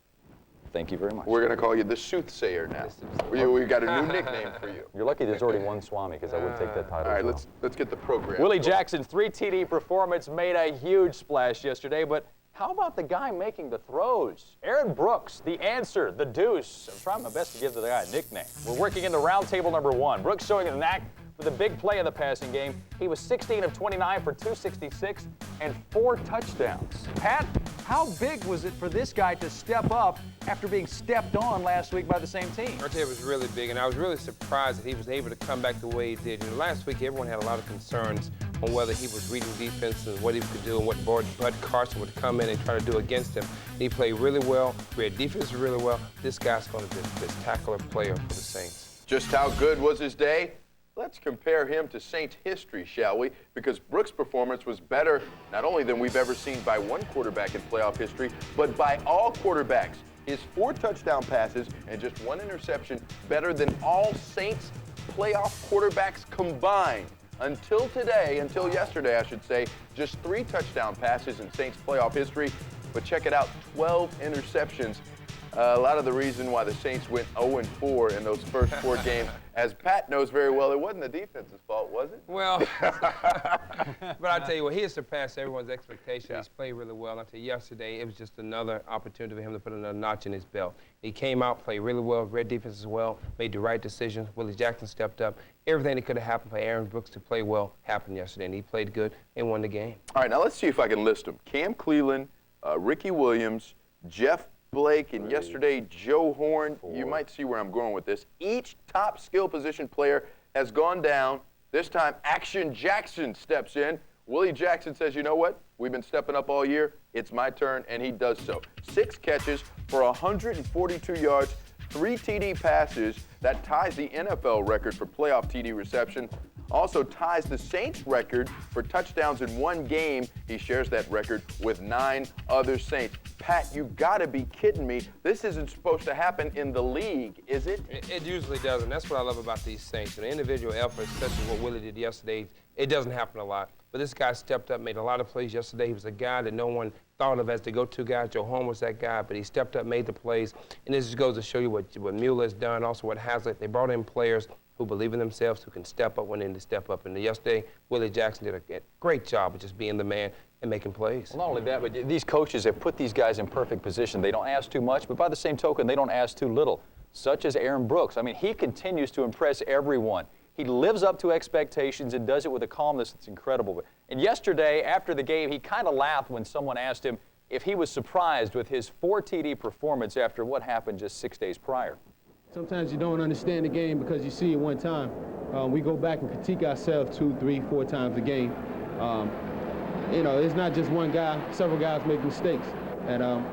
Thank you very much. We're going to call you the Soothsayer now. We've got a new nickname for you. You're lucky there's already one Swami, because I would take that title. All right, let's get the program. Willie Jackson's 3 TD performance made a huge splash yesterday, but how about the guy making the throws? Aaron Brooks, the answer, the deuce. I'm trying my best to give the guy a nickname. We're working into round table number 1. Brooks showing a knack with a big play of the passing game. He was 16 of 29 for 266 and 4 touchdowns. Pat, how big was it for this guy to step up after being stepped on last week by the same team? I'll tell you, it was really big, and I was really surprised that he was able to come back the way he did. You know, last week, everyone had a lot of concerns on whether he was reading defense and what he could do and what Bud Carson would come in and try to do against him. He played really well, read defense really well. This guy's going to be this tackler player for the Saints. Just how good was his day? Let's compare him to Saints history, shall we? Because Brooks' performance was better not only than we've ever seen by one quarterback in playoff history, but by all quarterbacks. His 4 touchdown passes and just 1 interception better than all Saints playoff quarterbacks combined. Until today, until yesterday, I should say, just 3 touchdown passes in Saints playoff history. But check it out, 12 interceptions. A lot of the reason why the Saints went 0-4 in those first 4 games, as Pat knows very well, it wasn't the defense's fault, was it? Well, but I'll tell you what, he has surpassed everyone's expectations. He's played really well. I'll tell you, yesterday, it was just another opportunity for him to put another notch in his belt. He came out, played really well, read defense as well, made the right decisions. Willie Jackson stepped up. Everything that could have happened for Aaron Brooks to play well happened yesterday, and he played good and won the game. All right, now let's see if I can list them. Cam Cleveland, Ricky Williams, Jeff Blake, and yesterday Joe Horn. You might see where I'm going with this. Each top skill position player has gone down. This time, Action Jackson steps in. Willie Jackson says, you know what? We've been stepping up all year. It's my turn, and he does so. 6 catches for 142 yards, 3 TD passes. That ties the NFL record for playoff TD reception. Also ties the Saints record for touchdowns in one game. He shares that record with 9 other Saints. Pat, you gotta be kidding me. This isn't supposed to happen in the league, is it? It usually doesn't. That's what I love about these Saints. An individual effort, such as what Willie did yesterday, it doesn't happen a lot. But this guy stepped up, made a lot of plays yesterday. He was a guy that no one thought of as the go-to guy. Joe Horn was that guy, but he stepped up, made the plays. And this just goes to show you what Mueller has done, also what Haslett. They brought in players who believe in themselves, who can step up when they need to step up. And yesterday, Willie Jackson did a great job of just being the man and making plays. Well, not only that, but these coaches have put these guys in perfect position. They don't ask too much, but by the same token, they don't ask too little, such as Aaron Brooks. I mean, he continues to impress everyone. He lives up to expectations and does it with a calmness that's incredible. And yesterday, after the game, he kind of laughed when someone asked him if he was surprised with his 4 TD performance after what happened just 6 days prior. Sometimes you don't understand the game because you see it one time. We go back and critique ourselves 2, 3, 4 times a game. You know, it's not just one guy. Several guys make mistakes. And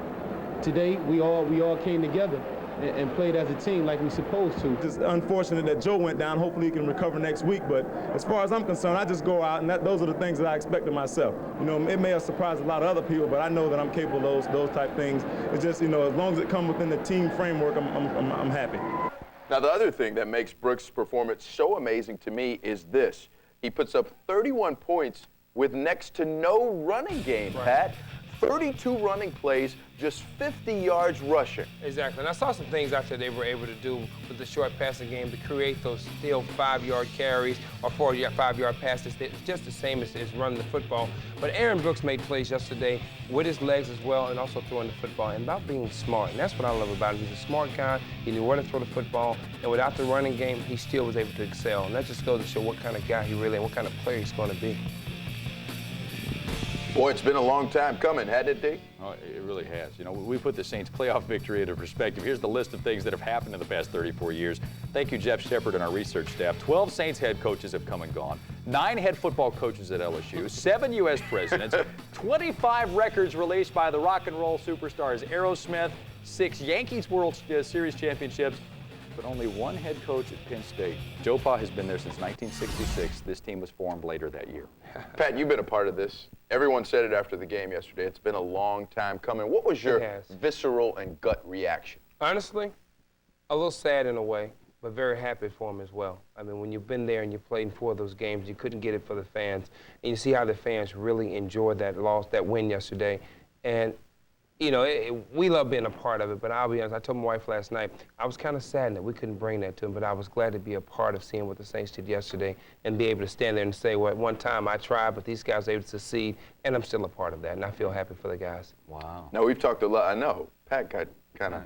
today, we all came together and played as a team like we're supposed to. Just unfortunate that Joe went down. Hopefully he can recover next week. But as far as I'm concerned, I just go out, and those are the things that I expect of myself. You know, it may have surprised a lot of other people, but I know that I'm capable of those type things. It's just, you know, as long as it comes within the team framework, I'm happy. Now, the other thing that makes Brooks' performance so amazing to me is this. He puts up 31 points with next to no running game, Pat. 32 running plays, just 50 yards rushing. Exactly, and I saw some things out there they were able to do with the short passing game to create those still 5-yard carries or 5-yard passes. It's just the same as running the football. But Aaron Brooks made plays yesterday with his legs as well and also throwing the football and about being smart. And that's what I love about him. He's a smart guy. He knew where to throw the football. And without the running game, he still was able to excel. And that just goes to show what kind of guy he really and what kind of player he's going to be. Boy, it's been a long time coming, hasn't it, Dave? Oh, it really has. You know, we put the Saints' playoff victory into perspective. Here's the list of things that have happened in the past 34 years. Thank you, Jeff Shepard and our research staff. 12 Saints head coaches have come and gone. 9 head football coaches at LSU. 7 U.S. presidents. 25 records released by the rock and roll superstars Aerosmith. 6 Yankees World Series championships. But only 1 head coach at Penn State. Joe Pa has been there since 1966. This team was formed later that year. Pat, you've been a part of this. Everyone said it after the game yesterday. It's been a long time coming. What was your visceral and gut reaction? Honestly, a little sad in a way, but very happy for him as well. I mean, when you've been there and you played in 4 of those games, you couldn't get it for the fans. And you see how the fans really enjoyed that win yesterday. And you know, we love being a part of it, but I'll be honest, I told my wife last night, I was kind of saddened that we couldn't bring that to him, but I was glad to be a part of seeing what the Saints did yesterday and be able to stand there and say, well, at one time I tried, but these guys were able to succeed, and I'm still a part of that, and I feel happy for the guys. Wow. Now, we've talked a lot. I know Pat got kind of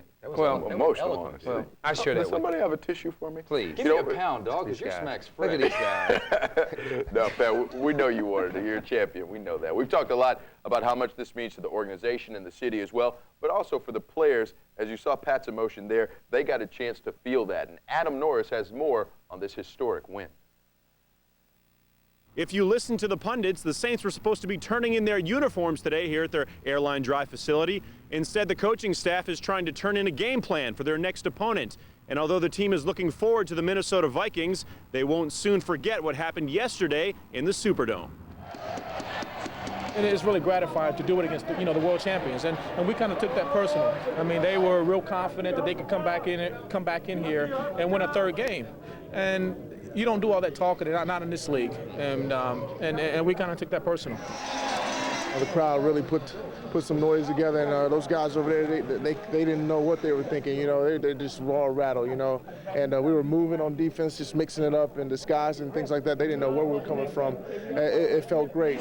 emotional, honestly. well, I share that Does somebody have a tissue for me? Please. Give me a pound, dog, because your smack's fresh. Look at these guys. No, Pat, we know you wanted it. You're a champion. We know that. We've talked a lot about how much this means to the organization and the city as well, but also for the players. As you saw Pat's emotion there, they got a chance to feel that. And Adam Norris has more on this historic win. If you listen to the pundits, the Saints were supposed to be turning in their uniforms today here at their Airline Drive facility. Instead, the coaching staff is trying to turn in a game plan for their next opponent. And although the team is looking forward to the Minnesota Vikings, they won't soon forget what happened yesterday in the Superdome. And it's really gratifying to do it against the world champions, and we kind of took that personal. I mean, they were real confident that they could come back in here and win a third game, and you don't do all that talking, not in this league, and we kind of took that personal. The crowd really put some noise together, and those guys over there, they didn't know what they were thinking. They just raw rattle, and we were moving on defense, just mixing it up in disguise and things like that. They didn't know where we were coming from. It felt great.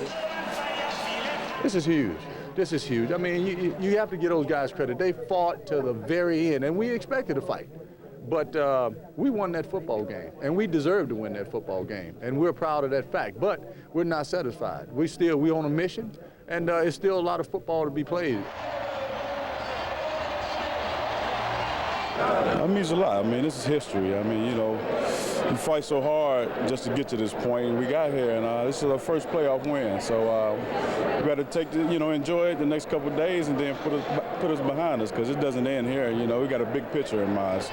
This is huge. This is huge. I mean, you have to give those guys credit. They fought to the very end, and we expected a fight. But we won that football game, and we deserved to win that football game, and we're proud of that fact. But we're not satisfied. We're on a mission, and it's still a lot of football to be played. That means a lot. I mean, this is history. I mean, you fight so hard just to get to this point, and we got here, and this is our first playoff win. So we got to take enjoy it the next couple of days, and then put us behind us, because it doesn't end here. We got a big picture in mind.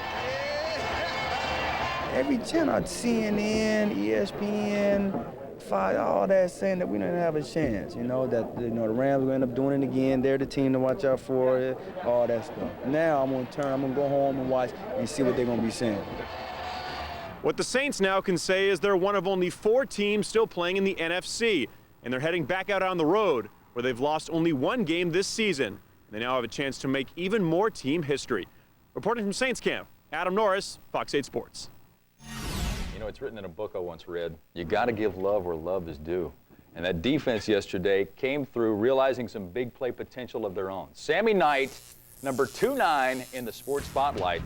Every channel, CNN, ESPN, Fox, all that saying that we didn't have a chance. The Rams will end up doing it again. They're the team to watch out for, all that stuff. Now I'm gonna go home and watch and see what they're gonna be saying. What the Saints now can say is they're one of only 4 teams still playing in the NFC, and they're heading back out on the road, where they've lost only 1 game this season. They now have a chance to make even more team history. Reporting from Saints Camp, Adam Norris, Fox 8 Sports. It's written in a book I once read. You got to give love where love is due. And that defense yesterday came through, realizing some big play potential of their own. Sami Knight, number 29 in the sports spotlight.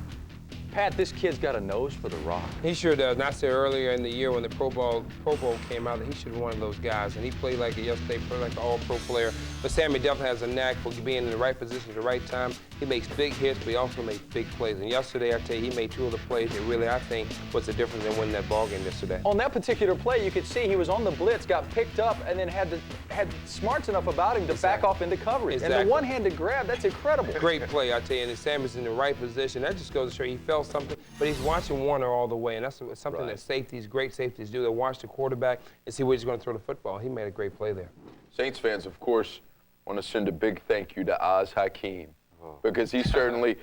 Pat, this kid's got a nose for the rock. He sure does. And I said earlier in the year when the Pro Bowl came out that he should have one of those guys. And he played like it yesterday, played like an all-pro player. But Sami definitely has a knack for being in the right position at the right time. He makes big hits, but he also makes big plays. And yesterday, I tell you, he made 2 of the plays that really, I think, was the difference in winning that ball game yesterday. On that particular play, you could see he was on the blitz, got picked up, and then had smarts enough about him to back off into coverage. Exactly. And the one-handed grab, that's incredible. Great play, I tell you. And Sami's in the right position. That just goes to show you he felt something. But he's watching Warner all the way, and that's something that great safeties do. They watch the quarterback and see where he's going to throw the football. He made a great play there. Saints fans, of course, want to send a big thank you to Oz Hakeem, because he certainly,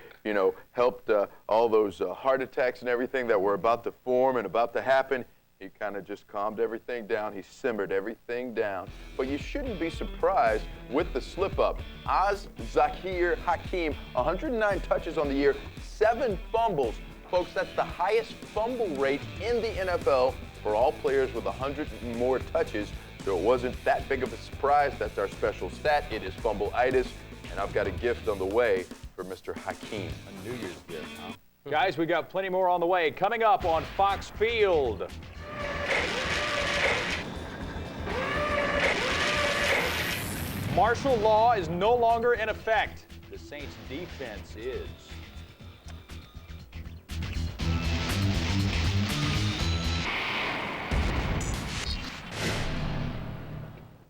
helped all those heart attacks and everything that were about to form and about to happen. He kind of just calmed everything down. He simmered everything down. But you shouldn't be surprised with the slip-up. Oz Zakir Hakeem, 109 touches on the year, 7 fumbles. Folks, that's the highest fumble rate in the NFL for all players with 100 and more touches. So it wasn't that big of a surprise. That's our special stat. It is fumble-itis. And I've got a gift on the way for Mr. Hakeem. A New Year's gift, huh? Guys, we got plenty more on the way. Coming up on Fox Field. Martial law is no longer in effect. The Saints' defense is.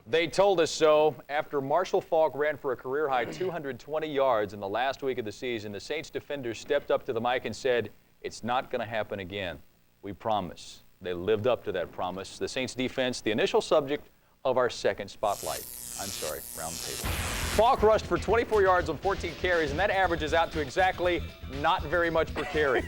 They told us so. After Marshall Faulk ran for a career-high 220 yards in the last week of the season, the Saints defenders stepped up to the mic and said, "It's not going to happen again. We promise." They lived up to that promise. The Saints defense, the initial subject of our second spotlight. Round table. Faulk rushed for 24 yards on 14 carries, and that averages out to exactly not very much per carry.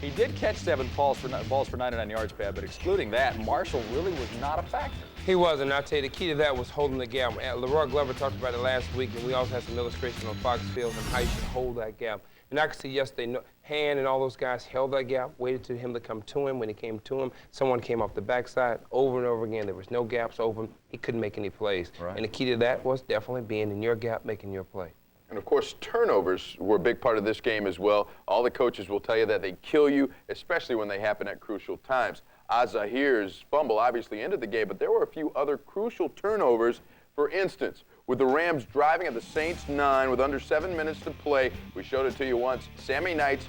He did catch 7 balls for 99 yards, Pat, but excluding that, Marshall really was not a factor. He wasn't. I'll tell you, the key to that was holding the gap. Leroy Glover talked about it last week, and we also had some illustration on Fox Field and how you should hold that gap. And I could see yesterday, Hand and all those guys held that gap, waited for him to come to him. When he came to him, someone came off the backside over and over again. There was no gaps open. He couldn't make any plays. Right. And the key to that was definitely being in your gap, making your play. And of course, turnovers were a big part of this game as well. All the coaches will tell you that they kill you, especially when they happen at crucial times. Zahir's fumble obviously ended the game, but there were a few other crucial turnovers. For instance, with the Rams driving at the Saints 9 with under 7 minutes to play, we showed it to you once, Sami Knight's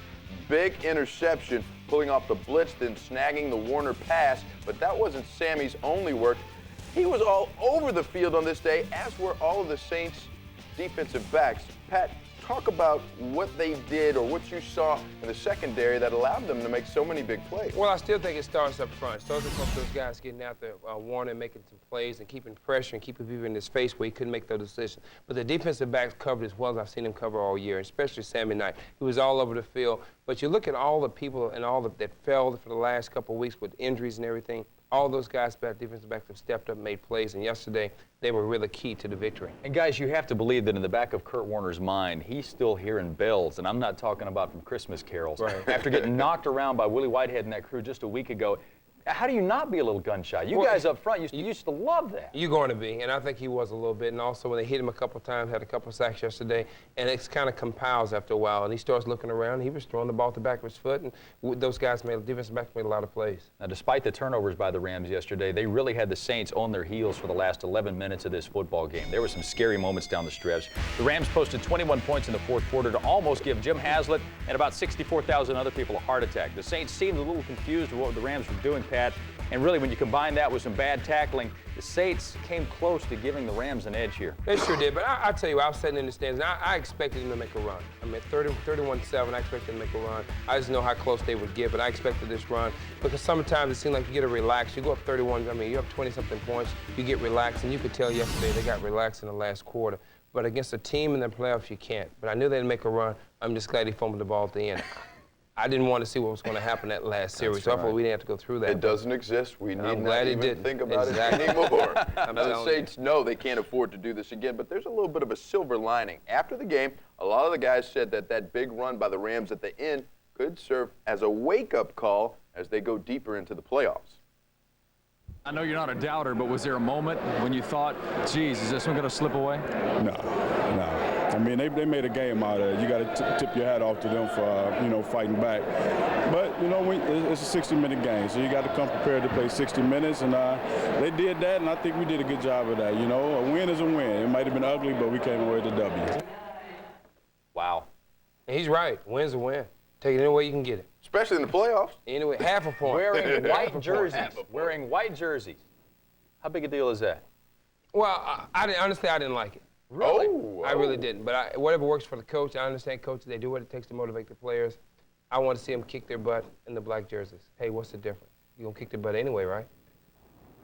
big interception, pulling off the blitz, then snagging the Warner pass, but that wasn't Sami's only work. He was all over the field on this day, as were all of the Saints' defensive backs. Pat, talk about what they did or what you saw in the secondary that allowed them to make so many big plays. Well, I still think it starts up front. It starts up front with those guys getting out there, Warner making some plays and keeping pressure and keeping people in his face where he couldn't make those decisions. But the defensive backs covered as well as I've seen him cover all year, especially Sami Knight. He was all over the field. But you look at all the people and all that fell for the last couple of weeks with injuries and everything. All those guys, defensive backs, have stepped up and made plays, and yesterday they were really key to the victory. And guys, you have to believe that in the back of Kurt Warner's mind, he's still hearing bells, and I'm not talking about from Christmas carols. Right. After getting knocked around by Willie Whitehead and that crew just a week ago, how do you not be a little gun shy? You guys up front used to love that. You're going to be, and I think he was a little bit. And also when they hit him a couple times, had a couple sacks yesterday, and it kind of compiles after a while. And he starts looking around. He was throwing the ball at the back of his foot, and those guys defensive backs made a lot of plays. Now, despite the turnovers by the Rams yesterday, they really had the Saints on their heels for the last 11 minutes of this football game. There were some scary moments down the stretch. The Rams posted 21 points in the fourth quarter to almost give Jim Haslett and about 64,000 other people a heart attack. The Saints seemed a little confused with what the Rams were doing, Pat. And really, when you combine that with some bad tackling, the Saints came close to giving the Rams an edge here. They sure did, but I tell you, I was sitting in the stands, and I expected them to make a run. I mean, 31-7, I expected them to make a run. I just know how close they would get, but I expected this run because sometimes it seemed like you get a relax. You go up 31, I mean, you have 20-something points, you get relaxed, and you could tell yesterday they got relaxed in the last quarter. But against a team in the playoffs, you can't. But I knew they'd make a run. I'm just glad he fumbled the ball at the end. I didn't want to see what was going to happen that last series, so I thought we didn't have to go through that. It doesn't exist. We need not even think about it anymore. Now, the Saints know they can't afford to do this again, but there's a little bit of a silver lining. After the game, a lot of the guys said that that big run by the Rams at the end could serve as a wake-up call as they go deeper into the playoffs. I know you're not a doubter, but was there a moment when you thought, geez, is this one going to slip away? No. I mean, they made a game out of it. You got to tip your hat off to them for, fighting back. But, it's a 60-minute game, so you got to come prepared to play 60 minutes, and they did that, and I think we did a good job of that. A win is a win. It might have been ugly, but we came away with a W. Wow. And he's right. Win's a win. Take it any way you can get it. Especially in the playoffs. Anyway, half a point. Wearing white jerseys. Wearing white jerseys. How big a deal is that? Well, honestly, I didn't like it. Really? I really didn't. But whatever works for the coach, I understand coaches, they do what it takes to motivate the players. I want to see them kick their butt in the black jerseys. Hey, what's the difference? You're going to kick their butt anyway, right?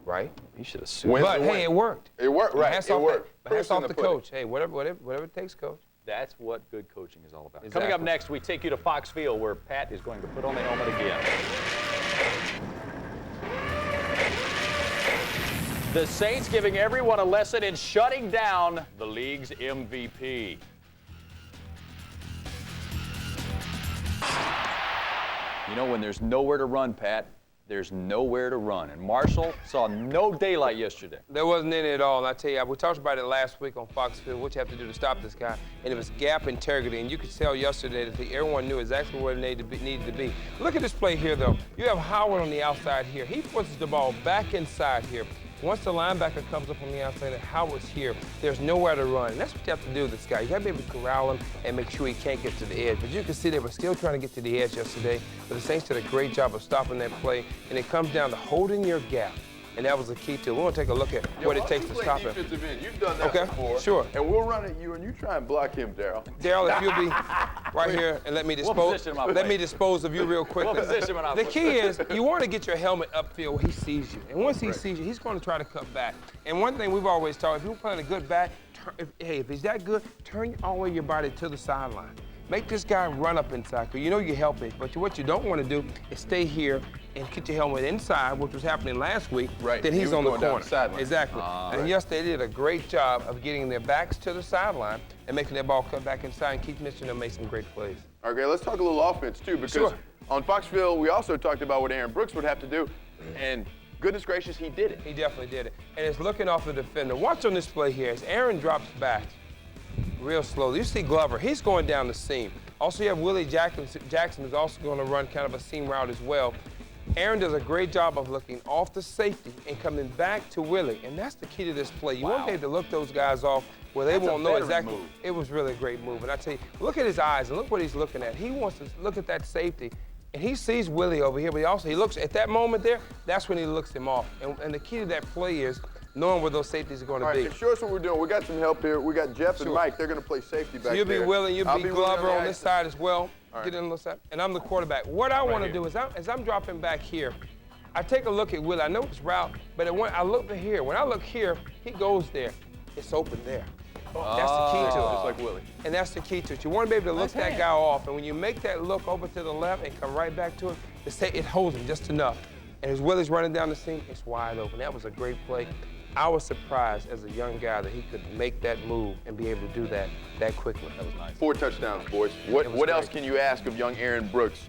Right? He should have sued. But, hey, it worked. It worked, right. Hats it off worked. Hats off the coach. Hey, whatever it takes, coach. That's what good coaching is all about. Exactly. Coming up next, we take you to Fox Field, where Pat is going to put on the helmet again. The Saints giving everyone a lesson in shutting down the league's MVP. When there's nowhere to run, Pat, there's nowhere to run. And Marshall saw no daylight yesterday. There wasn't any at all. And I tell you, we talked about it last week on Fox Field, what you have to do to stop this guy. And it was gap integrity. And you could tell yesterday that everyone knew exactly where it needed to be. Look at this play here, though. You have Howard on the outside here. He pushes the ball back inside here. Once the linebacker comes up on the outside and Howard's here, there's nowhere to run. And that's what you have to do with this guy. You got to be able to corral him and make sure he can't get to the edge. But you can see they were still trying to get to the edge yesterday. But the Saints did a great job of stopping that play. And it comes down to holding your gap. And that was the key to it. We want to take a look at what it takes to stop him. You've done that before. Sure. And we'll run at you, and you try and block him, Daryl. Daryl, if you'll be right here and let me dispose of you real quickly. The key is you want to get your helmet upfield where he sees you. And once he sees you, he's going to try to cut back. And one thing we've always taught, if you're playing a good back, if he's that good, turn all the way your body to the sideline. Make this guy run up inside, because you help it. But what you don't want to do is stay here and get your helmet inside, which was happening last week. Right. Then he's on the corner. Exactly. And yes, they did a great job of getting their backs to the sideline and making their ball cut back inside. And Keith Mitchell made some great plays. Okay, let's talk a little offense, too, because on Fox Field, we also talked about what Aaron Brooks would have to do. And goodness gracious, he did it. He definitely did it. And it's looking off the defender. Watch on this play here as Aaron drops back. real slowly. You see Glover, he's going down the seam. Also, you have Willie Jackson who's also going to run kind of a seam route as well. Aaron does a great job of looking off the safety and coming back to Willie, and that's the key to this play. You want to be able to look those guys off where they won't know exactly. Move. It was really a great move, and I tell you, look at his eyes and look what he's looking at. He wants to look at that safety, and he sees Willie over here, but he looks at that moment there. That's when he looks him off, and the key to that play is knowing where those safeties are going to be. Right, show us what we're doing. We got some help here. We got Jeff and Mike. They're going to play safety back there. So you'll be Willie, you'll be Glover on this side as well. Right. Get in the side, and I'm the quarterback. What I want to do is, as I'm dropping back here, I take a look at Willie. I know his route, but I look to here. When I look here, he goes there. It's open there. That's the key to it. Just like Willie. And that's the key to it. You want to be able to look that guy off, and when you make that look over to the left and come right back to him, it holds him just enough. And as Willie's running down the seam, it's wide open. That was a great play. I was surprised as a young guy that he could make that move and be able to do that quickly. That was nice. 4 touchdowns, boys. What else can you ask of young Aaron Brooks?